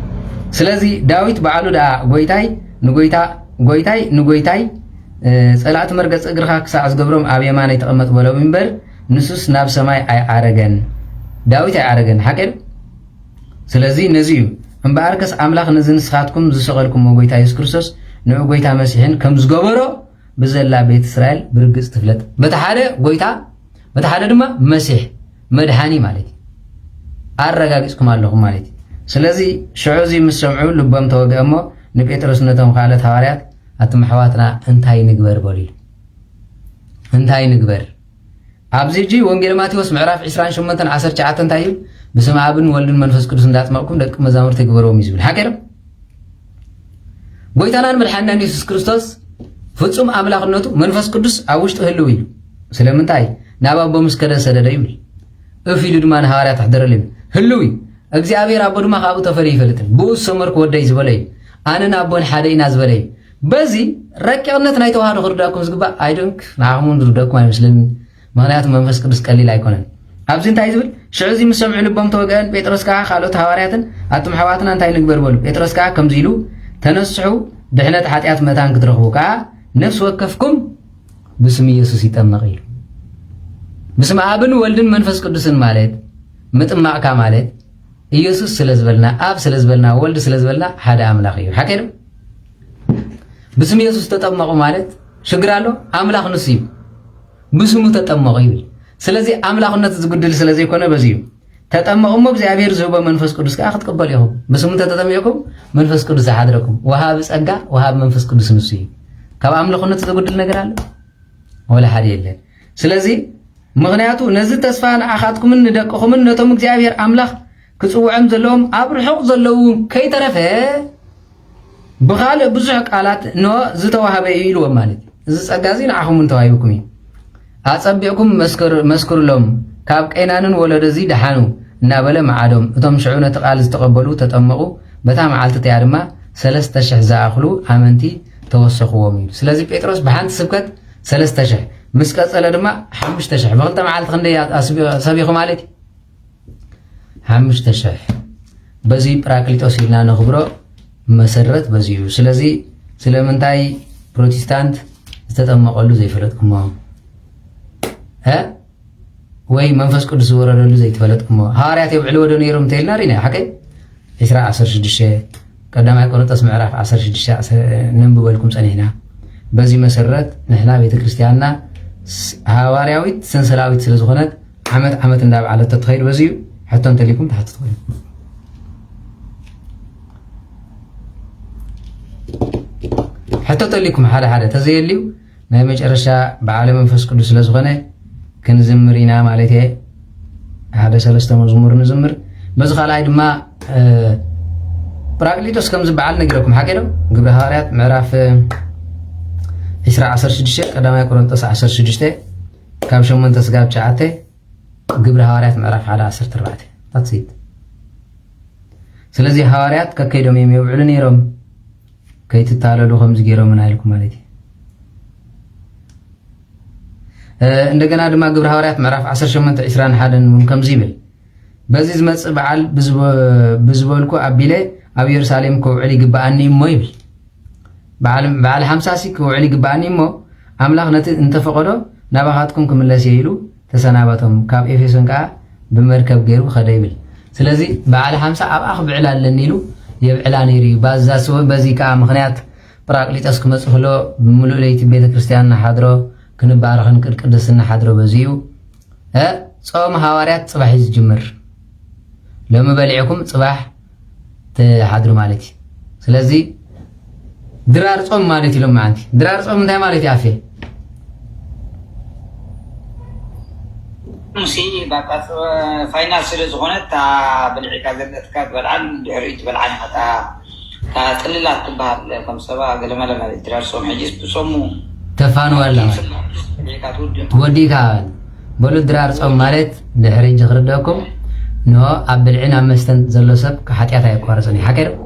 ስለዚ ዳዊት በዓሉ ዳ ጎይታይ ጸላእቲ መርገጽ እግርኻ ክሳዕ ዝገብሮም ኣብ የማን ይተቐመጥ በሎም እምበር ንሱስ ናብ ሰማይ ኣይዓረገን ዳዊት ኣይዓረገን ሓቀን ስለዚ ነዚ እዩ እምበኣርከስ ኣምላኽ ነዚ ንስኻትኩም ዝሰቐልኩሞ ጎይታ ኢየሱስ ክርስቶስ ንዑ ጎይታ መሲሕን ከም ዝገበሮ ብዘላ ቤት እስራኤል ብርግጽ ትፍለጥ በታ ሓደ ጎይታ በታ ሓደ ድማ መሲሕ መድሃኒ ማለት ኣረጋግጽኩም ኣለኹም ማለት ስለዚ ሽዑ እዚ ምስ ሰምዑ ልቦም ተወግአሞ ንጴጥሮስ ነቶም ካልኦት ሐዋርያት ኣትም ኣሕዋትና እንታይ ንግበር በሉ ኢሉ እንታይ ንግበር ኣብዚ እጂ ወንጌል ማቴዎስ ምዕራፍ 28:19 እንታይ እዩ ብስም ኣብን ወልድን መንፈስ ቅዱስ እንዳጥመቕኩም ደቂ መዛሙርቲ ግበሮም እዩ ዝብል ሓቀር ጎይታናን መድሓኒና ኢየሱስ ክርስቶስ ፍጹም ኣምላኽነቱ መንፈስ ቅዱስ ኣብ ውሽጡ ህልው እዩ ስለምንታይ ናብ ኣቦ ምስከደ ሰደደ ይብል እፍ ኢሉ ድማ ንሐዋርያት ኣሕደረልን ህልው እዩ እግዚአብሔር ኣቦ ድማ ካብኡ ተፈለየ ይፈልጥን ብኡ ሰመርኩ ወደይ ዝበለ እዩ ኣነን ኣቦን ሓደ ኢና ዝበለ እዩ በዚ ረቂቕነት ናይ ተዋህዶ ክርዳእኩም ዝግባእ ኣይዶንክ ንዓኹም ዝርዳእኩም ኣይመስልን ምክንያቱ መንፈስ ቅዱስ ቀሊል ኣይኮነን ኣብዚ እንታይ ዝብል ሽዑ እዚ ምስ ሰምዑ ልቦም ተወግአን ጴጥሮስ ከዓ ካልኦት ሐዋርያትን ኣቱም ኣሕዋትና እንታይ ንግበር በሉ ጴጥሮስ ከዓ ከምዚ ኢሉ ተነስሑ ድሕነት ሓጢኣት መታን ክትረኽቡ ከዓ ነፍሲ ወከፍኩም ብስም ኢየሱስ ይጠመቕ ኢሉ ብስም ኣብን ወልድን መንፈስ ቅዱስን ማለት ምጥማቕካ ማለት ኢየሱስ ስለዝበልና ኣብ ስለዝበልና ወልድ ስለዝበልና ሓደ ኣምላኽ እዩ ሓቀ ብስም ኢየሱስ ተጠመቑ ማለት ሽግር ኣሎ ኣምላኽ ንሱ እዩ ብስሙ ተጠመቑ ይብል ስለዚ ኣምላኽነት ዝጉድል ስለዘይኮነ በዚ እዩ ተጠመቑ እሞ እግዚኣብሔር ዝህቦ መንፈስ ቅዱስ ከዓ ክትቀበሉ ኢኹም ብስሙ ተጠመቕኩም መንፈስ ቅዱስ ዝሓድረኩም ወሃቢ ጸጋ ወሃቢ መንፈስ ቅዱስ ንሱ እዩ ካብ ኣምልኽነት ዝጉድል ነገር ኣሎ ወላ ሓደ የለን ስለዚ ምክንያቱ ነዚ ተስፋ ንኣኻትኩምን ንደቅኹምን ነቶም እግዚኣብሔር ኣምላኽ ክጽውዖም ዘለዎም ኣብ ርሑቕ ዘለዉ ከይተረፈ ብኻልእ ብዙሕ ቃላት ኖ ዝተዋሃበ እዩ ኢልዎም ማለት እዚ ጸጋ እዚ ንዓኹምን ተዋሂብኩም እዩ ኣጸቢዕኩም መስክሩሎም ካብ ቀይናንን ወለዶ እዚ ደሓኑ እናበለ መዓዶም እቶም ሽዑ ነቲ ቃል ዝተቐበሉ ተጠመቑ በታ መዓልቲ እያ ድማ 3,000 ዝኣኽሉ ኣመንቲ ተወሰኽዎም እዩ ስለዚ ጴጥሮስ ብሓንቲ ስብከት 3,000 ምስ ቀጸለ ድማ 5,000 ብኽልተ መዓልቲ ክንደይ ሰቢኹ ማለት እዩ 5,000 በዚ ጵራክሊጦስ ኢልና ነኽብሮ መሰረት በዚ እዩ ስለዚ ስለምንታይ ፕሮቴስታንት ዝተጠመቐሉ ዘይፈለጥኩሞ ወይ መንፈስ ቅዱስ ዝወረደሉ ዘይተፈለጥኩሞ ሐዋርያት የብዕልዎ ዶ ነይሮም እንተኢልና ሪና ሓቀይ 16 ቀዳማይ ቆሮንቶስ ምዕራፍ 16 ነንብበልኩም ጸኒሕና በዚ መሰረት ንሕና ቤተ ክርስቲያንና ሐዋርያዊት ሰንሰላዊት ስለ ዝኾነት ዓመት እንዳበዓለት ተትኸይድ በዚ እዩ ሕቶ እንተሊኩም ተሓትት ኮይኑ ሕቶ ተሊኩም ሓደ ተዘየልዩ ናይ መጨረሻ በዓለ መንፈስ ቅዱስ ስለ ዝኾነ ክንዝምር ኢና ማለት እየ ሓደ 3 መዝሙር ንዝምር በዚ ካልኣይ ድማ ጵራቅሊጦስ ከም ዝበዓል ነግረኩም ሓቂዶ ግብረ ሐዋርያት ምዕራፍ 16 ቀዳማይ ቆሮንቶስ 16 ካብ 8 እስካብ 9 ግብረ ሐዋርያት ምዕራፍ 14 ታትሲት ስለዚ ሐዋርያት ከከይዶም የብዕሉ ነይሮም ከይትታለሉ ከምዚ ገይሮም ናይልኩም ማለት እዩ እንደገና ድማ ግብረ ሐዋርያት ምዕራፍ 18:21 ከምዚ ይብል በዚ ዝመጽእ በዓል ብዝበልኩ ኣቢለ ኣብ ኢየሩሳሌም ክውዕል ይግባኣኒ እሞ ይብል በዓል 50 ክውዕል ይግባኣኒ እሞ ኣምላኽ ነቲ እንተፈቐዶ ናባኻትኩም ክምለስ ኢሉ ተሰናበቶም ካብ ኤፌሶን ከዓ بمركب غيرو خدايبل سلازي بعلى 50 ابا خبعل علني له يبعلا نيري بازا سو بزي كا مخنيات براقليطس كمصخلو بملؤ ليت بيت كريستيان حضرو كنبارخن قدسنا حضرو بزيو صوم حواريات صباح يجمر لما بلعكم صباح تحضروا مالتي سلازي درار صوم مالتي لما عندي درار صوم انت مالتي عافيه مسي بقى فاينال سيريز هونت بالعكا زدت كات بالعن دحريت بالعن حتى تقللات تبعت كم سبا قال ما لما درار صوم حجز بصومو تفانوا ولا وديكا بولو درار صوم مالت دحري جخردكم نو ابلعنا مستن زلو سب كحاتيات يقرصني حكر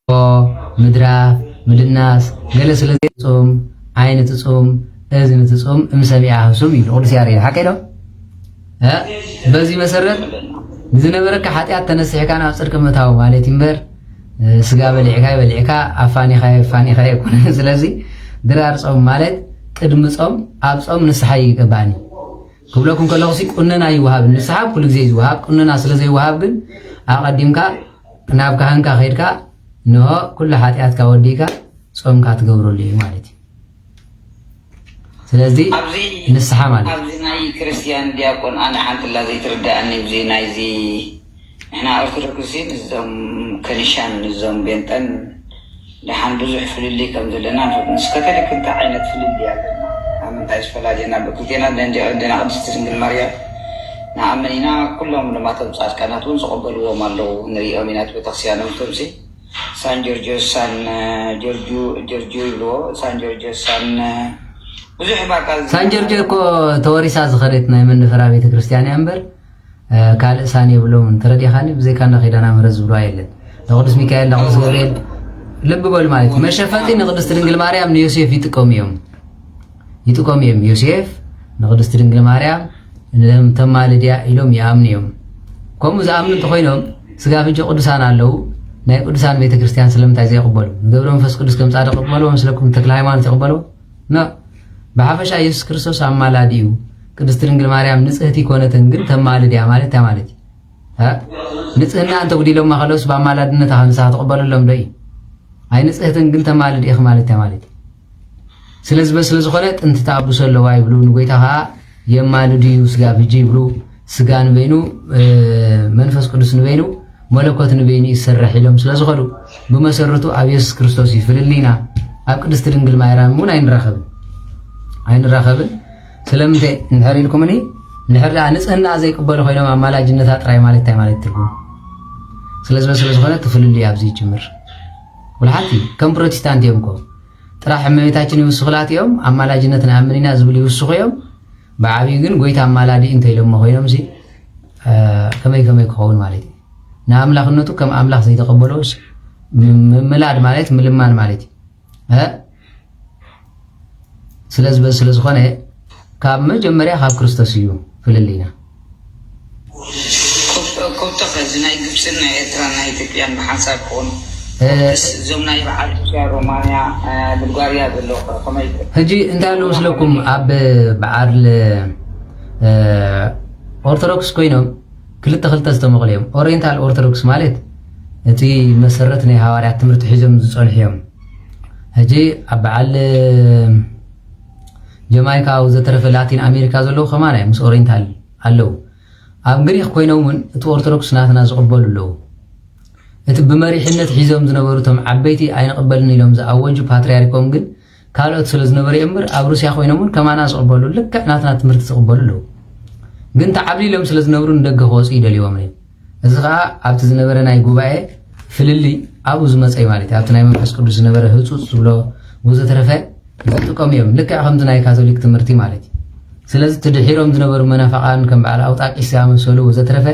او مدرا مدناس جلس لذي تصوم عين تصوم اذن تصوم امسبيع حسوم يقول سياري حكيرو بزي مسرت زنبرك حاتيات تنسح كان افصرك متاو مالتي امبر سغا بلعكا افاني خاي يكون سلازي درار صوم مالت قدم صوم اب صوم نسحي يقباني كبلكم كلوسي قننا يوهاب نسحاب كل زي يوهاب قننا سلازي يوهاب ግን አቀዲምካ ናብ ካህንካ ኸይድካ ነው كل ኃጢአት ካወዲካ ጾምካ ትገብሩልኝ ማለት ስለዚህ ንስሐ ማለት ኣብዚ ናይ ክርስቲያን ዲያቆን ኣነ ሓንቲ ላ ዘይትርዳእኒ ብዚ ናይዚ ንሕና ኦርቶዶክስን እዞም ከኒሻን እዞም ቤንጠን ድሓን ብዙሕ ፍልሊ ከም ዘለና ምስ ከቶሊክ እንታይ ዓይነት ፍልሊ ኣለና ኣብ ምንታይ ዝፈላለየና ብክልቴና ደና ቅድስቲ ድንግል ማርያም ንኣምን ኢና ኩሎም ልማቶም ፃድቃናት እውን ዝቕበልዎም ኣለዉ ንሪኦም ኢና ቤተክርስትያኖም ከምዚ ሳን ጆርጆስ ሳን ጆርጆ ይብልዎ ሳን ጆርጆስ ሳን ጆርጆ እኮ ተወሪሳ ዝኸደት ናይ መንፈራ ቤተክርስትያን እያ እምበር ካልእ ሳን የብሎምን ተረዲኻኒ ብዘይካና ኸይዳና ምህረት ዝብሎ የለን ንቅዱስ ሚካኤል ንቅዱስ ገብርኤል ልብ በሉ ማለት መሸፈጢ ንቅድስቲ ድንግል ማርያም ንዮሴፍ ይጥቀሙ እዮም ዮሴፍ ንቅድስቲ ድንግል ማርያም ተማልድያ ኢሎም ይኣምኑ እዮም ከምኡ ዝኣምኑ እንተኾይኖም ስጋ ፍንጭ ቅዱሳን ኣለዉ ናይ ቅዱሳን ቤተክርስትያን ስለምንታይ ዘይቕበሉ ንገብረ መንፈስ ቅዱስ ከም ጻድቕ ይቕበልዎ ምስለኩም ተክለ ሃይማኖት ይቕበልዎ ኖ بحفشة يسوع كريستوس عمالاديو ቅድስት ድንግል ማርያም ንጽህቲ ኮነትን ግን ተማልድያ ማለት ማለት ንጽህና አንተ ጉዲሎም ማኸለውስ በአማላድነት አሁን ሰዓት ተቀበሉሎም ደይ አይ ንጽህትን ግን ተማልድያ ማለት ስለዚህ ስለዝኾነ ጥንት ተአብዱ ሰለዋ ይብሉ ንጎይታኻ የማልድዩ ስጋ ፍጂ ይብሉ ስጋን በይኑ መንፈስ ቅዱስ ንበይኑ መለኮት ንበይኑ ይሰረሕ ኢሎም ስለዝኾኑ በመሰረቱ አብ ኢየሱስ ክርስቶስ ይፍልልና አብ ቅድስት ድንግል ማርያም ሙን አይንራኸብን ስለምንተ እንሐሪልኩም እኔ ንሕራ ንጽህና ዘይቅበሉ ኮይኖም አማላጅነት አጥራይ ማለት ትርጉም ስለዝኾነ ትፍልልይ ኣብዚ ጅምር ወላሂ ከም ፕሮቴስታንት እዮም ኮ ጥራሕ እመቤታችን ይውስኹላት እዮም አማላጅነት ንኣምኒና ዝብል ይውስኹ እዮም ብዓብይ ግን ጎይታ አማላዲ እንተ ኢሎም ኮይኖም ሲ ከመይ ክኸውን ማለት ንኣምላኽነቱ ከም ኣምላኽ ዘይተቀበሉስ ምምላድ ማለት ምልማን ማለት ስለዝኾነ ካብ መጀመርያ ካብ ክርስቶስ እዩ ፍልልይና ኮብተኸ ናይ ግብፅን ናይ ኤርትራን ናይ ኢትዮጵያን ብሓንሳብ ክኾኑ እዞም ናይ በዓል ሮማንያ ቡልጋርያ ዘለዉ ከመይ ሕጂ እንታይ ኣሎ ምስለኩም ኣብ በዓል ኦርቶዶክስ ኮይኖም ክልተ ዝተመቕሉ እዮም ኦሪየንታል ኦርቶዶክስ ማለት እቲ መሰረት ናይ ሃዋርያት ትምህርቲ ሒዞም ዝፀንሑ እዮም ሕጂ ኣብ በዓል ጀማይካ ወዘተረፈ ላቲን አሜሪካ ዘለዉ ከማናይ ምስ ኦሪየንታል ኣለዉ ኣብ ግሪክ ኮይኖምን እቲ ኦርቶዶክስ ናትና ዝቕበሉ ኣለዉ እቲ ብመሪሕነት ሒዞም ዝነበሩ ቶም ዓበይቲ ኣይንቕበልን ኢሎም ዝኣወጁ ፓትርያርኮም ግን ካልኦት ስለ ዝነበሩ እምበር ኣብ ሩስያ ኮይኖምን ከማና ዝቕበሉ ልክዕ ናትና ትምህርቲ ዝቕበሉ ኣለዉ ግን ተዓብሊሎም ስለ ዝነበሩ ንደገ ክወፁ ይደልይዎም እዮም እዚ ከዓ ኣብቲ ዝነበረ ናይ ጉባኤ ፍልሊ ኣብኡ ዝመፀይ ማለት እዩ ኣብቲ ናይ መንፈስ ቅዱስ ዝነበረ ህፁፅ ዝብሎ ወዘተረፈ ዝጥቀሙ እዮም ልክዕ ከምዚ ናይ ካቶሊክ ትምህርቲ ማለት እዩ ስለዚ ትድሒሮም ዝነበሩ መናፍቃን ከም በዓል ኣውጣቂስ ዝኣመሰሉ ወዘተረፈ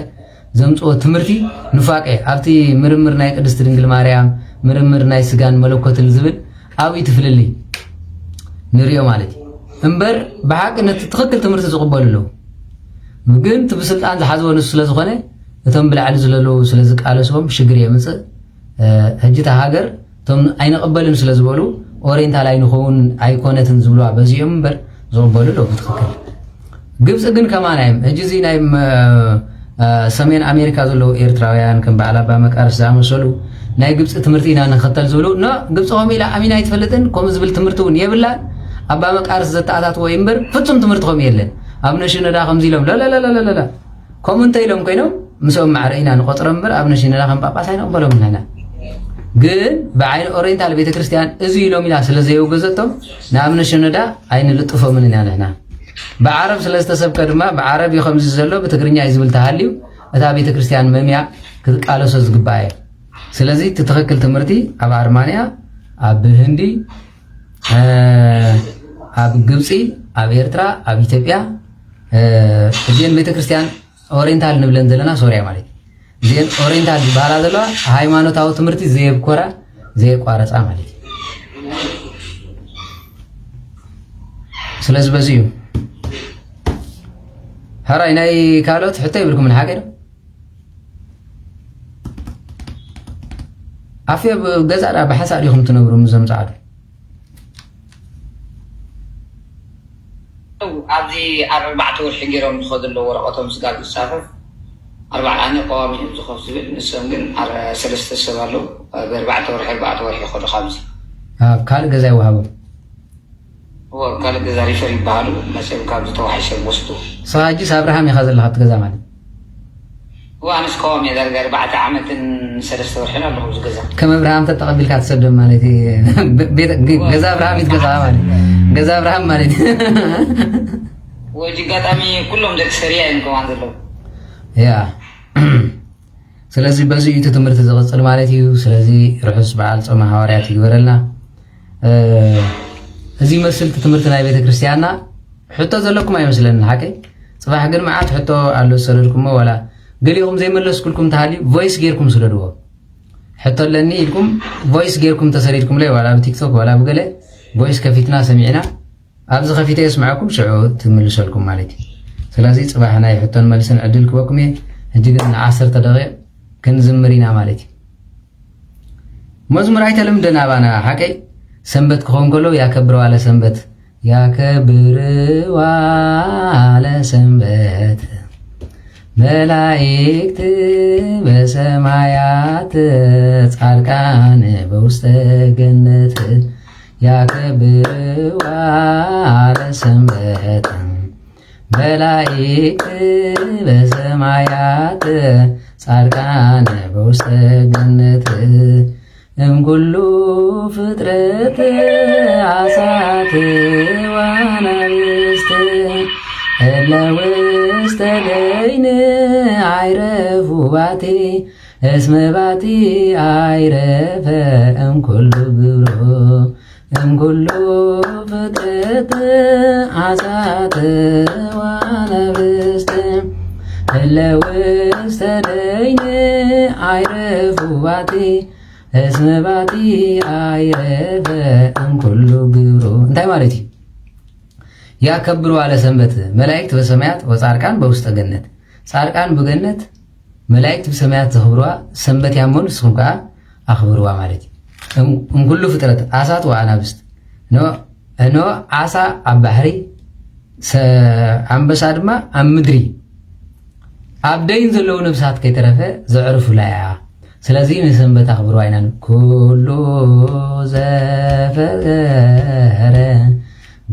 ዘምፅዎ ትምህርቲ ንፋቄ ኣብቲ ምርምር ናይ ቅድስቲ ድንግል ማርያም ምርምር ናይ ስጋን መለኮትን ዝብል ኣብኡ ትፍልሊ ንሪኦ ማለት እዩ እምበር ብሓቂ ነቲ ትኽክል ትምህርቲ ዝቕበሉ ኣለዉ ግን እቲ ብስልጣን ዝሓዝዎ ንሱ ስለዝኾነ እቶም ብላዕሊ ዘለዉ ስለዝቃለስዎም ሽግር የምፅእ ሕጂ እታ ሃገር እቶም ኣይንቕበልን ስለዝበሉ ኦሪየንታል ኣይንኸውን ኣይኮነትን ዝብልዋ በዚኦም እምበር ዝቕበሉ ኣለዉ ብትኽክል ግብፂ ግን ከማናዮም ሕጂ እዚ ናይ ሰሜን ኣሜሪካ ዘለዉ ኤርትራውያን ከም በዓል ኣባ መቃርስ ዝኣመሰሉ ናይ ግብፂ ትምህርቲ ኢና ንኽተል ዝብሉ ኖ ግብፂ ከምኡ ኢላ ኣሚና ኣይትፈልጥን ከምኡ ዝብል ትምህርቲ እውን የብላን ኣባ መቃርስ ዘተኣታትዎ እምበር ፍጹም ትምህርቲ ከምኡ የለን ኣብነ ሽነዳ ከምዚ ኢሎም ለለለለለለ ከምኡ እንተኢሎም ኮይኖም ምስኦም ማዕረ ኢና ንቆጥሮ እምበር ኣብነ ሽነዳ ከም ጳጳስ ኣይንቕበሎም ንሕና ግን ብዓይኒ ኦሪየንታል ቤተክርስትያን እዚ ኢሎም ኢላ ስለዘየውገዘቶም ንኣብነ ሽነዳ ኣይንልጥፎምን ኢና ንሕና بعرب سلسة سبكة دما بعرب يخمس زلوا بتقرنيا يزبل تهاليو أتا بيت كريستيان مميع قالوا سوز قباية سلازي تتخكل تمرتي أب أرمانيا أب هندي أب قبسي أب إيرترا أب إثيوبيا زين بيت كريستيان أورينتال نبلند لنا سوريا مالي زين أورينتال بحالا دلوا هاي مانو تاو تمرتي زيب كورا زيب كوارس عمالي سلاز بزيو هراي ناي كالوت حتى يبلكم من حاجة عافية بجزء بحس عليهم تنوروا مزم زعل عبدي 4 ور حجرهم خذ له ورقتهم سقال السافر 4 أنا قوامي زخوف سبيل نسمجن على 3 سبالو ب4 ور 4 ور ياخذ 5 كال جزاء وهابو هو قال جزاري فريق بالو مثلا كابز توحش الوسط صاجي ابراهيم يخذ لها تجزا مالي وانا سكوم يا درجه 4 عامه 3 ور حنا له جزا كم ابراهيم تتقبل كاتسدم مالتي بيت جزا ابراهيم يتجزا مالي جزا ابراهيم مالتي وجي قطامي كلهم دك سريع انكم عندلو يا ስለዚህ በዚህ ትምህርት ዝቀጽል ማለት እዩ ስለዚህ ርሑስ በዓል ጾመ ሐዋርያት ይግበረልና እዚ መስልቲ ትምህርቲ ናይ ቤተ ክርስቲያንና ሕቶ ዘለኩም ኣይመስለኒ ሓቀይ ጽባሕ ግን መዓት ሕቶ ኣሎ ሰለልኩም ወላ ገሊኹም ዘይመለስኩልኩም ተሃሊ ቮይስ ጌርኩም ስለድዎ ሕቶ ለኒ ኢልኩም ቮይስ ጌርኩም ተሰሪድኩም ላይ ወላ በቲክቶክ ወላ በገለ ቮይስ ከፊትና ሰሚዕና ኣብዚ ከፊተ ይስማዓኩም ሽዑ ትምልሰልኩም ማለት እዩ ስለዚህ ጽባሕ ናይ ሕቶን መልስን ዕድል ክበኩም እጅግን 10 ደቂቃ ክንዝምሪና ማለት እዩ መዝሙር አይተለምደና ባና ሓቀይ ሰንበት ከሆን ከሎ ያከብረው አለ ሰንበት ያከብረው አለ ሰንበት መላእክት በሰማያት ጻድቃን በውስተ ገነት ያከብረው አለ ሰንበት መላእክት በሰማያት ጻድቃን በውስተ ገነት እምኩሉ ፍጥረት አሳት ዋናብስት እለ ውስተ ደይን አይረፉ ባቲ እስመ ባቲ አይረፈ እምኩሉ ግብሮ እምኩሉ ፍጥረት አሳት ዋናብስት እለ ውስተ ደይን አይረፉ ባቲ እስመ ባቲ አይረፈ እምኩሉ ግብሮ እንታይ ማለት እዩ ያከብሩ አለ ሰንበት መላእክት በሰማያት ወጻድቃን በውስተ ገነት ጻድቃን በገነት መላእክት በሰማያት ዘኽብሩዋ ሰንበት ያመኑ ንስኹም ከዓ አኽብሩዋ ማለት እዩ እምኩሉ ፍጥረት አሳት ወአናብስት ኖ ዓሳ ኣብ ባሕሪ አንበሳ ድማ ኣብ ምድሪ ኣብ ደይን ዘለዉ ነብሳት ከይተረፈ ዘዕርፉላ እያ ስለዚህ ንሰንበት አኽብሩ አይናን ኩሉ ዘፈረ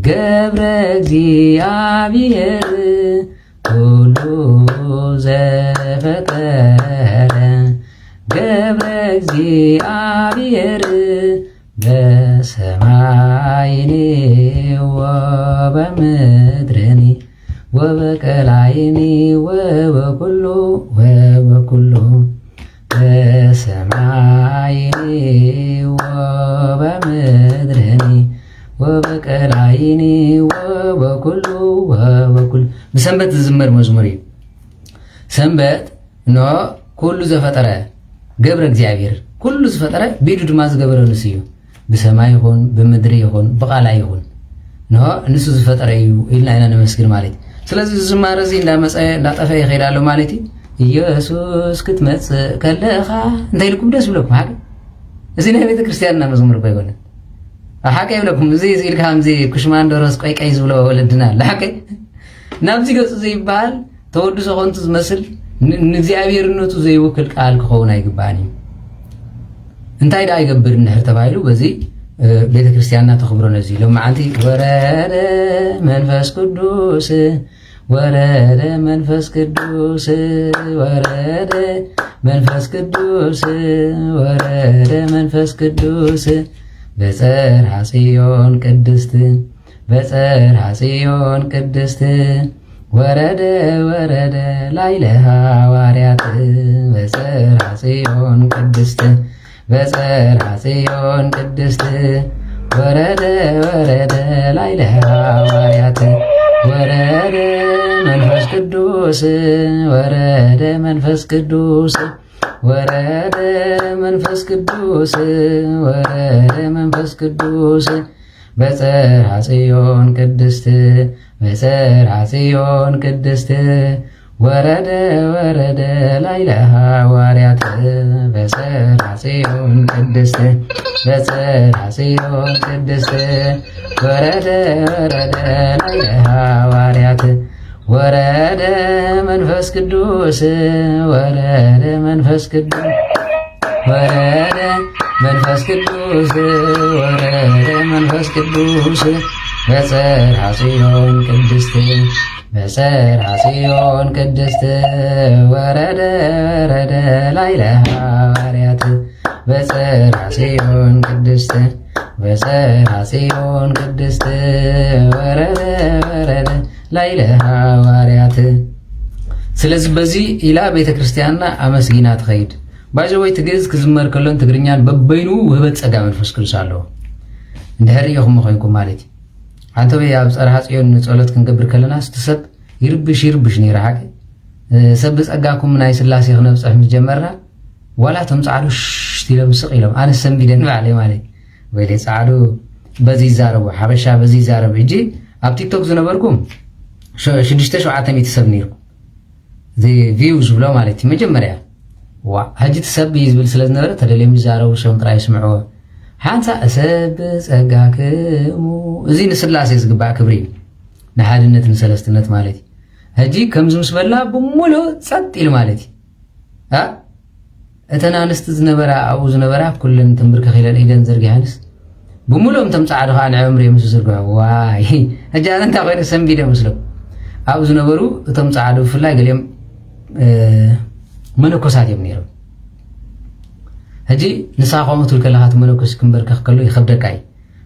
ገብረ እግዚአብሔር ኩሉ ዘፈጠረ ገብረ እግዚአብሔር በሰማይኒ ወበምድርኒ ወበቀላይኒ ወበኩሉ በሰማይኒ ወበምድርኒ ወበቀላይኒ ወበኩሉ ብሰንበት ዝዝመር መዝሙር እዩ ሰንበት ኖ ኩሉ ዘፈጠረ ገብረ እግዚአብሔር ኩሉ ዝፈጠረ ቤዱ ድማ ዝገበረ ንስ እዩ ብሰማይ ይኹን ብምድሪ ይኹን ብቃላይ ይኹን ኖ ንሱ ዝፈጠረ እዩ ኢልና ኢና ነመስግን ማለት እዩ ስለዚ ዝማረ እዚ እንዳጠፈ ይኸይድ ኣሎ ማለት እዩ ኢየሱስ ክትመጽእ ከለኻ እንታይ ኢልኩም ደስ ብለኩም ሓቂ እዚ ናይ ቤተ ክርስቲያንና መዝሙር እኮ ኣይኮነን ሓቂ ይብለኩም እዚ ኢልካ ከምዚ ኩሽማን ደረስ ቆይቀይ ዝብሎ ወለድና ኣለ ሓቂ ናብዚ ገፁ ዘይበሃል ተወድሶ ኮንቱ ዝመስል ንእግዚአብሔርነቱ ዘይውክል ቃል ክኸውን ኣይግባእን እዩ እንታይ ዳ ይገብር እንድሕር ተባሂሉ በዚ ቤተክርስትያንና ተኽብሮ ነዚ ሎማዓንቲ ወረደ መንፈስ ቅዱስ ወረደ መንፈስ ቅዱስ ወረደ መንፈስ ቅዱስ ወረደ መንፈስ ቅዱስ በጽርሐ ጽዮን ቅድስት በጽርሐ ጽዮን ቅድስት ወረደ ወረደ ላዕለ ሐዋርያት በጽርሐ ጽዮን ቅድስት በጽርሐ ጽዮን ቅድስት ወረደ ወረደ ላዕለ ሐዋርያት ወረደ መንፈስ ቅዱስ ወረደ መንፈስ ቅዱስ ወረደ መንፈስ ቅዱስ ወረደ መንፈስ ቅዱስ በጽርሐ ጽዮን ቅድስት በጽርሐ ጽዮን ቅድስት ወረደ ወረደ ላዕለ ሐዋርያት በጽርሐ ጽዮን ቅድስት በጽርሐ ጽዮን ቅድስት ወረደ ወረደ ላዕለ ሐዋርያት ወረደ መንፈስ ቅዱስ ወረደ መንፈስ ቅዱስ ወረደ መንፈስ ቅዱስ ወረደ መንፈስ ቅዱስ በጽርሐ ጽዮን ቅድስት በጽርሐ ጽዮን ቅድስት ወረደ ወረደ ላዕለ ሐዋርያት በጽርሐ ጽዮን ቅድስት በጽርሐ ጽዮን ቅድስት ወረደ ወረደ ላዕለ ሐዋርያት። ስለዚህ በዚህ ኢላ ቤተክርስቲያንና አመስጊና ትኸይድ ባይዘወይ ትግዝ ክዝመር ከሎን ትግርኛን በበይኑ ውህበት ጸጋ መንፈስ ቅዱስ ኣለዎ እንድሕር ኢኹም ኮይንኩም ማለት እዩ አንተ በያብ ጽርሐ ጽዮን ጸሎት ክንገብር ከለና ስትሰብ ይርብሽ ነይራ ሓቂ ሰብ ጸጋኩም ናይ ስላሴ ክነብጽሕ ምጀመርና ወላ ተምጻዕሉ ሽቲሎም ስቕ ኢሎም ኣነ ሰንቢደን ባዕለይ ማለት ወይ ጻዕሉ በዚ ይዛረቡ ሓበሻ በዚ ይዛረቡ እጂ ኣብ ቲክቶክ ዝነበርኩም 6-700 ሰብ ነይርኩም እዚ ቪውዝ ብሎ ማለት እዩ መጀመርያ ዋ ሕጂ ትሰብ ይዝብል ስለ ዝነበረ ተደልዮም ይዛረቡ ሰም ጥራይ ይስምዕዎ ሓንሳ ሰብ ጸጋክሙ እዚ ንስላሴ ዝግባእ ክብሪ ንሓድነት ንሰለስትነት ማለት ሕጂ ከምዚ ምስ በላ ብሙሉእ ጸጥ ኢሉ ማለት እተን ኣንስቲ ዝነበራ ኣብኡ ዝነበራ ኩለን ትንብርከኽ ኢለን ኢደን ዘርጊሓንስ ብሙሉኦም ተምጻዕዱ ከዓ ንዕምሪ ምስ ዝርግሑ ዋይ ሕጂ ኣነ እንታይ ኮይኑ ሰንቢደ ምስሎም ኣብኡ ዝነበሩ እቶም ጻዕዱ ብፍላይ ገሊኦም መነኮሳት እዮም ነይሮም ሕጂ ንሳኾም እትብል ከለኻ እቲ መነኮስ ክንበርከኽ ከሎ ይኸብደካ እዩ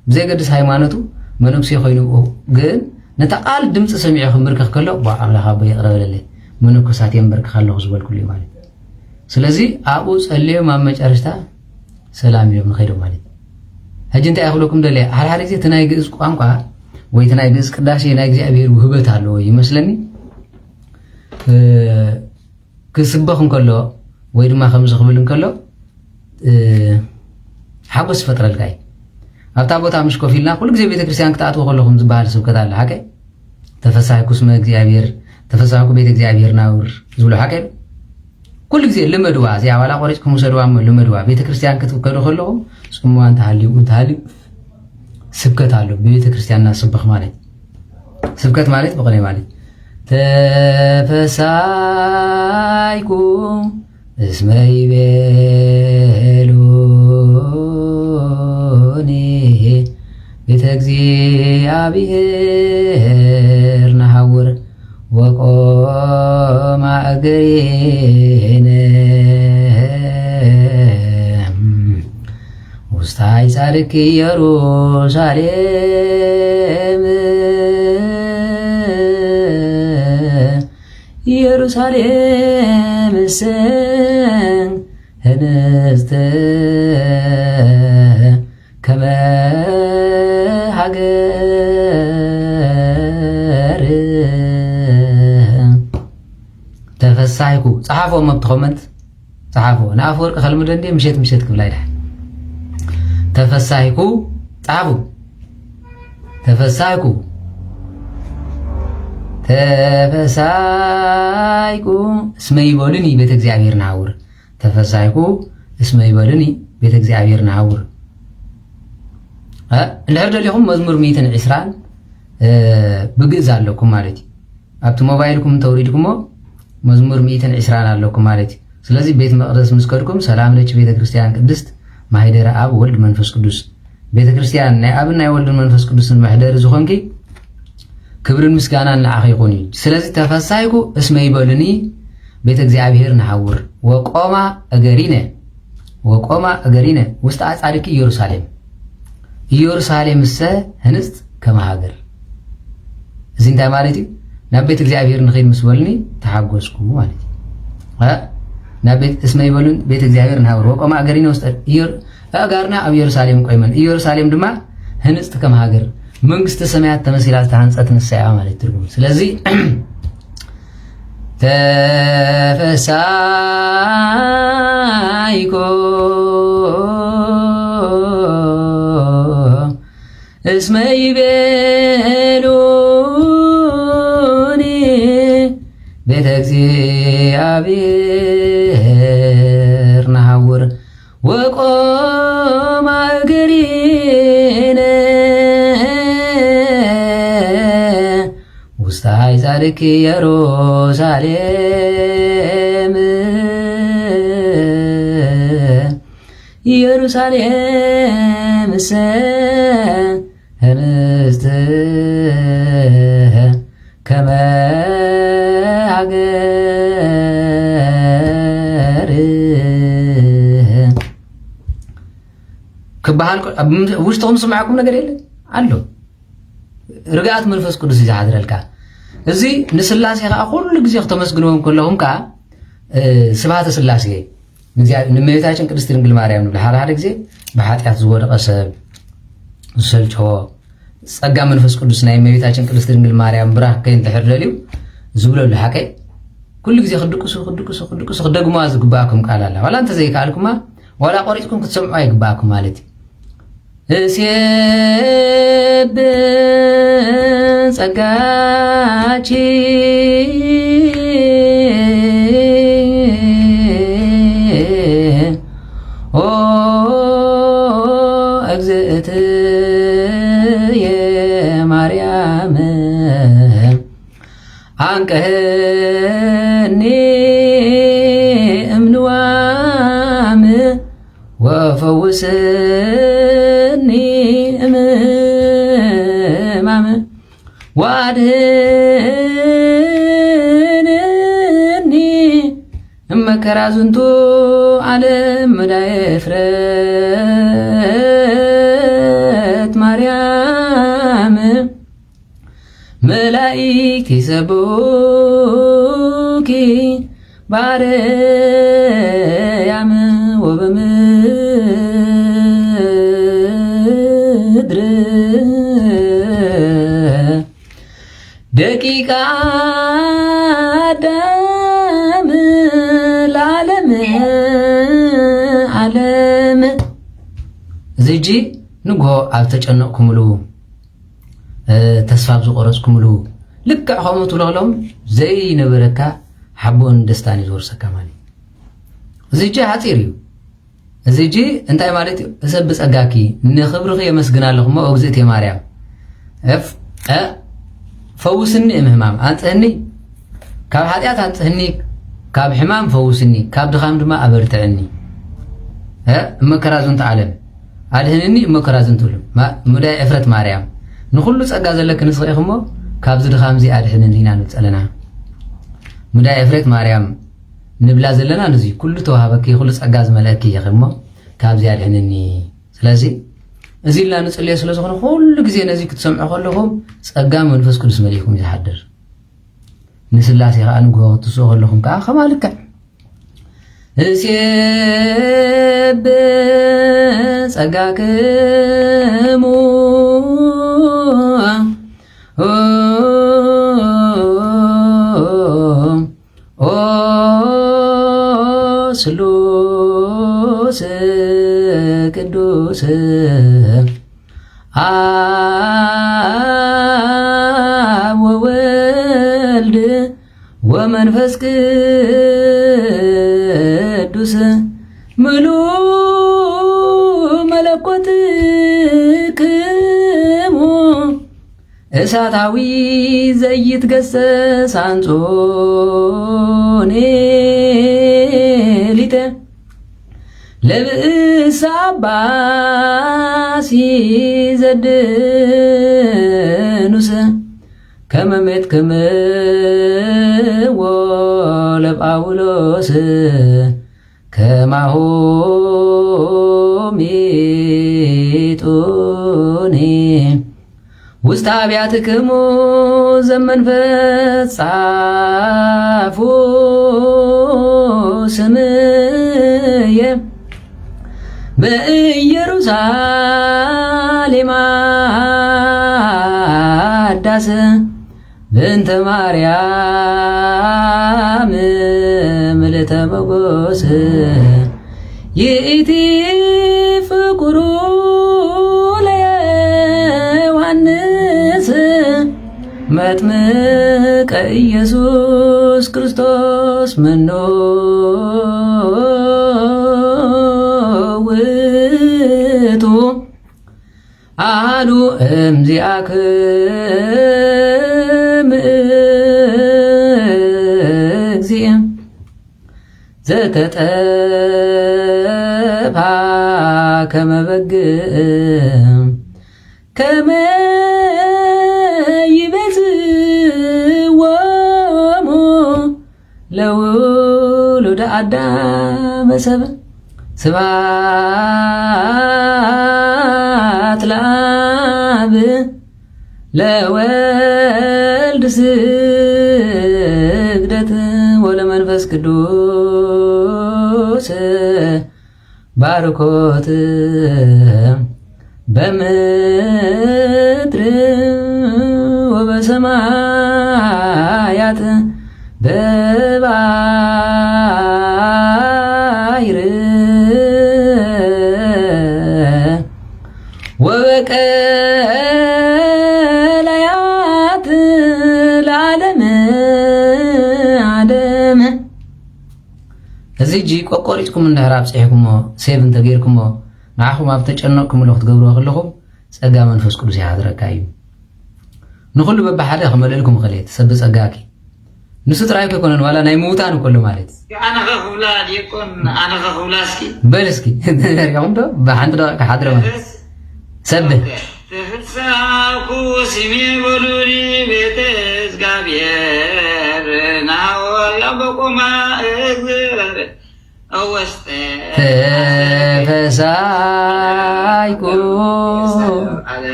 ብዘይገድስ ሃይማኖቱ መነኩሴ ኮይኑ ግን ነታ ቃል ድምፂ ሰሚዑ ክምብርከኽ ከሎ ኣምላኽ ኣቦ ይቕረበለለይ መነኮሳት የንበርክኽ ኣለኹ ዝበልኩሉ እዩ ማለት ስለዚ ኣብኡ ጸልዮም ኣብ መጨረሽታ ሰላም ኢሎም ንኸይዶም ማለት ሕጂ እንታይ ይኽብለኩም ደለየ ሓድሓደ ግዜ እቲ ናይ ግእዝ ቋንቋ ወይ እቲ ናይ ግእዝ ቅዳሴ ናይ እግዚኣብሔር ውህበት ኣለዎ ይመስለኒ ክስበኽ እንከሎ ወይ ድማ ከምዚ ክብል እንከሎ ሓጎስ ፈጥረልካ እዩ ኣብታ ቦታ ምስ ኮፍ ኢልና ኩሉ ግዜ ቤተክርስትያን ክትኣትዎ ከለኹም ዝበሃል ስብከት ኣለ ሓቀ ተፈሳሒኩ ስመ እግዚኣብሔር ተፈሳሒኩ ቤተ እግዚኣብሔር ናውር ዝብሎ ሓቀ ኩሉ ግዜ ልመድዋ እዚኣ ዋላ ቆሪፅኩም ውሰድዋ እሞ ልመድዋ ቤተክርስትያን ክትከዱ ከለኹም ፅሙዋ እንተሃልዩ ስብከት ኣሎ ብቤተክርስትያንና ስብኽ ማለት ስብከት ማለት ብቕኔ ማለት ተፈሳይኩ እስመ ይቤሉኒ ቤተ እግዚአብሔር ናሐውር ወቆማ እገሪነ ውስታይ ጻድቅ ኢየሩሳሌም ኢየሩሳሌም ሰን ህንስተ ከመ ሃገር ተፈሳይኩ ጸሓፎ መብትኸመንት ጸሓፎ ንኣፈወርቂ ኸልምደ እንዴ ምሸት ክብላ ይድሓ ተፈሳይኩ ጸሓፉ ተፈሳይኩ ተፈሳይኩ እስመ ይበሉኒ ቤተ እግዚአብሔር ናውር ተፈሳይኩ እስመ ይበሉኒ ቤተ እግዚአብሔር ናውር እንድሕር ደሊኹም መዝሙር 120 ብግእዝ ኣለኩም ማለት እዩ ኣብቲ ሞባይልኩም ተውሪድኩሞ መዝሙር 120 ኣለኩም ማለት እዩ። ስለዚ ቤት መቅደስ ምስ ከድኩም ሰላም ለች ቤተ ክርስቲያን ቅድስት ማሕደረ አብ ወልድ መንፈስ ቅዱስ ቤተ ክርስቲያን ናይ አብን ናይ ወልድን መንፈስ ቅዱስን ማሕደረ ዝኾንኪ ክብርን ምስጋናን ንዓኺ ይኹን እዩ። ስለዚ ተፈሳይኩ እስመ ይበሉኒ ቤተ እግዚአብሔር ንሓውር ወቆማ እገሪነ ውስጥ አጻድቂ ኢየሩሳሌም እሰ ህንጽት ከመሃገር እዚ እንታይ ማለት እዩ? ናብ ቤተ እግዚአብሔር ንኸይድ ምስ በሉኒ ተሓጎስኩ ማለት እዩ። ናብ ቤት እስመ ይበሉን ቤተ እግዚአብሔር ንሓውር ወቆማ እገሪነ ውስጥ አጋርና ኣብ ኢየሩሳሌም ቆይመን ኢየሩሳሌም ድማ ህንጽት ከመሃገር መንግስተ ሰማያት ተመሲላ ዝተሃንጸት ንስያ ማለት ትርጉም። ስለዚ ተፈሳይኮ እስመ ይቤሉኒ ቤተ እግዚአብሔር ንሓውር ወቆማ እገሪነ ውስተ አዕጻድቂ ኢየሩሳሌም እሰ ህንጽት ከመ ሃገር ክበሃል ውሽጥኩም ስምዓኩም ነገር የለ ኣሎ ርግኣት መንፈስ ቅዱስ ይዝሓድረልካ እዚ ንስላሴ ከዓ ኩሉ ግዜ ከተመስግንዎም ከለኹም ከዓ ስብሃተ ስላሴ ንእመቤታችን ቅድስት ድንግል ማርያም ንብል ሓደ ግዜ ብሓጢአት ዝወደቐ ሰብ ዝሰልችዎ ጸጋ መንፈስ ቅዱስ ናይ እመቤታችን ቅድስት ድንግል ማርያም ብራኽ ከይንትሕር ደልዩ ዝብለሉ ሓቀይ ኩሉ ግዜ ክድቅሱ ክደግሞዋ ዝግባኣኩም ቃል ኣላ ዋላ እንተዘይከኣልኩማ ዋላ ቆሪፅኩም ክትሰምዑ ኣይግባኣኩም ማለት እዩ። እሴብ ጸጋቺ ኦ እግዝእትየ ማርያም አንቀህኒ እምንዋም ወፈውስኒ እምማም ወአድኅነኒ እመከራ ዝንቱ ዓለም መዳየ እፍረት ማርያም መላእክት ይሰብሑኪ በአርያም ወበምድር ደቂቃ አዳም ለዓለም ዓለም እዚ እጂ ንግሆ ኣብ ተጨነቕኩምሉ ተስፋ ዝቆረፅኩምሉ ልክዕ ከምኡ ትብለክሎም ዘይነበረካ ሓቦን ደስታን ዝወርሰካ ማለት እዚ እጂ ሓፂር እዩ። እዚ እጂ እንታይ ማለት እዩ? እሰብ ብፀጋኪ ንክብርኺ የመስግና ኣለኹሞ እግዝእትየ ማርያም ፈውስኒ እምህማም አንጽህኒ ካብ ሓጢአት አንጽህኒ ካብ ሕማም ፈውስኒ ካብ ድኻም ድማ ኣበርትዕኒ እመከራ ዝንቱ ዓለም ኣድህንኒ እመከራ ዝንቱ ሙዳይ እፍረት ማርያም ንኩሉ ጸጋ ዘለክ ንስኺ እሞ ካብዚ ድኻም እዚ ኣድህንኒ ኢና ንጸለና ሙዳይ እፍረት ማርያም ንብላ ዘለና ነዚ ኩሉ ተዋሃበኪ ኩሉ ጸጋ ዝመልአኪ ይኽሞ ካብዚ ኣድህንኒ። ስለዚ እዚ ኢልና ንጽልዮ ስለ ዝኾነ ኩሉ ግዜ ነዚ ክትሰምዑ ከለኹም ጸጋ መንፈስ ቅዱስ መሊእኩም ዝሓድር ንስላሴ ከዓ ንግሆ ክትስኡ ከለኹም ከዓ ከማልክዕ እሴብ ጸጋክሙ ኦ ስሉስ ቅዱስ አብ ወወልድ ወመንፈስ ቅዱስ ምሉእ መለኮትክሙ እሳታዊ ዘይትገሰስ አንጾ ሊተ ለብእስ አባሲ ዘድኑሰ ከመሜት ከመዎ ለጳውሎስ ከማሆሚጡኒ ውስጥ አብያትክሙ ዘመንፈስ ጻፉ ስምየ በኢየሩሳሌም አዳስ በእንተ ማርያም ምልዕተ መጎስ ይእቲ ፍቁሩ ለዮሐንስ መጥምቀ ኢየሱስ ክርስቶስ መኖ ውእቱ አሐዱ እምዚአክም እግዚእ ዘተጠብሐ ከመ በግዕ ከመ ይቤዝዎሙ ለውሉደ አዳም ሰብእ ስብሐት ለአብ ለወልድ ስግደት ወለመንፈስ ቅዱስ ባርኮት በምድር ወበሰማያት በባሕር ወበቀላያት ለዓለመ ዓለም። እዚ እጂ ቆቆሪፅኩም እንድሕር ኣብፅሒኩሞ ሴቭ እንተገይርኩሞ ንዓኹም ኣብ ተጨነቕኩምሎ ክትገብርዎ ከለኹም ፀጋ መንፈስ ቅዱስ ይሓድረካ እዩ። ንኩሉ በብሓደ ክመልአልኩም ክእል እየ ትሰቢ ፀጋኪ ንሱ ጥራይ ኮይኮነን ዋላ ናይ ምዉታን ከሎ ማለት ኣነ ከኽብላ ዲኮን ኣነ ከኽብላ እስኪ በል እስኪ ሪኹም ዶ ብሓንቲ ደቂቃ ሓድረ ማለት ሰብህ ተፈሳኩ ስሜ በሉኒ ቤተ እግዚአብሔር ናወያ በቆማ እግር أوست تفسايكو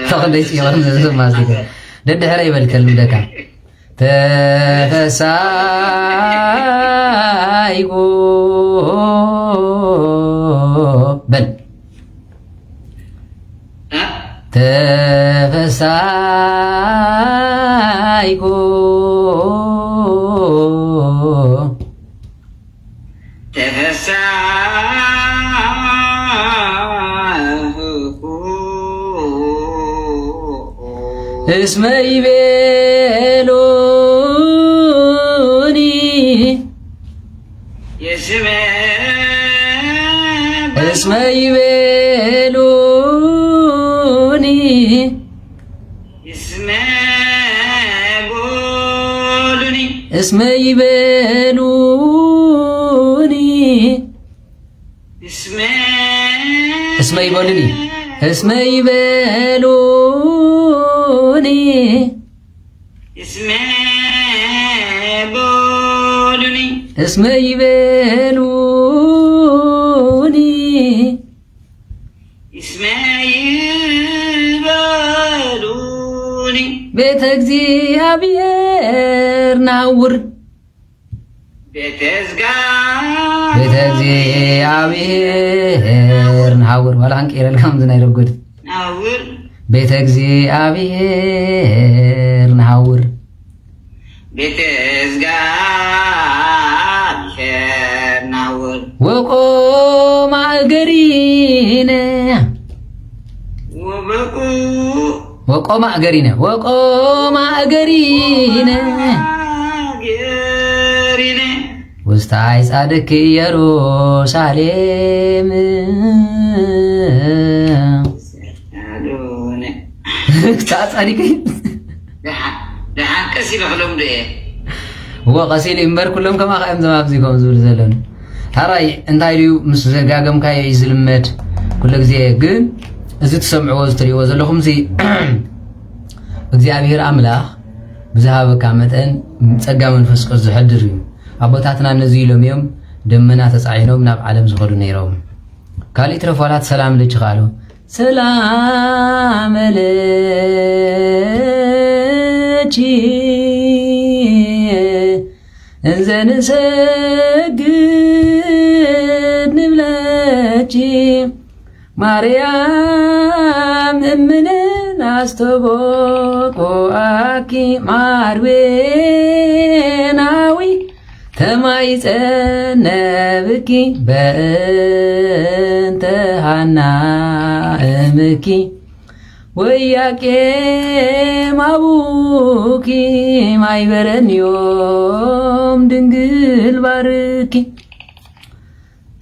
تقليت يا ورم زم مازيك دد هراي بالكلم دكا تفسايكو بل تفسايكو اسمي بيلوني اسمي بيلوني اسمي بيلوني اسمي بيلوني اسمي بيلوني اسمي بيلوني ቤተ እግዚአብሔር ናውር ቤተ እግዚአብሔር ናውር ወላን ቀረል ከም ዝናይ ረጎድ ናውር ቤተ እግዚአብሔር ናውር ቤተ እግዚአብሔር ናውር ወቆማ እገሪነ ወቆማ እገሪነ ወቆማ እገሪነ ውስታይ ጻድቅ ኢየሩሳሌም ጻድቅ ደሃን ቀሲ ለخلم ده هو قسيل إمبر كلهم كما خايم زمان بزيكم زول زلون هراي انتايريو مس زقاقم كاي يزلمت كل ጊዜ ግን እዚህ ተሰምዑ ወዝትሪዎ ዘለኹም ዚ እግዚአብሔር አምላኽ ብዝሃበካ መጠን ጸጋ መንፈስ ቅዱስ ዝሕድር እዩ አቦታትና እነዚህ ኢሎም እዮም ደመና ተጻዒኖም ናብ ዓለም ዝኸዱ ነይሮም ካልእ ትረፋላት ሰላም ልጅ ቃሉ ሰላም ለቺ እንዘንሰግድ ንብለቺ ማርያም እምንን አስተቦቆአኪ ማርዌናዊ ተማይጸነብኪ በእንተ ሃና እምኪ ወያቄም አቡኪ ማይበረንዮም ድንግል ባርኪ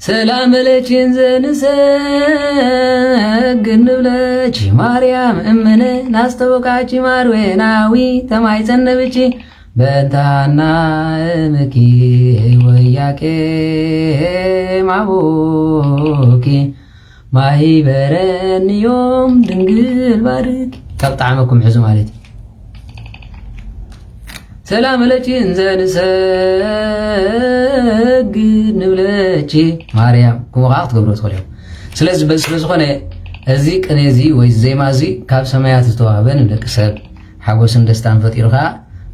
ሰላም ለችን ዘንሰግድ ንብለቺ ማርያም እምነ ናስተወቃቺ ማርዌናዊ ተማይጸነብቺ በእንተ ሃና እምኪ ወያቄም አቡኪ ማይበረንዮም ድንግል ባርኪ ካብ ጣዕመኩም ሕዙ ማለት ሰላም ለችን ዘንሰግድ ንብለቺ ማርያም ኩምኻ ክትገብሮ ትኽእሉ ስለዚ ስለዝኾነ እዚ ቅኔ እዚ ወይ ዜማ እዚ ካብ ሰማያት ዝተዋህበ ንደቂ ሰብ ሓጎስን ደስታን ፈጢሩኻ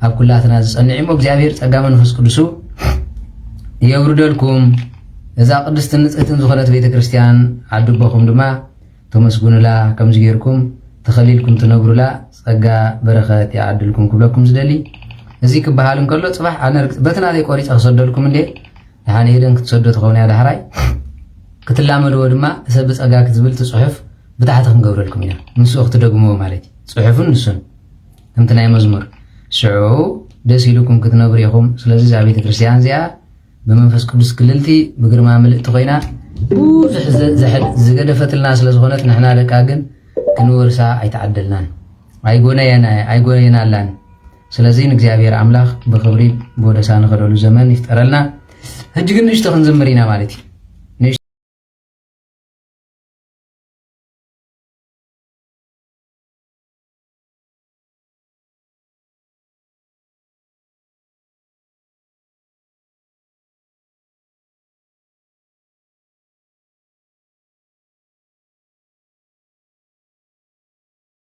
ኣብ ኩላትና ዝጸንዕ እሞ እግዚአብሔር ጸጋ መንፈስ ቅዱሱ የውርደልኩም እዛ ቅድስትን ንጽሕትን ዝኾነት ቤተ ክርስቲያን ዓድቦኹም ድማ ተመስግኑላ ከምዚ ጌርኩም ተኸሊልኩም ትነብሩላ ጸጋ በረኸት ይዓድልኩም ክብለኩም ዝደሊ እዚ ክበሃል እንከሎ ጽባሕ ኣነ በትና ዘይቆሪፀ ክሰደልኩም እንዴ ድሓን ሄደን ክትሰዶ ትኸውን እያ ዳሕራይ ክትላመድዎ ድማ ሰብ ጸጋ ክትዝብል ትጽሑፍ ብታሕቲ ክንገብረልኩም ኢና ንስኡ ክትደግምዎ ማለት እዩ ጽሑፍን ንሱን ከምቲ ናይ መዝሙር ሽዑ ደስ ኢሉኩም ክትነብሩ ኢኹም ስለዚ እዛ ቤተ ክርስቲያን እዚኣ بمنفس قدس كللتي بقرما ملئت خوينا بوزح زقدفتلنا سلازغونت نحنا لكاقن كنورسا ايتعدلنا ايقونا لان سلازين እግዚአብሔር አምላኽ በክብሪ በወደሳ ንኸደሉ ዘመን ይፍጠረልና እጅግ ንሽተኽን ዘመሪና ማለት